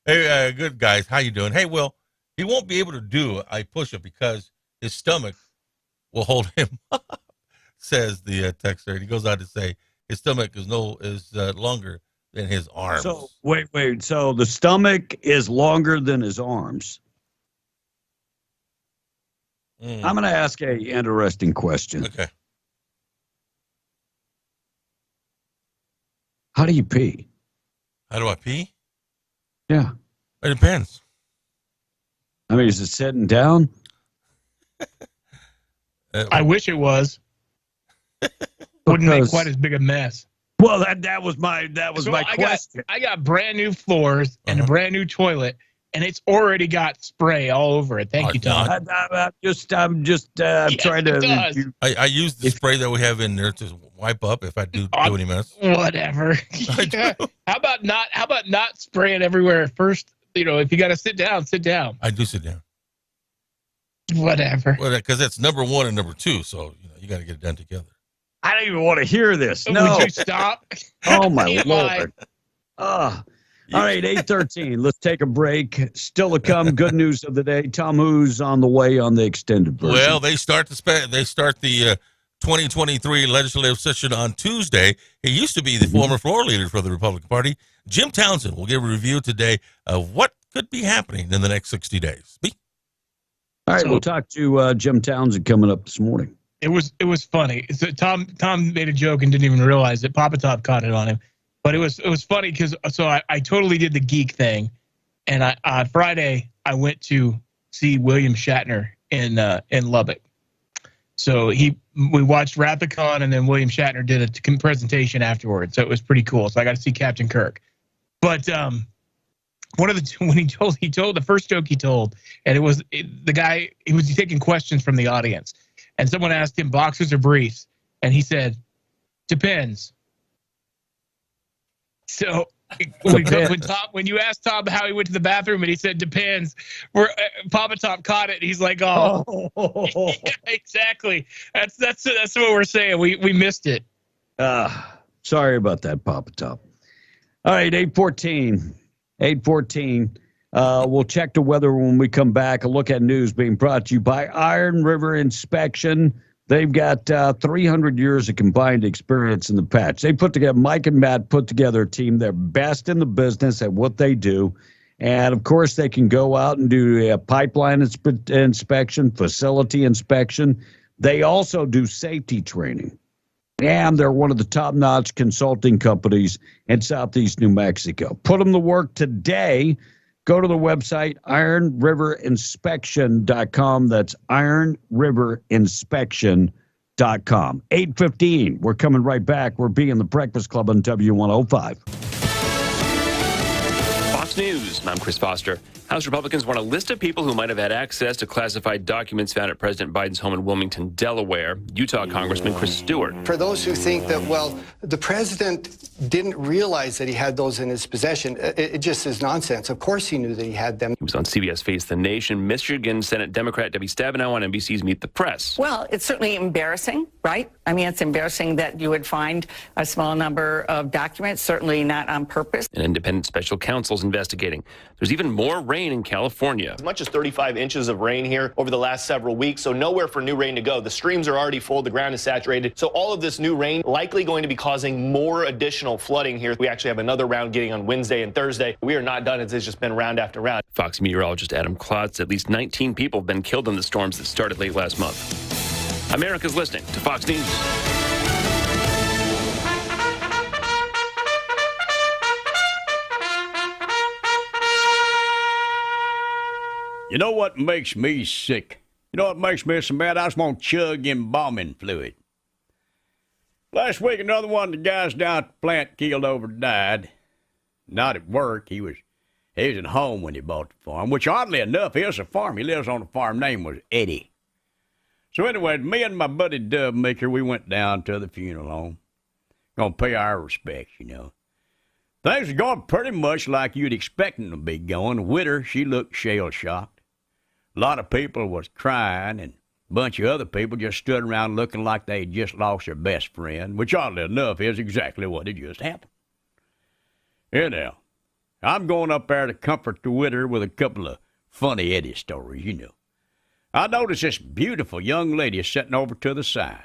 Hey, good guys, how you doing? Hey, well, he won't be able to do a push-up because his stomach will hold him up, says the texter. And he goes on to say his stomach is longer than his arms. So wait. So the stomach is longer than his arms. I'm going to ask a interesting question. Okay. How do you pee? How do I pee? Yeah. It depends. I mean, is it sitting down? I wish it was. Wouldn't make quite as big a mess. Well, that was my question. I got brand new floors and a brand new toilet, and it's already got spray all over it. Thank you, Tom. I'm just trying to. I use the spray that we have in there to wipe up if I do any mess. Whatever. How about not spraying everywhere at first? If you got to sit down, sit down. I do sit down. Whatever. Well, because that's number 1 and number 2, so you got to get it done together. I don't even want to hear this. No. Would you stop? Oh, my Lord. All right, 8:13. Let's take a break. Still to come, good news of the day. Tom, who's on the way on the extended version? Well, they start the 2023 legislative session on Tuesday. He used to be the former floor leader for the Republican Party. Jim Townsend will give a review today of what could be happening in the next 60 days. All right, we'll talk to Jim Townsend coming up this morning. It was funny. So Tom made a joke and didn't even realize it. Papa Top caught it on him. But it was funny because I totally did the geek thing, and on Friday I went to see William Shatner in Lubbock. So we watched Wrath-A-Con, and then William Shatner did a presentation afterwards. So it was pretty cool. So I got to see Captain Kirk. But when he told the first joke he told, and it was the guy, he was taking questions from the audience, and someone asked him boxers or briefs, and he said, "Depends." So when you asked Tom how he went to the bathroom and he said depends, Papa Top caught it. And he's like, "Oh, yeah, exactly." That's what we're saying. We missed it. Sorry about that, Papa Top. All right, 8:14. 8:14. We'll check the weather when we come back. A look at news being brought to you by Iron River Inspection. They've got 300 years of combined experience in the patch. Mike and Matt put together a team. They're best in the business at what they do. And, of course, they can go out and do a pipeline inspection, facility inspection. They also do safety training. And they're one of the top-notch consulting companies in Southeast New Mexico. Put them to work today. Go to the website, ironriverinspection.com. That's ironriverinspection.com. 8:15. We're coming right back. We're being the Breakfast Club on W105. Fox News. I'm Chris Foster. House Republicans want a list of people who might have had access to classified documents found at President Biden's home in Wilmington, Delaware. Utah Congressman Chris Stewart. For those who think that, the president didn't realize that he had those in his possession, it just is nonsense. Of course he knew that he had them. He was on CBS Face the Nation. Michigan Senate Democrat Debbie Stabenow on NBC's Meet the Press. Well, it's certainly embarrassing, right? I mean, it's embarrassing that you would find a small number of documents, certainly not on purpose. An independent special counsel's investigating. There's even more rain in California. As much as 35 inches of rain here over the last several weeks, so nowhere for new rain to go. The streams are already full, the ground is saturated. So all of this new rain likely going to be causing more additional flooding here. We actually have another round getting on Wednesday and Thursday. We are not done. It's just been round after round. Fox meteorologist Adam Klotz, at least 19 people have been killed in the storms that started late last month. America's listening to Fox News. You know what makes me sick? You know what makes me so mad? I just want to chug embalming fluid. Last week, another one of the guys down at the plant killed over died. Not at work. He was at home when he bought the farm, which oddly enough is a farm. He lives on a farm. Name was Eddie. So anyway, me and my buddy Dub Maker, we went down to the funeral home. Gonna pay our respects, you know. Things are going pretty much like you'd expect them to be going. The widow, she looked shell-shocked. A lot of people was crying, and a bunch of other people just stood around looking like they had just lost their best friend, which oddly enough is exactly what had just happened. Anyhow, I'm going up there to comfort the widow with a couple of funny Eddie stories, you know. I noticed this beautiful young lady sitting over to the side.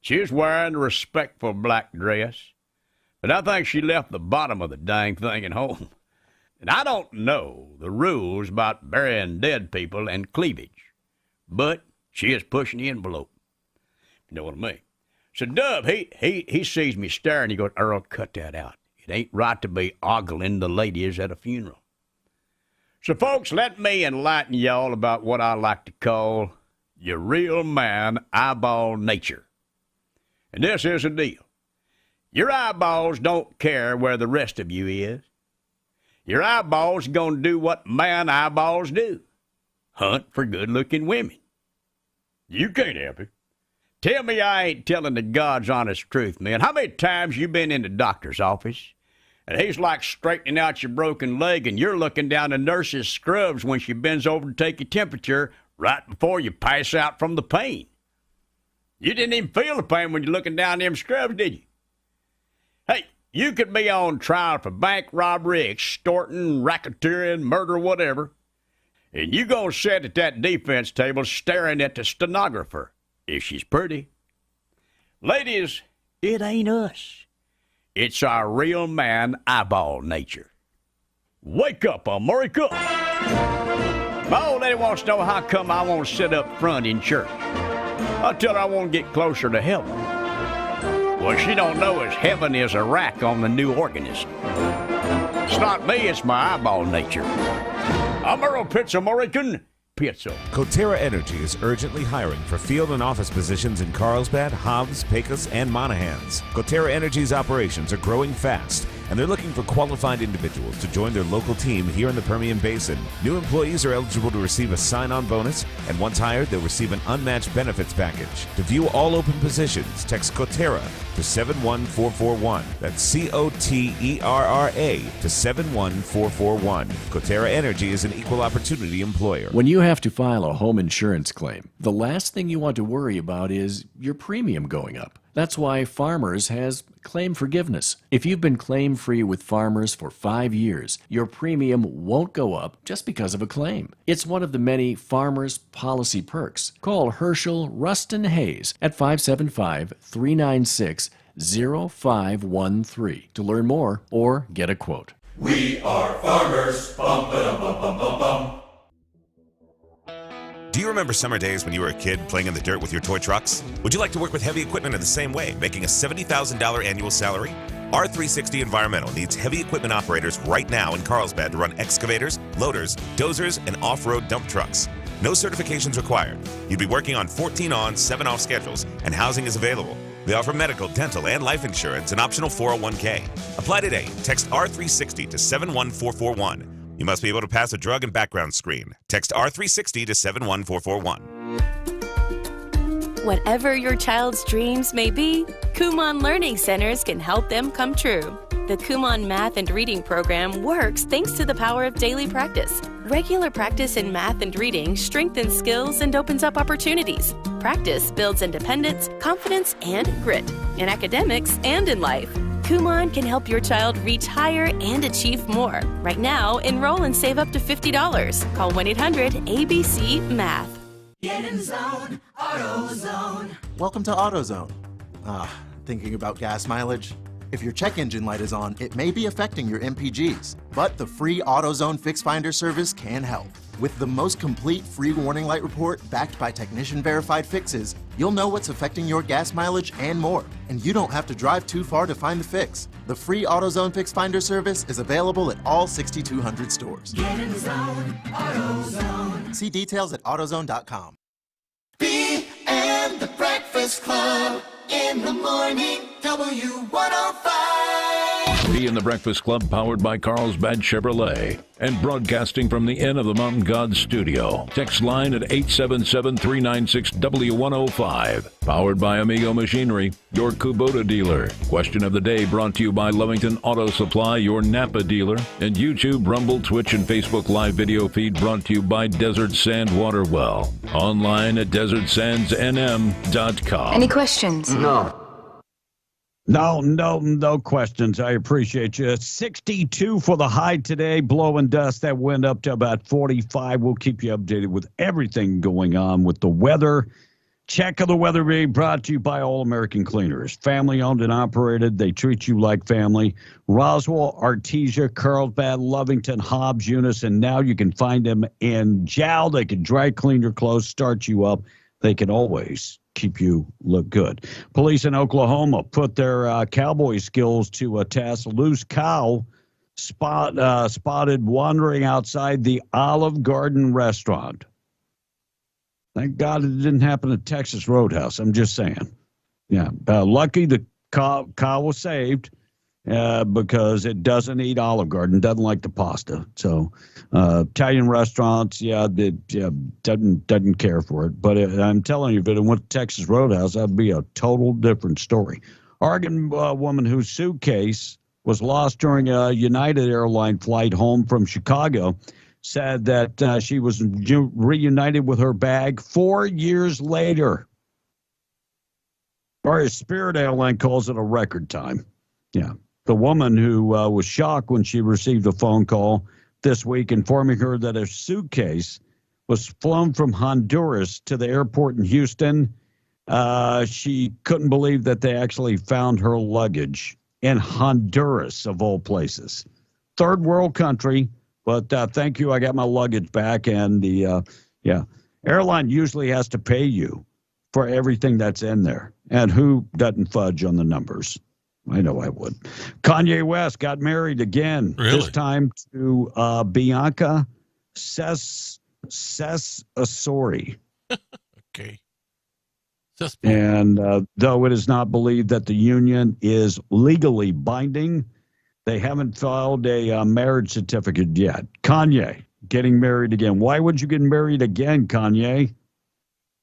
She was wearing a respectful black dress, but I think she left the bottom of the dang thing at home. And I don't know the rules about burying dead people and cleavage, but she is pushing the envelope. You know what I mean? So Dub, he sees me staring. He goes, "Earl, cut that out." It ain't right to be ogling the ladies at a funeral. So, folks, let me enlighten y'all about what I like to call your real man eyeball nature. And this is the deal. Your eyeballs don't care where the rest of you is. Your eyeballs are going to do what man eyeballs do. Hunt for good-looking women. You can't help it. Tell me I ain't telling the God's honest truth, man. How many times you been in the doctor's office, and he's like straightening out your broken leg, and you're looking down the nurse's scrubs when she bends over to take your temperature right before you pass out from the pain? You didn't even feel the pain when you're looking down them scrubs, did you? Hey, you could be on trial for bank robbery, extorting, racketeering, murder, whatever, and you gonna sit at that defense table staring at the stenographer if she's pretty. Ladies, it ain't us. It's our real man eyeball nature. Wake up, America! My old lady wants to know how come I won't sit up front in church. I tell her I want to get closer to heaven. What she don't know is heaven is a rack on the new organist. It's not me, it's my eyeball nature. I'm Earl Pitts, American Pizza. Coterra Energy is urgently hiring for field and office positions in Carlsbad, Hobbs, Pecos, and Monahans. Coterra Energy's operations are growing fast, and they're looking for qualified individuals to join their local team here in the Permian Basin. New employees are eligible to receive a sign-on bonus, and once hired, they'll receive an unmatched benefits package. To view all open positions, text Coterra to 71441. That's C-O-T-E-R-R-A to 71441. Coterra Energy is an equal opportunity employer. When you have to file a home insurance claim, the last thing you want to worry about is your premium going up. That's why Farmers has claim forgiveness. If you've been claim-free with Farmers for 5 years, your premium won't go up just because of a claim. It's one of the many Farmers policy perks. Call Herschel Rustin Hayes at 575-396-0513 to learn more or get a quote. We are farmers. Bum, ba-dum, bum, bum, bum, bum. Do you remember summer days when you were a kid playing in the dirt with your toy trucks? Would you like to work with heavy equipment in the same way, making a $70,000 annual salary? R360 Environmental needs heavy equipment operators right now in Carlsbad to run excavators, loaders, dozers, and off-road dump trucks. No certifications required. You'd be working on 14 on, 7 off schedules, and housing is available. They offer medical, dental, and life insurance and optional 401k. Apply today. Text R360 to 71441. You must be able to pass a drug and background screen. Text R360 to 71441. Whatever your child's dreams may be, Kumon Learning Centers can help them come true. The Kumon Math and Reading program works thanks to the power of daily practice. Regular practice in math and reading strengthens skills and opens up opportunities. Practice builds independence, confidence, and grit in academics and in life. Kumon can help your child reach higher and achieve more. Right now, enroll and save up to $50. Call 1-800-ABC-MATH. Get in the zone, AutoZone. Welcome to AutoZone. Thinking about gas mileage? If your check engine light is on, it may be affecting your MPGs, but the free AutoZone Fix Finder service can help. With the most complete free warning light report backed by technician-verified fixes, you'll know what's affecting your gas mileage and more, and you don't have to drive too far to find the fix. The free AutoZone Fix Finder service is available at all 6,200 stores. Get in the zone, AutoZone. See details at AutoZone.com. B and the Breakfast Club in the morning, W105. Be in the Breakfast Club, powered by Carlsbad Chevrolet and broadcasting from the Inn of the Mountain God studio. Text line at 877-396-W105. Powered by Amigo Machinery, your Kubota dealer. Question of the day brought to you by Lovington Auto Supply, your Napa dealer. And YouTube, Rumble, Twitch, and Facebook live video feed brought to you by Desert Sand Water Well. Online at desertsandsnm.com. Any questions? No questions. I appreciate you. 62 for the high today. Blowing dust that went up to about 45. We'll keep you updated with everything going on with the weather. Check of the weather being brought to you by All American Cleaners. Family owned and operated. They treat you like family. Roswell, Artesia, Carlsbad, Lovington, Hobbs, Eunice, and now you can find them in Jowl. They can dry clean your clothes, start you up. They can always keep you look good. Police in Oklahoma put their cowboy skills to a test. Loose cow spotted wandering outside the Olive Garden restaurant. Thank God it didn't happen at Texas Roadhouse. I'm just saying. Yeah, lucky the cow was saved because it doesn't eat Olive Garden, doesn't like the pasta. So Italian restaurants, doesn't care for it. But I'm telling you, if it went to Texas Roadhouse, that'd be a total different story. Oregon woman whose suitcase was lost during a United Airline flight home from Chicago said that she was reunited with her bag 4 years later. Or as Spirit Airline calls it, a record time. Yeah. The woman who was shocked when she received a phone call this week informing her that her suitcase was flown from Honduras to the airport in Houston. She couldn't believe that they actually found her luggage in Honduras, of all places. Third world country, but thank you. I got my luggage back. And the airline usually has to pay you for everything that's in there. And who doesn't fudge on the numbers? I know I would. Kanye West got married again. Really? This time to Bianca Cesari. Okay. And though it is not believed that the union is legally binding, they haven't filed a marriage certificate yet. Kanye getting married again. Why would you get married again, Kanye?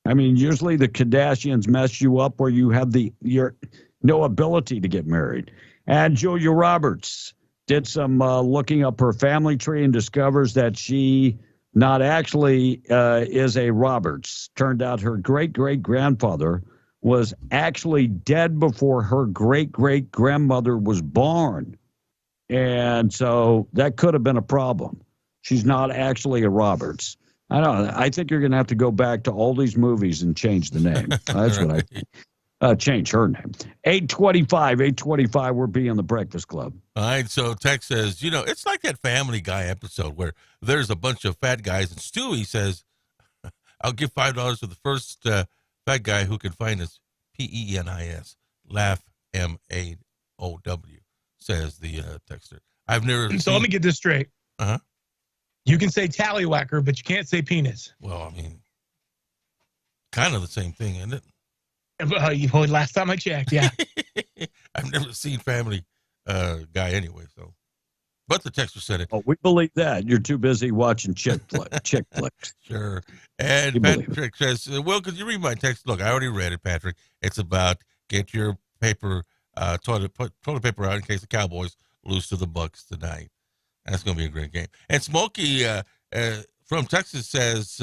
I mean, usually the Kardashians mess you up where you have your no ability to get married. And Julia Roberts did some looking up her family tree and discovers that she not actually is a Roberts. Turned out her great-great-grandfather was actually dead before her great-great-grandmother was born. And so that could have been a problem. She's not actually a Roberts. I don't know. I think you're going to have to go back to all these movies and change the name. That's what I think. Change her name. 825, we're being the Breakfast Club. All right, so Tex says, it's like that Family Guy episode where there's a bunch of fat guys, and Stewie says, I'll give $5 to the first fat guy who can find us, PENIS, laugh, MAOW, says the texter. I've never So let me get this straight. Uh-huh. You can say tallywhacker, but you can't say penis. Well, I mean, kind of the same thing, isn't it? Last time I checked, yeah. I've never seen Family Guy anyway, so. But the texter said it. Oh, we believe that. You're too busy watching chick flicks. Sure. And Patrick says, well, could you read my text? Look, I already read it, Patrick. It's about get your paper, toilet paper out in case the Cowboys lose to the Bucks tonight. That's going to be a great game. And Smokey from Texas says,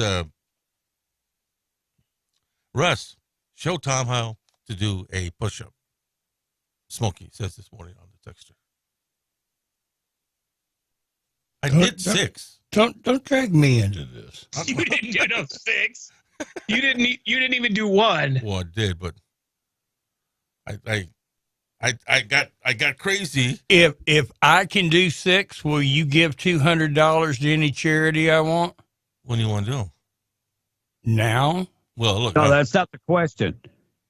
Russ, show Tom how to do a push-up. Smokey says this morning on the texter. I did 6. Don't drag me into this. You didn't do no 6. You didn't even do 1. Well, I did, but I got crazy. If I can do 6, will you give $200 to any charity I want? When do you want to do them? Now? Well, look. No, that's not the question.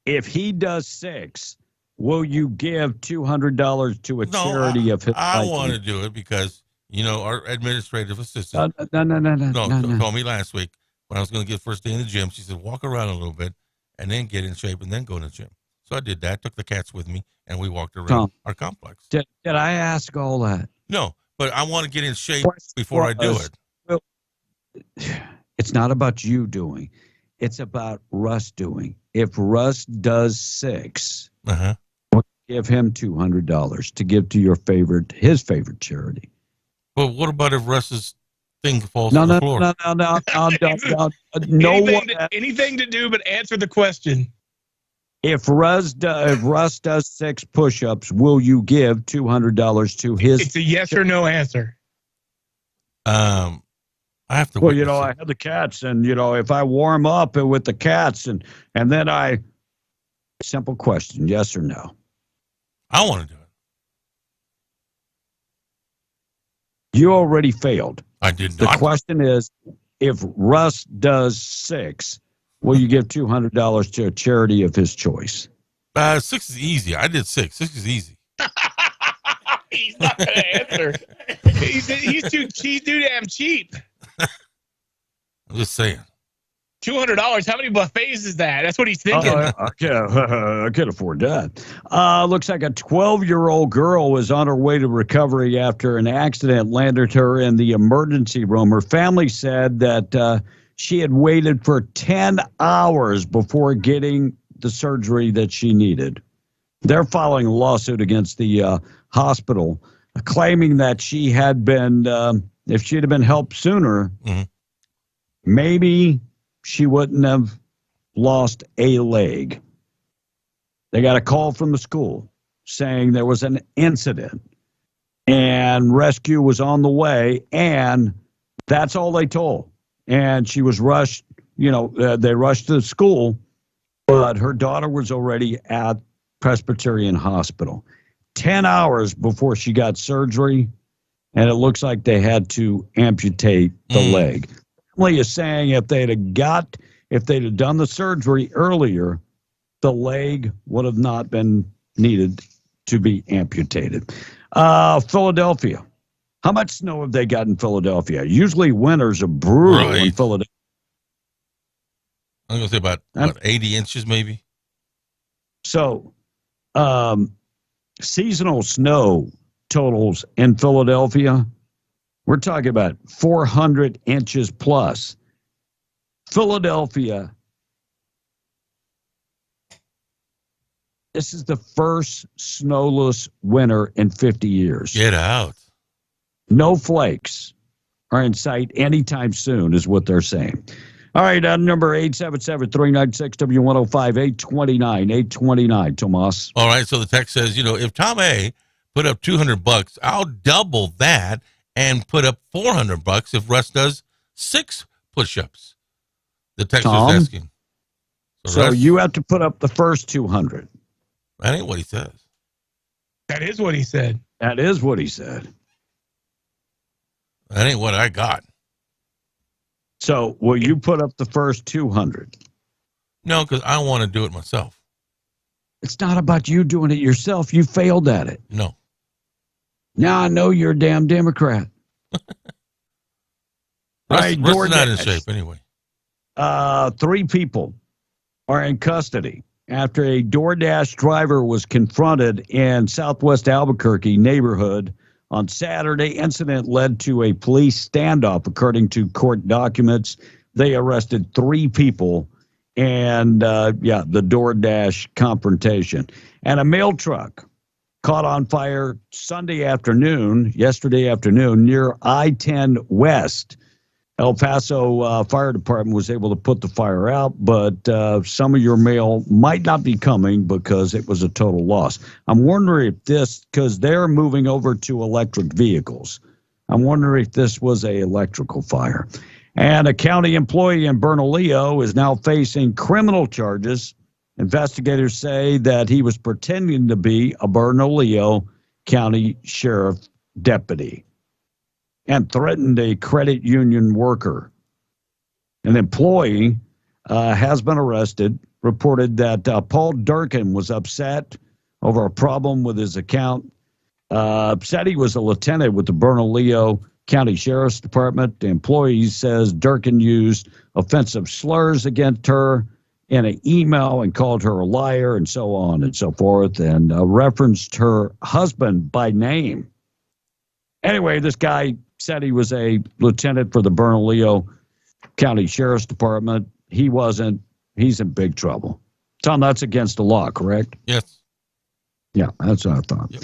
If he does 6, will you give $200 to a charity of his I want to do it because, our administrative assistant No. told me last week when I was going to get first day in the gym, she said, walk around a little bit and then get in shape and then go to the gym. So I did that, took the cats with me, and we walked around our complex. Did I ask all that? No, but I want to get in shape before I do it. Well, it's not about you doing. It's about Russ doing. If Russ does 6, give him $200 to give to his favorite charity. Well, what about if Russ's thing falls on the floor? No. Anything to do but answer the question. If Russ does 6 push-ups, will you give $200 to his? It's a yes or no answer. I have to. Well, I have the cats, and if I warm up with the cats, and then simple question, yes or no? I want to do it. You already failed. I did not. The question is, if Russ does 6, will you give $200 to a charity of his choice? 6 is easy. I did 6. 6 is easy. He's not going to answer. He's too damn cheap. I'm just saying. $200. How many buffets is that? That's what he's thinking. I can't afford that. Looks like a 12-year-old girl was on her way to recovery after an accident landed her in the emergency room. Her family said that she had waited for 10 hours before getting the surgery that she needed. They're filing a lawsuit against the hospital, claiming that she had been, if she'd have been helped sooner, maybe she wouldn't have lost a leg. They got a call from the school saying there was an incident and rescue was on the way, and that's all they told. And she was rushed, they rushed to the school, but her daughter was already at Presbyterian Hospital 10 hours before she got surgery, and it looks like they had to amputate the leg. Family is saying if they'd have done the surgery earlier, the leg would have not been needed to be amputated. Philadelphia. How much snow have they got in Philadelphia? Usually winters are brutal in Philadelphia. I'm going to say about 80 inches maybe. So, seasonal snow totals in Philadelphia, we're talking about 400 inches plus. Philadelphia, this is the first snowless winter in 50 years. Get out. No flakes are in sight anytime soon, is what they're saying. All right, number 877-396-W105, 829, Tomas. All right, so the text says, if Tom A put up $200, I'll double that and put up $400 if Russ does 6 push-ups. The text is asking. So you have to put up the first 200. That ain't what he says. That is what he said. That is what he said. That ain't what I got. So will you put up the first 200? No, because I want to do it myself. It's not about you doing it yourself. You failed at it. No. Now I know you're a damn Democrat. Russ is not in shape anyway. 3 people are in custody after a DoorDash driver was confronted in Southwest Albuquerque neighborhood on Saturday. Incident led to a police standoff, according to court documents. They arrested 3 people and, the DoorDash confrontation. And a mail truck caught on fire yesterday afternoon, near I-10 West. El Paso Fire Department was able to put the fire out, but some of your mail might not be coming because it was a total loss. I'm wondering if because they're moving over to electric vehicles. I'm wondering if this was a electrical fire. And a county employee in Bernalillo is now facing criminal charges. Investigators say that he was pretending to be a Bernalillo County Sheriff deputy and threatened a credit union worker. An employee has been arrested, reported that Paul Durkin was upset over a problem with his account. Said he was a lieutenant with the Bernalillo County Sheriff's Department. The employee says Durkin used offensive slurs against her in an email and called her a liar and so on and so forth, and referenced her husband by name. Anyway, this guy said he was a lieutenant for the Bernalillo County Sheriff's Department. He wasn't. He's in big trouble. Tom, that's against the law, correct? Yes. Yeah, that's what I thought. Yep.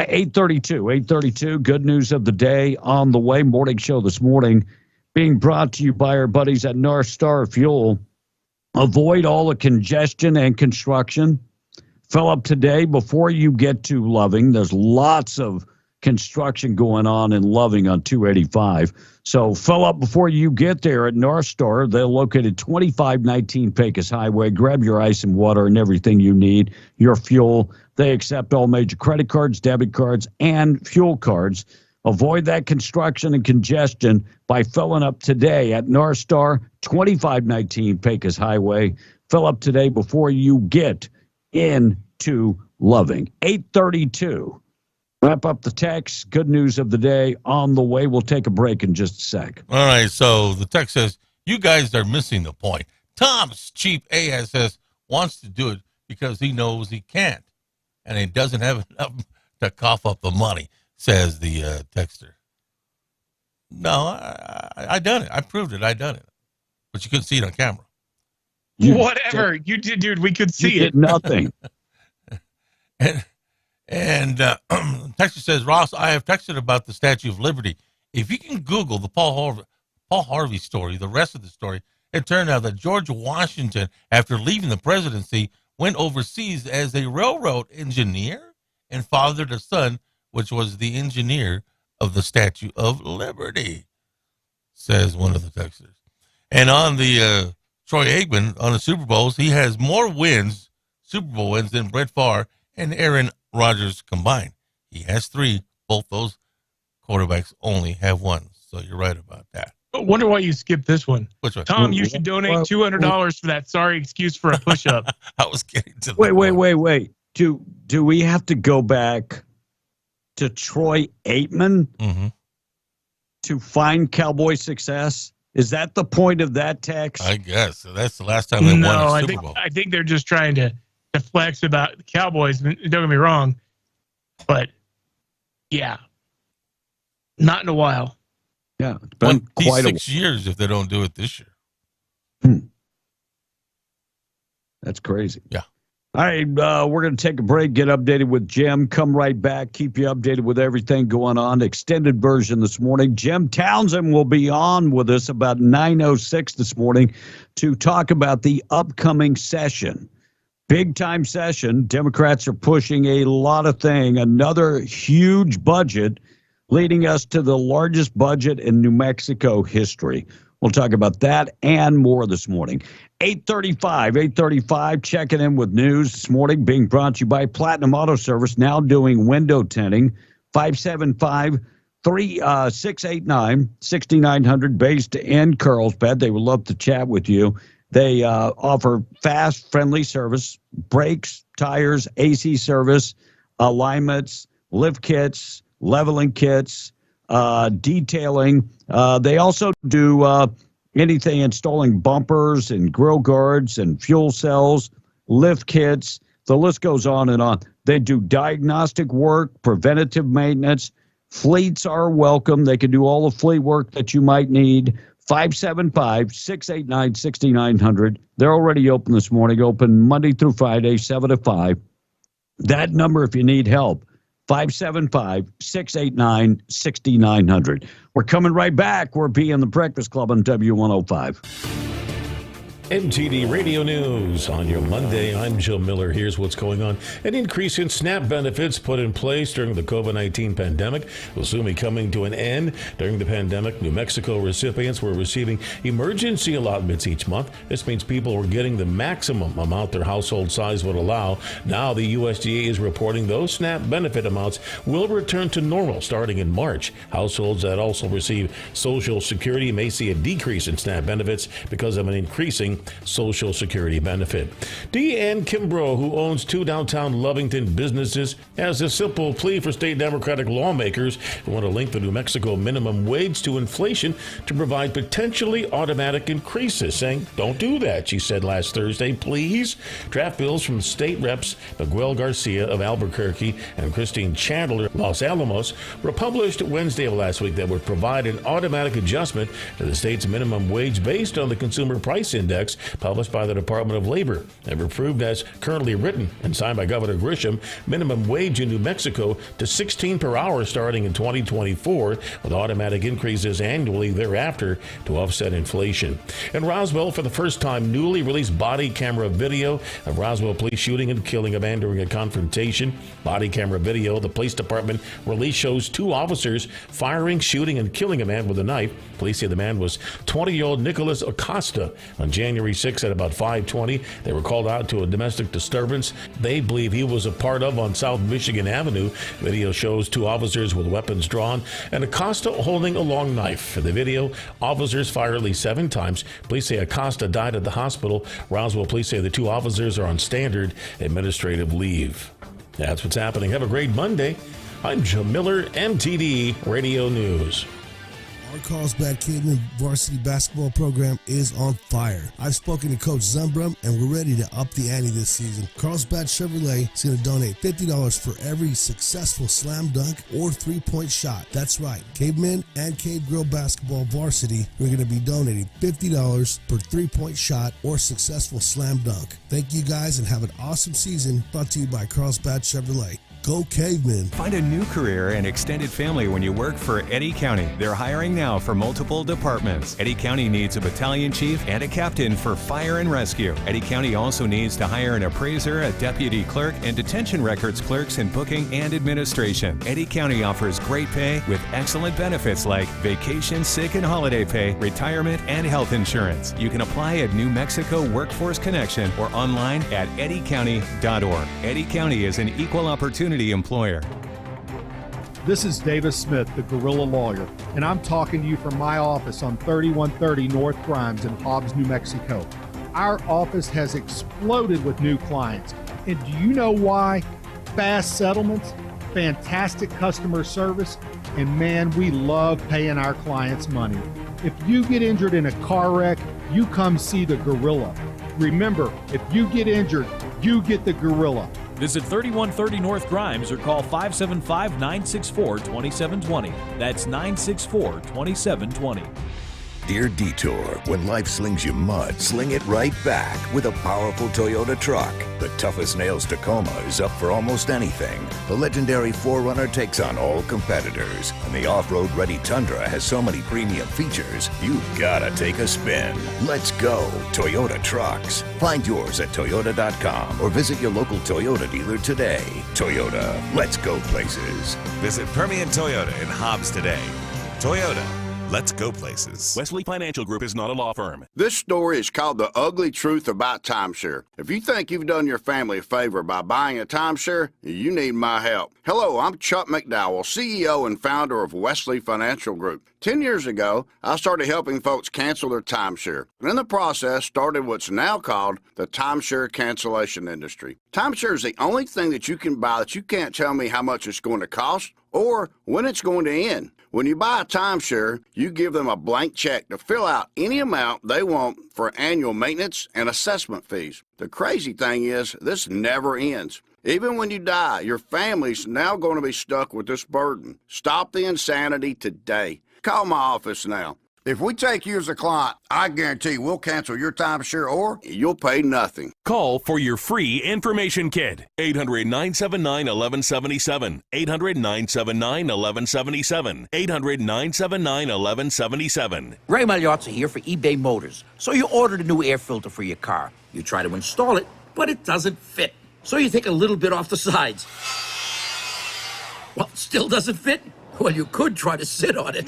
832, good news of the day on the way. Morning show this morning being brought to you by our buddies at North Star Fuel. Avoid all the congestion and construction. Fill up today before you get to Loving. There's lots of construction going on in Loving on 285. So fill up before you get there at North Star. They're located 2519 Pecos Highway. Grab your ice and water and everything you need, your fuel. They accept all major credit cards, debit cards, and fuel cards. Avoid that construction and congestion by filling up today at North Star 2519 Pecos Highway. Fill up today before you get into Loving. 832. Wrap up the text. Good news of the day on the way. We'll take a break in just a sec. All right, so the text says, you guys are missing the point. Tom's cheap ASS wants to do it because he knows he can't, and he doesn't have enough to cough up the money, says the texter. No, I done it. I proved it. I done it. But you couldn't see it on camera. Whatever. You did, dude. We could see You it. did nothing. And texter says, Ross, I have texted about the Statue of Liberty. If you can Google the Paul Harvey story, the rest of the story, it turned out that George Washington, after leaving the presidency, went overseas as a railroad engineer and fathered a son, which was the engineer of the Statue of Liberty, says one of the texters. And on the Troy Aikman, on the Super Bowls, he has more wins, Super Bowl wins, than Brett Favre and Aaron Rodgers combined. He has 3. Both those quarterbacks only have 1. So you're right about that. I wonder why you skipped this one. Which one? Tom, you should donate $200 for that sorry excuse for a push-up. I was getting to Wait. Do we have to go back to Troy Aikman to find Cowboy success? Is that the point of that text? I guess. So that's the last time they won a Super Bowl. I think they're just trying to flex about the Cowboys. Don't get me wrong. But, yeah. Not in a while. Yeah, it's been quite 6 years if they don't do it this year. That's crazy. Yeah. All right, we're going to take a break, get updated with Jim, come right back, keep you updated with everything going on. Extended version this morning. Jim Townsend will be on with us about 9:06 this morning to talk about the upcoming session. Big time session. Democrats are pushing a lot of things. Another huge budget, leading us to the largest budget in New Mexico history. We'll talk about that and more this morning. 8:35, checking in with news this morning, being brought to you by Platinum Auto Service, now doing window tinting. 575-689-6900, based in Carlsbad. They would love to chat with you. They offer fast, friendly service, brakes, tires, AC service, alignments, lift kits, leveling kits, detailing. They also do anything installing bumpers and grill guards and fuel cells, lift kits. The list goes on and on. They do diagnostic work, preventative maintenance. Fleets are welcome. They can do all the fleet work that you might need. 575-689-6900. They're already open this morning, open Monday through Friday, 7 to 5. That number, if you need help, 575-689-6900. We're coming right back. We're being the Breakfast Club on W105. MTD Radio News. On your Monday, I'm Joe Miller. Here's what's going on. An increase in SNAP benefits put in place during the COVID-19 pandemic will soon be coming to an end. During the pandemic, New Mexico recipients were receiving emergency allotments each month. This means people were getting the maximum amount their household size would allow. Now the USDA is reporting those SNAP benefit amounts will return to normal starting in March. Households that also receive Social Security may see a decrease in SNAP benefits because of an increasing Social Security benefit. Deanne Kimbrough, who owns 2 downtown Lovington businesses, has a simple plea for state Democratic lawmakers who want to link the New Mexico minimum wage to inflation to provide potentially automatic increases, saying, "Don't do that," she said last Thursday. Please. Draft bills from state reps Miguel Garcia of Albuquerque and Christine Chandler of Los Alamos were published Wednesday of last week that would provide an automatic adjustment to the state's minimum wage based on the Consumer Price Index published by the Department of Labor. Ever approved as currently written and signed by Governor Grisham, minimum wage in New Mexico to $16 per hour starting in 2024, with automatic increases annually thereafter to offset inflation. In Roswell, for the first time, newly released body camera video of Roswell police shooting and killing a man during a confrontation. Body camera video the police department released shows 2 officers firing, shooting, and killing a man with a knife. Police say the man was 20-year-old Nicholas Acosta. On January January 6th at about 5:20. They were called out to a domestic disturbance they believe he was a part of on South Michigan Avenue. Video shows two officers with weapons drawn and Acosta holding a long knife. For the video, officers fire at least 7 times. Police say Acosta died at the hospital. Roswell police say the 2 officers are on standard administrative leave. That's what's happening. Have a great Monday. I'm Joe Miller, MTD Radio News. Our Carlsbad Caveman varsity basketball program is on fire. I've spoken to Coach Zumbrum, and we're ready to up the ante this season. Carlsbad Chevrolet is going to donate $50 for every successful slam dunk or three-point shot. That's right. Cavemen and Cave Grill basketball varsity, we're going to be donating $50 per three-point shot or successful slam dunk. Thank you guys, and have an awesome season. Brought to you by Carlsbad Chevrolet. Go Cavemen. Find a new career and extended family when you work for Eddy County. They're hiring now for multiple departments. Eddy County needs a battalion chief and a captain for fire and rescue. Eddy County also needs to hire an appraiser, a deputy clerk, and detention records clerks in booking and administration. Eddy County offers great pay with excellent benefits like vacation, sick, and holiday pay, retirement, and health insurance. You can apply at New Mexico Workforce Connection or online at eddycounty.org. Eddy County is an equal opportunity employer. This is Davis Smith, the Guerrilla Lawyer, and I'm talking to you from my office on 3130 North Grimes in Hobbs, New Mexico. Our office has exploded with new clients. And do you know why? Fast settlements, fantastic customer service, and man, we love paying our clients money. If you get injured in a car wreck, you come see the Gorilla. Remember, if you get injured, you get the Gorilla. Visit 3130 North Grimes or call 575-964-2720. That's 964-2720. Dear Detour, when life slings you mud, sling it right back with a powerful Toyota truck. The toughest nails Tacoma is up for almost anything. The legendary 4Runner takes on all competitors. And the off-road ready Tundra has so many premium features, you've gotta take a spin. Let's go, Toyota trucks. Find yours at Toyota.com or visit your local Toyota dealer today. Toyota, let's go places. Visit Permian Toyota in Hobbs today. Toyota, let's go places. Wesley Financial Group is not a law firm. This story is called The Ugly Truth About Timeshare. If you think you've done your family a favor by buying a timeshare, you need my help. Hello, I'm Chuck McDowell, CEO and founder of Wesley Financial Group. 10 years ago, I started helping folks cancel their timeshare. And in the process, started what's now called the timeshare cancellation industry. Timeshare is the only thing that you can buy that you can't tell me how much it's going to cost or when it's going to end. When you buy a timeshare, you give them a blank check to fill out any amount they want for annual maintenance and assessment fees. The crazy thing is, this never ends. Even when you die, your family's now going to be stuck with this burden. Stop the insanity today. Call my office now. If we take you as a client, I guarantee we'll cancel your timeshare or you'll pay nothing. Call for your free information kit. 800-979-1177. 800-979-1177. 800-979-1177. Ray Magliozzi here for eBay Motors. So you ordered a new air filter for your car. You try to install it, but it doesn't fit. So you take a little bit off the sides. Well, still doesn't fit? Well, you could try to sit on it.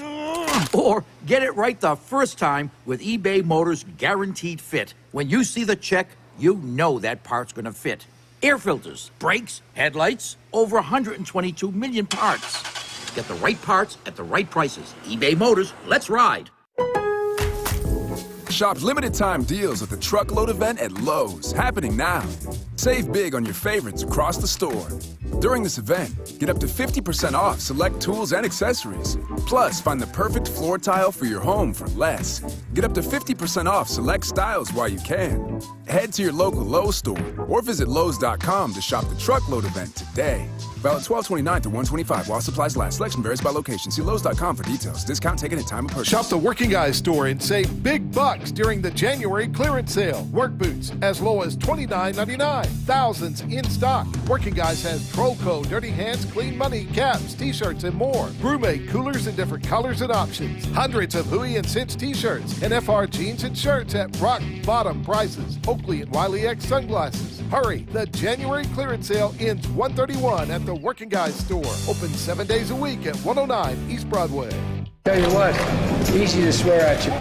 Or get it right the first time with eBay Motors Guaranteed Fit. When you see the check, you know that part's going to fit. Air filters, brakes, headlights, over 122 million parts. Get the right parts at the right prices. eBay Motors, let's ride. Shop limited time deals at the Truckload event at Lowe's, happening now. Save big on your favorites across the store. During this event, get up to 50% off select tools and accessories. Plus, find the perfect floor tile for your home for less. Get up to 50% off select styles while you can. Head to your local Lowe's store or visit Lowes.com to shop the Truckload event today. Valid 12/29 to 1/25 while supplies last. Selection varies by location. See Lowes.com for details. Discount taken at time of purchase. Shop the Working Guys store and save big bucks during the January clearance sale. Work boots as low as $29.99. Thousands in stock. Working Guys has Trollco, Dirty Hands, Clean Money, caps, t-shirts, and more. Brewmate coolers in different colors and options. Hundreds of Huey and Cinch t-shirts and FR jeans and shirts at rock bottom prices. Oakley and Wiley X sunglasses. Hurry, the January clearance sale ends 1/31 at the Working Guys store. Open 7 days a week at 109 East Broadway. Tell you what, easy to swear at you.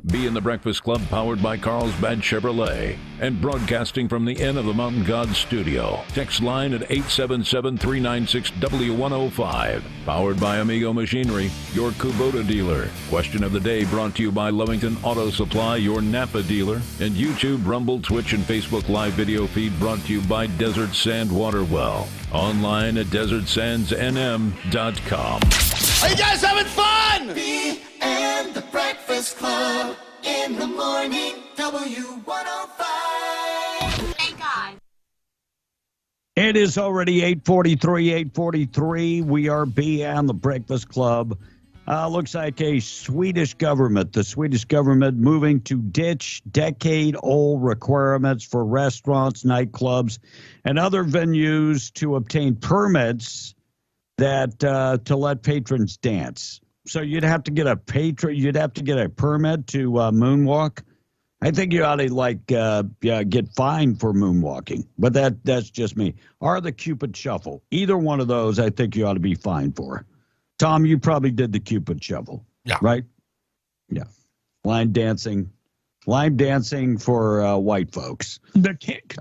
Be in the Breakfast Club, powered by Carlsbad Chevrolet, and broadcasting from the Inn of the Mountain God studio. Text line at 877-396-W105. Powered by Amigo Machinery, your Kubota dealer. Question of the day brought to you by Lovington Auto Supply, your Napa dealer. And YouTube, Rumble, Twitch, and Facebook live video feed brought to you by Desert Sand Water Well. Online at desertsandsnm.com. Are you guys having fun? Me and the Breakfast Club in the morning, W105. Thank God. It is already 8:43. We are beyond the Breakfast Club. Looks like the Swedish government moving to ditch decade-old requirements for restaurants, nightclubs, and other venues to obtain permits that to let patrons dance. So you'd have to get a permit to moonwalk. I think you ought to get fined for moonwalking, but that's just me. Or the Cupid Shuffle. Either one of those, I think you ought to be fined for. Tom, you probably did the Cupid Shuffle. Yeah. Right? Yeah. Line dancing for white folks.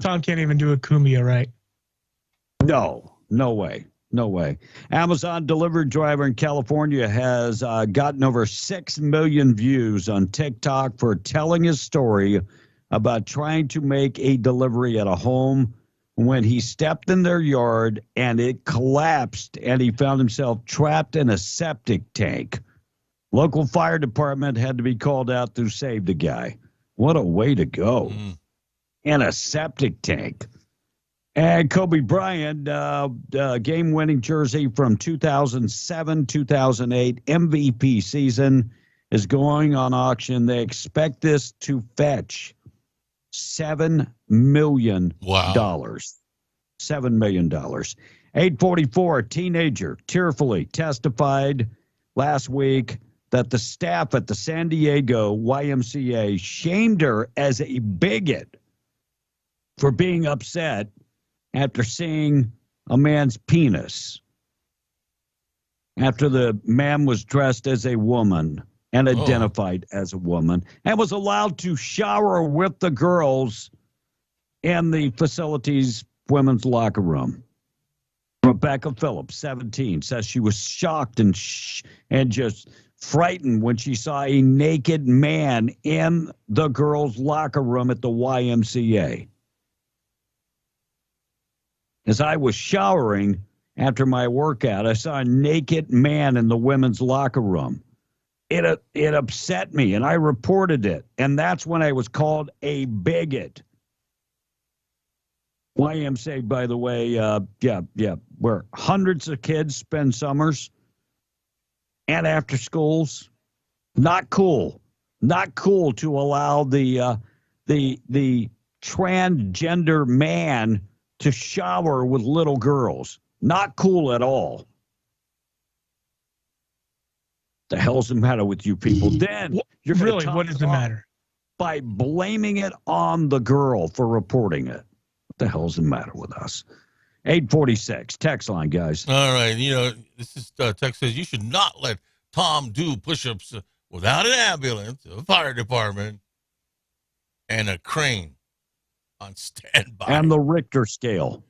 Tom can't even do a cumbia, right? No way. Amazon delivery driver in California has gotten over 6 million views on TikTok for telling his story about trying to make a delivery at a home when he stepped in their yard and it collapsed and he found himself trapped in a septic tank. Local fire department had to be called out to save the guy. What a way to go. In a septic tank. And Kobe Bryant, game-winning jersey from 2007-2008 MVP season is going on auction. They expect this to fetch $7 million. Wow. $7 million. 844, a teenager tearfully testified last week that the staff at the San Diego YMCA shamed her as a bigot for being upset after seeing a man's penis, after the man was dressed as a woman and identified as a woman, and was allowed to shower with the girls in the facility's women's locker room. Rebecca Phillips, 17, says she was shocked and just frightened when she saw a naked man in the girls' locker room at the YMCA. As I was showering after my workout, I saw a naked man in the women's locker room. It upset me, and I reported it. And that's when I was called a bigot. YMCA, by the way, where hundreds of kids spend summers and after schools. Not cool. Not cool to allow the transgender man to shower with little girls. Not cool at all. The hell's the matter with you people? Then you're really, what is the matter? By blaming it on the girl for reporting it. What the hell's the matter with us? 846, text line, guys. All right, this is text says you should not let Tom do push-ups without an ambulance, a fire department, and a crane on standby. And the Richter scale.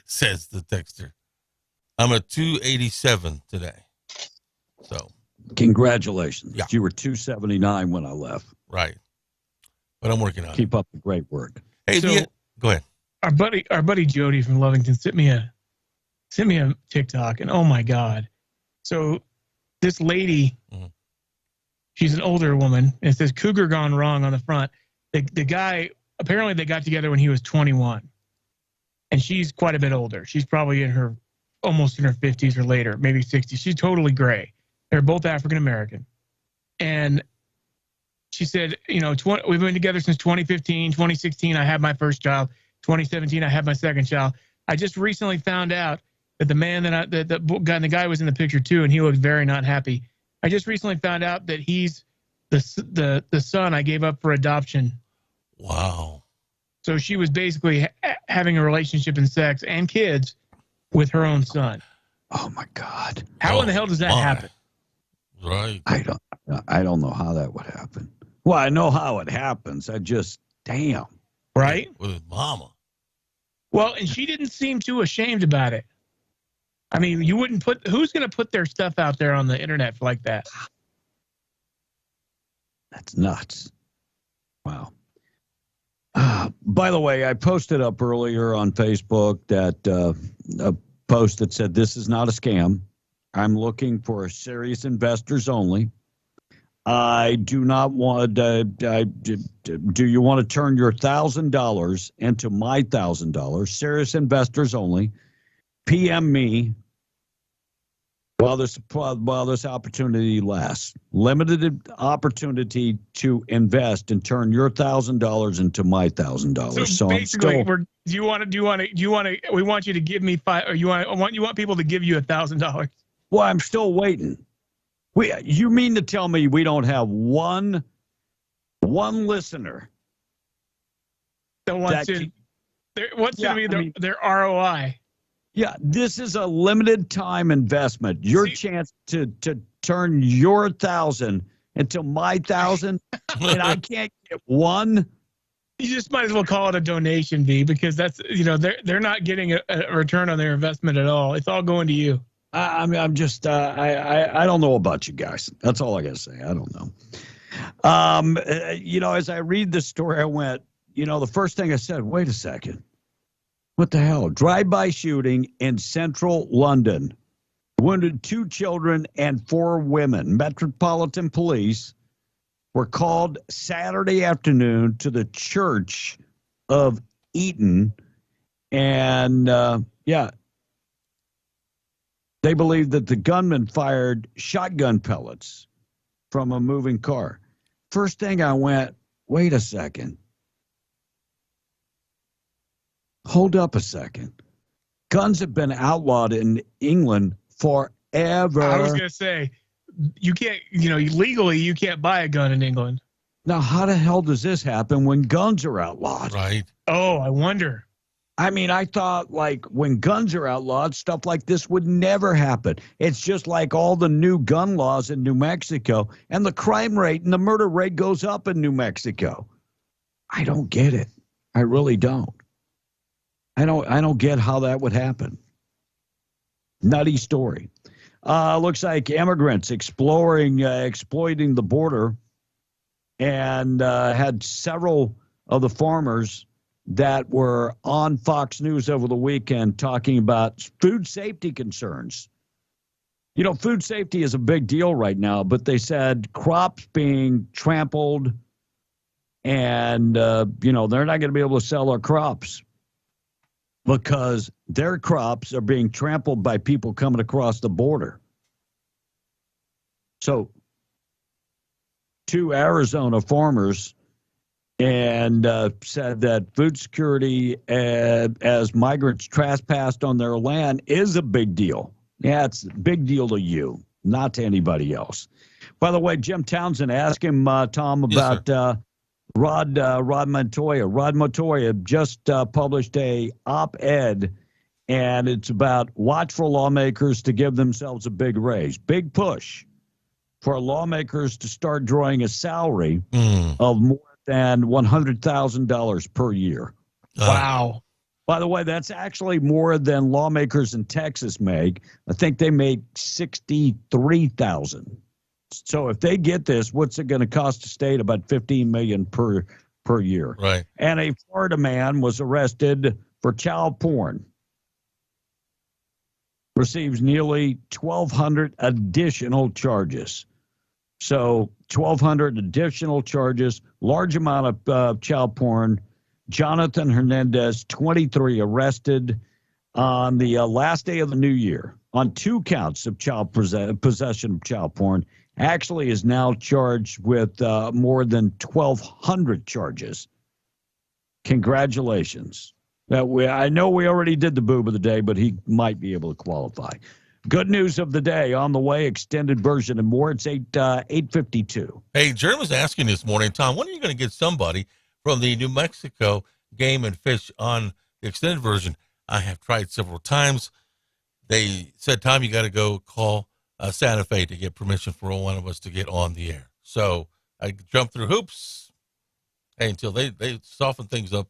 Says the texter. I'm at 287 today. So. Congratulations. Yeah. You were 279 when I left. Right. But I'm working on it. Keep up the great work. Hey, go ahead. Our buddy Jody from Lovington sent me a TikTok, and oh my God. So this lady, she's an older woman, and it says Cougar Gone Wrong on the front. The guy, apparently they got together when he was 21. And she's quite a bit older. She's probably almost in her 50s or later, maybe 60s. She's totally gray. They're both African American. And she said, we've been together since 2015, 2016, I had my first child. 2017, I had my second child. I just recently found out that the man the guy was in the picture too, and he looked very not happy. I just recently found out that he's the son I gave up for adoption. Wow. So she was basically having a relationship and sex and kids with her own son. Oh my God! How in the hell does that happen? Right. I don't know how that would happen. Well, I know how it happens. I just, damn. Right? With his mama. Well, and she didn't seem too ashamed about it. I mean, you wouldn't put, who's going to put their stuff out there on the internet like that? That's nuts. Wow. By the way, I posted up earlier on Facebook that a post that said, "This is not a scam. I'm looking for serious investors only. I do not want, do you want to turn your $1,000 into my $1,000? Serious investors only. PM me while this opportunity lasts. Limited opportunity to invest and turn your $1,000 into my $1,000." So basically, we want you to give me $5, or you want people to give you $1,000. Well, I'm still waiting. You mean to tell me we don't have one listener that wants to be their ROI? Yeah, this is a limited time investment. Your chance to turn your 1,000 into my 1,000, and I can't get one. You just might as well call it a donation, B, because that's, they're not getting a return on their investment at all. It's all going to you. I'm just I don't know about you guys. That's all I gotta say. I don't know. As I read this story, I went, the first thing I said, wait a second. What the hell? Drive-by shooting in central London. Wounded 2 children and 4 women. Metropolitan Police were called Saturday afternoon to the Church of Eton. And, they believe that the gunman fired shotgun pellets from a moving car. First thing I went, wait a second. Hold up a second. Guns have been outlawed in England forever. I was going to say, you can't, legally, you can't buy a gun in England. Now, how the hell does this happen when guns are outlawed? Right. Oh, I wonder. I mean, I thought like when guns are outlawed, stuff like this would never happen. It's just like all the new gun laws in New Mexico, and the crime rate and the murder rate goes up in New Mexico. I don't get it. I really don't. I don't get how that would happen. Nutty story. Looks like immigrants exploiting the border, and had several of the farmers that were on Fox News over the weekend talking about food safety concerns. Food safety is a big deal right now, but they said crops being trampled and, they're not going to be able to sell their crops because their crops are being trampled by people coming across the border. So 2 Arizona farmers and said that food security as migrants trespassed on their land is a big deal. Yeah, it's a big deal to you, not to anybody else. By the way, Jim Townsend, ask him, Tom, about Rod Montoya. Rod Montoya just published a op-ed, and it's about watch for lawmakers to give themselves a big raise. Big push for lawmakers to start drawing a salary of more than $100,000 per year. Wow. By the way, that's actually more than lawmakers in Texas make. I think they make $63,000. So if they get this, what's it going to cost the state? About $15 million per year. Right. And a Florida man was arrested for child porn. Receives nearly 1,200 additional charges. So 1,200 additional charges, large amount of child porn. Jonathan Hernandez, 23, arrested on the last day of the new year on 2 counts of possession of child porn. Actually is now charged with more than 1,200 charges. Congratulations. I know we already did the boob of the day, but he might be able to qualify. Good news of the day on the way, extended version and more. It's 8:52. Hey, Jerry was asking this morning, Tom, when are you going to get somebody from the New Mexico Game and Fish on the extended version? I have tried several times. They said, Tom, you got to go call Santa Fe to get permission for one of us to get on the air. So I jump through hoops. Hey, until they soften things up.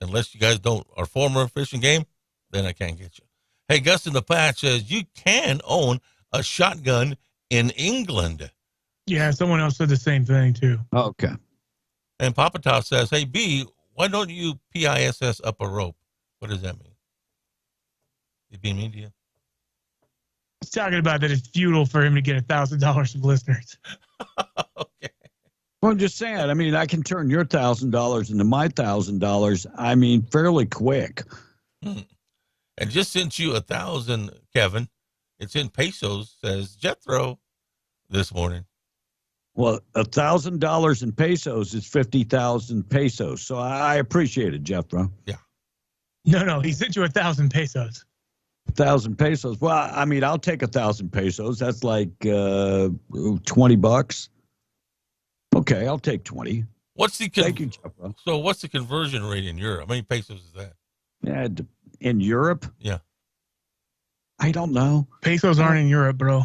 Unless you guys are former Fish and Game, then I can't get you. Hey, Gus in the Patch says you can own a shotgun in England. Yeah, someone else said the same thing too. Okay. And Papa Top says, hey, B, why don't you PISS up a rope? What does that mean? Did he mean to you? He's talking about that it's futile for him to get $1,000 of listeners. Well, I'm just saying, I mean, I can turn your $1,000 into my $1,000, I mean, fairly quick. And just sent you 1,000, Kevin. It's in pesos, says Jethro this morning. Well, $1,000 in pesos is 50,000 pesos. So I appreciate it, Jethro. Yeah. No, he sent you 1,000 pesos. 1,000 pesos. Well, I mean, I'll take 1,000 pesos. That's like $20. Okay, I'll take 20. Thank you, Jeffro. So what's the conversion rate in Europe? How many pesos is that? Yeah, in Europe? Yeah. I don't know. Pesos aren't in Europe, bro.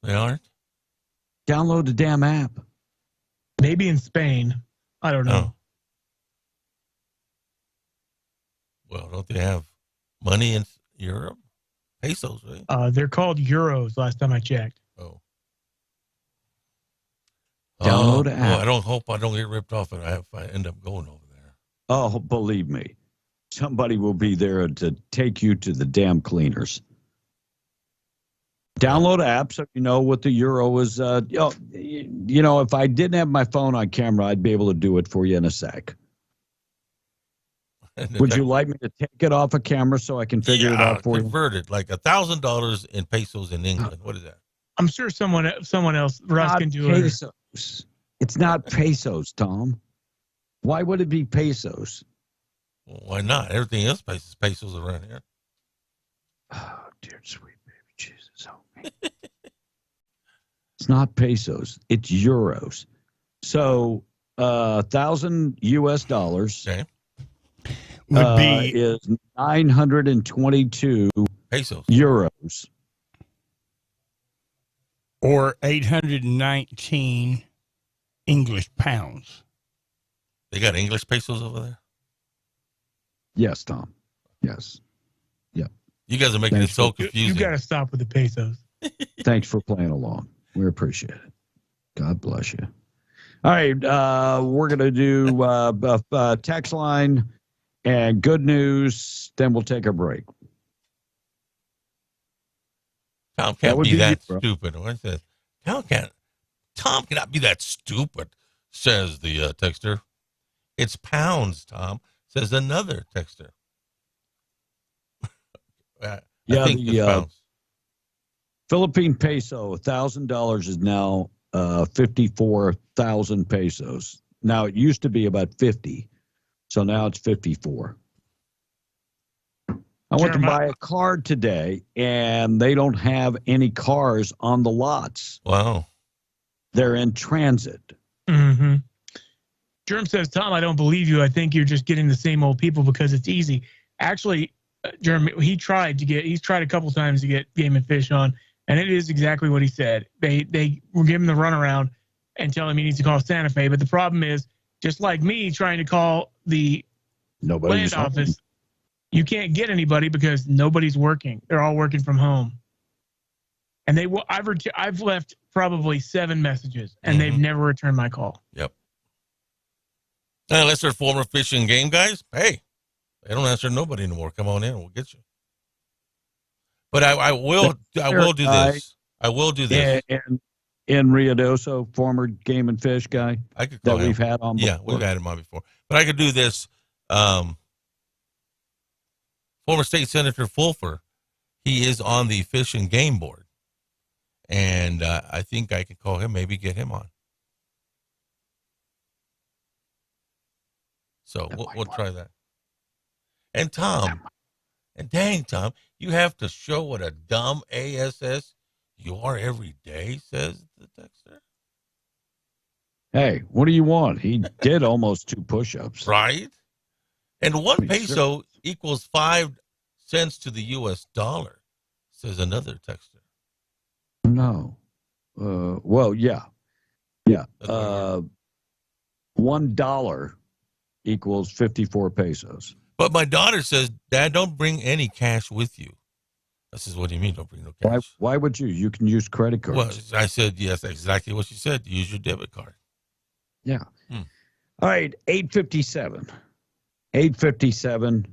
They aren't? Download the damn app. Maybe in Spain. I don't know. Oh. Well, don't they have money in Europe? Pesos, right? They're called euros last time I checked. Oh. Download app. Well, I don't get ripped off if I end up going over there. Oh, believe me. Somebody will be there to take you to the damn cleaners. Download an app so you know what the euro is. You know, if I didn't have my phone on camera, I'd be able to do it for you in a sec. Would you like me to take it off a camera so I can figure it out for you? Converted like $1,000 in pesos in England. What is that? I'm sure someone else, Russ, can do pesos. It. It's not pesos, Tom. Why would it be pesos? Well, why not? Everything else is pesos around here. Oh, dear sweet baby Jesus, help me. It's not pesos. It's euros. So, $1,000 US would be is 922 pesos euros, or 819 English pounds. They got English pesos over there? Yes, Tom. Yes. Yep. You guys are making it so confusing. You got to stop with the pesos. Thanks for playing along. We appreciate it. God bless you. All right. We're going to do text line and good news. Then we'll take a break. Tom can't be that stupid. What is that? Tom cannot be that stupid, says the texter. It's pounds, Tom, says another texter. I think it's pounds. Philippine peso, $1,000 is now 54,000 pesos. Now it used to be about 50, so now it's 54. I went to buy a car today, and they don't have any cars on the lots. Wow. They're in transit. Mm-hmm. Germ says, Tom, I don't believe you. I think you're just getting the same old people because it's easy. Actually, Germ, he's tried a couple times to get Game and Fish on, and it is exactly what he said. They were giving him the runaround and telling him he needs to call Santa Fe. But the problem is, just like me trying to call the land office, you can't get anybody because nobody's working. They're all working from home. And I've left probably 7 messages, and they've never returned my call. Yep. Unless they're former Fish and Game guys, hey, they don't answer nobody anymore. Come on in, we'll get you. But I will do this. I will do this. And Riadoso, former Game and Fish guy, I could call that him. we've had on before. Yeah, we've had him on before. But I could do this. Former State Senator Fulfer, he is on the Fish and Game board. And I think I could call him, maybe get him on. So we'll try that. And Tom, and dang, Tom, you have to show what a dumb ASS you are every day, says the texter. Hey, what do you want? He did almost 2 push-ups. Right? And 1 peso equals 5 cents to the U.S. dollar, says another texter. No. Well, yeah. Yeah. $1 equals 54 pesos. But my daughter says, Dad, don't bring any cash with you. I says, what do you mean don't bring no cash? Why would you? You can use credit cards. Well, I said, yes, exactly what she said. Use your debit card. Yeah. All right, 8:57. 8:57.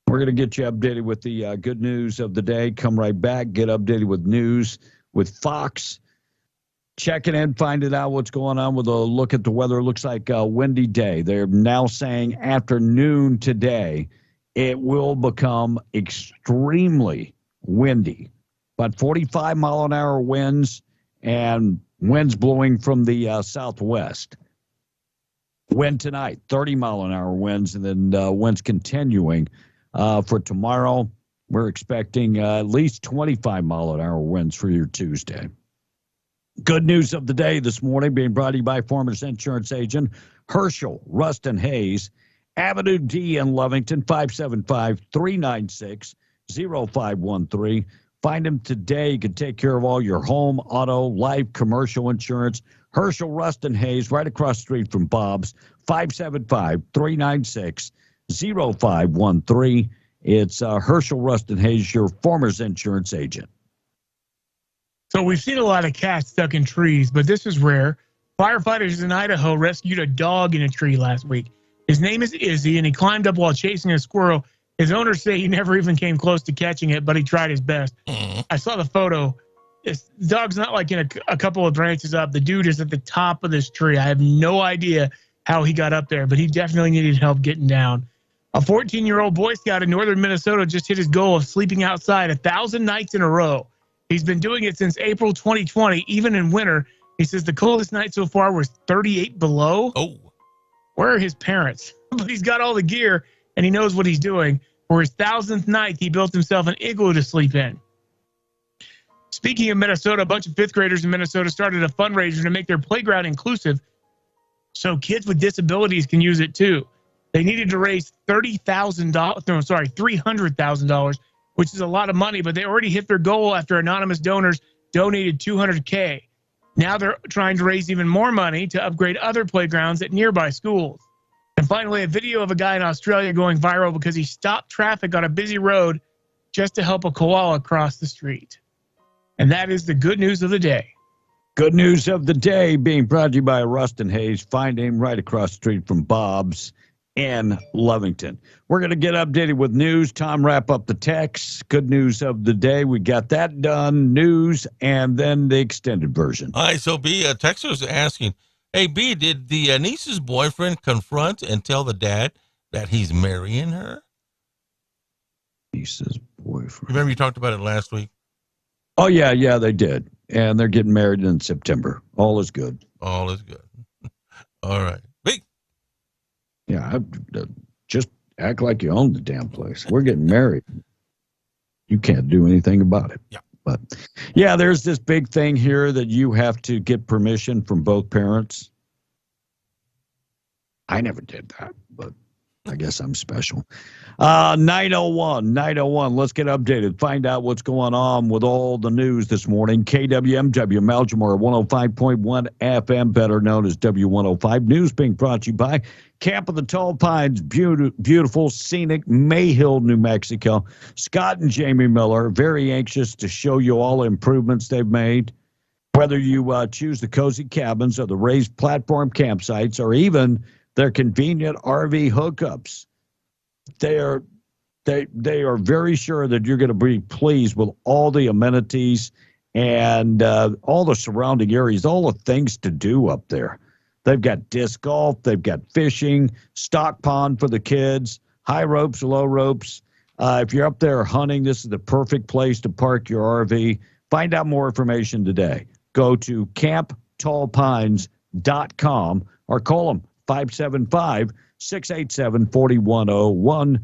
We're going to get you updated with the good news of the day. Come right back, get updated with news with Fox. Checking in, finding out what's going on with a look at the weather. It looks like a windy day. They're now saying afternoon today, it will become extremely windy. About 45-mile-an-hour winds and winds blowing from the southwest. Wind tonight, 30-mile-an-hour winds, and then winds continuing. For tomorrow, we're expecting at least 25-mile-an-hour winds for your Tuesday. Good news of the day this morning being brought to you by Farmers Insurance Agent Herschel Rustin Hayes, Avenue D in Lovington, 575-396-0513. Find him today. You can take care of all your home, auto, life, commercial insurance. Herschel Rustin Hayes, right across the street from Bob's, 575-396-0513. It's Herschel Rustin Hayes, your Farmers Insurance Agent. So we've seen a lot of cats stuck in trees, but this is rare. Firefighters in Idaho rescued a dog in a tree last week. His name is Izzy, and he climbed up while chasing a squirrel. His owners say he never even came close to catching it, but he tried his best. I saw the photo. The dog's not like in a couple of branches up. The dude is at the top of this tree. I have no idea how he got up there, but he definitely needed help getting down. A 14-year-old Boy Scout in northern Minnesota just hit his goal of sleeping outside 1,000 nights in a row. He's been doing it since April 2020, even in winter. He says the coldest night so far was 38 below. Oh. Where are his parents? But he's got all the gear, and he knows what he's doing. For his 1,000th night, he built himself an igloo to sleep in. Speaking of Minnesota, a bunch of fifth graders in Minnesota started a fundraiser to make their playground inclusive so kids with disabilities can use it too. They needed to raise $300,000, which is a lot of money, but they already hit their goal after anonymous donors donated $200K. Now they're trying to raise even more money to upgrade other playgrounds at nearby schools. And finally, a video of a guy in Australia going viral because he stopped traffic on a busy road just to help a koala cross the street. And that is the good news of the day. Good news of the day being brought to you by Rustin Hayes. Find him right across the street from Bob's in Lovington. We're going to get updated with news. Tom, wrap up the text. Good news of the day. We got that done. News and then the extended version. All right, so B, Texter's asking, hey, B, did the niece's boyfriend confront and tell the dad that he's marrying her? Niece's boyfriend. Remember you talked about it last week? Oh, yeah, they did. And they're getting married in September. All is good. All is good. All right. B. Yeah, just act like you own the damn place. We're getting married. You can't do anything about it. Yeah. But, yeah, there's this big thing here that you have to get permission from both parents. I never did that, but I guess I'm special. 901. Let's get updated. Find out what's going on with all the news this morning. KWMW Malmar 105.1 FM, better known as W105. News being brought to you by Camp of the Tall Pines, beautiful, scenic Mayhill, New Mexico. Scott and Jamie Miller, very anxious to show you all the improvements they've made. Whether you choose the cozy cabins or the raised platform campsites or even their convenient RV hookups, they are very sure that you're going to be pleased with all the amenities and all the surrounding areas, all the things to do up there. They've got disc golf, they've got fishing, stock pond for the kids, high ropes, low ropes. If you're up there hunting, this is the perfect place to park your RV. Find out more information today. Go to camptallpines.com or call them 575-687-4101.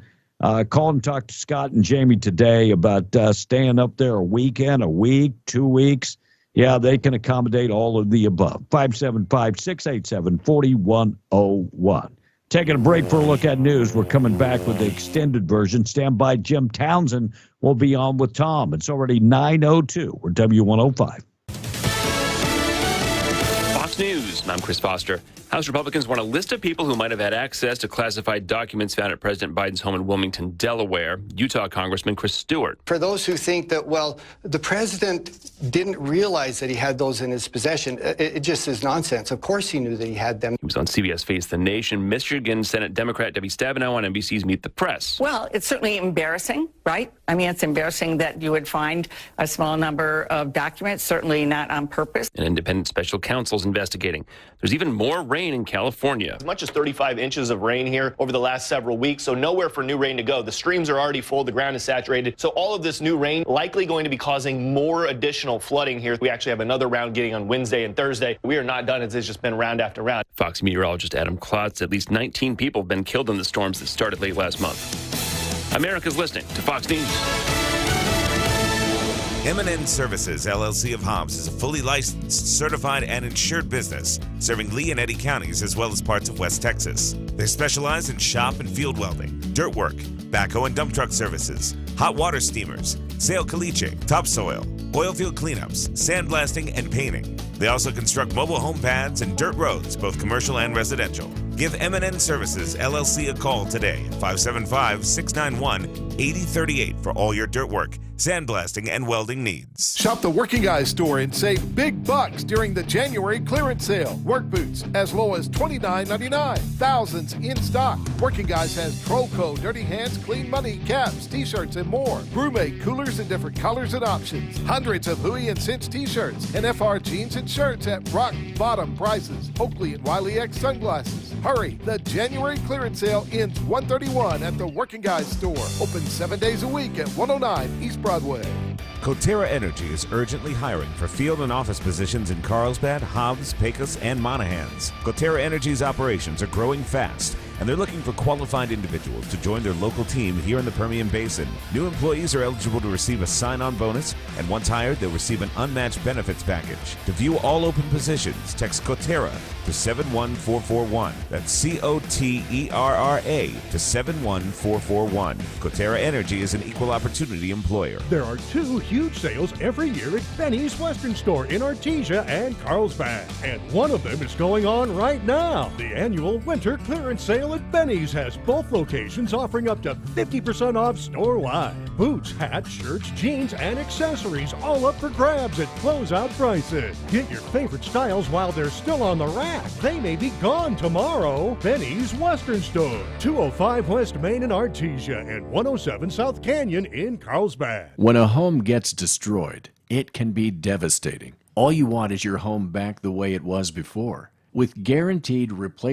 Call and talk to Scott and Jamie today about staying up there a weekend, a week, 2 weeks. Yeah, they can accommodate all of the above. 575-687-4101. Taking a break for a look at news. We're coming back with the extended version. Stand by. Jim Townsend will be on with Tom. It's already 9:02. We're W105. Fox News, and I'm Chris Foster. House Republicans want a list of people who might have had access to classified documents found at President Biden's home in Wilmington, Delaware. Utah Congressman Chris Stewart. For those who think that, well, the president didn't realize that he had those in his possession, it just is nonsense. Of course he knew that he had them. He was on CBS Face the Nation. Michigan Senate Democrat Debbie Stabenow on NBC's Meet the Press. Well, it's certainly embarrassing, right? I mean, it's embarrassing that you would find a small number of documents, certainly not on purpose. An independent special counsel's investigating. There's even more rain in California. As much as 35 inches of rain here over the last several weeks, so nowhere for new rain to go. The streams are already full, the ground is saturated. So all of this new rain likely going to be causing more additional flooding here. We actually have another round getting on Wednesday and Thursday. We are not done. It's just been round after round. Fox meteorologist Adam Klotz, at least 19 people have been killed in the storms that started late last month. America's listening to Fox News. M&N Services, LLC of Hobbs, is a fully licensed, certified, and insured business serving Lee and Eddy counties as well as parts of West Texas. They specialize in shop and field welding, dirt work, backhoe and dump truck services, hot water steamers, sail caliche, topsoil, oil field cleanups, sandblasting, and painting. They also construct mobile home pads and dirt roads, both commercial and residential. Give M&N Services, LLC a call today, 575-691-8038 for all your dirt work, sandblasting, and welding needs. Shop the Working Guys store and save big bucks during the January clearance sale. Work boots as low as $29.99. Thousands in stock. Working Guys has Trollco, Dirty Hands, Clean Money, caps, t-shirts, and more. Brewmate coolers in different colors and options. Hundreds of Huey and Cinch t-shirts and FR jeans and shirts at rock bottom prices. Oakley and Wiley X sunglasses. Hurry, the January clearance sale ends 1/31 at the Working Guys store. Open 7 days a week at 109 East Broadway. Coterra Energy is urgently hiring for field and office positions in Carlsbad, Hobbs, Pecos, and Monahans. Coterra Energy's operations are growing fast, and they're looking for qualified individuals to join their local team here in the Permian Basin. New employees are eligible to receive a sign-on bonus, and once hired, they'll receive an unmatched benefits package. To view all open positions, text Coterra to 71441. That's COTERRA to 71441. Coterra Energy is an equal opportunity employer. There are 2 huge sales every year at Benny's Western Store in Artesia and Carlsbad. And one of them is going on right now. The annual winter clearance sale at Benny's has both locations offering up to 50% off store-wide. Boots, hats, shirts, jeans, and accessories all up for grabs at closeout prices. Get your favorite styles while they're still on the rack. They may be gone tomorrow. Benny's Western Store, 205 West Main in Artesia and 107 South Canyon in Carlsbad. When a home gets destroyed, it can be devastating. All you want is your home back the way it was before. With guaranteed replacement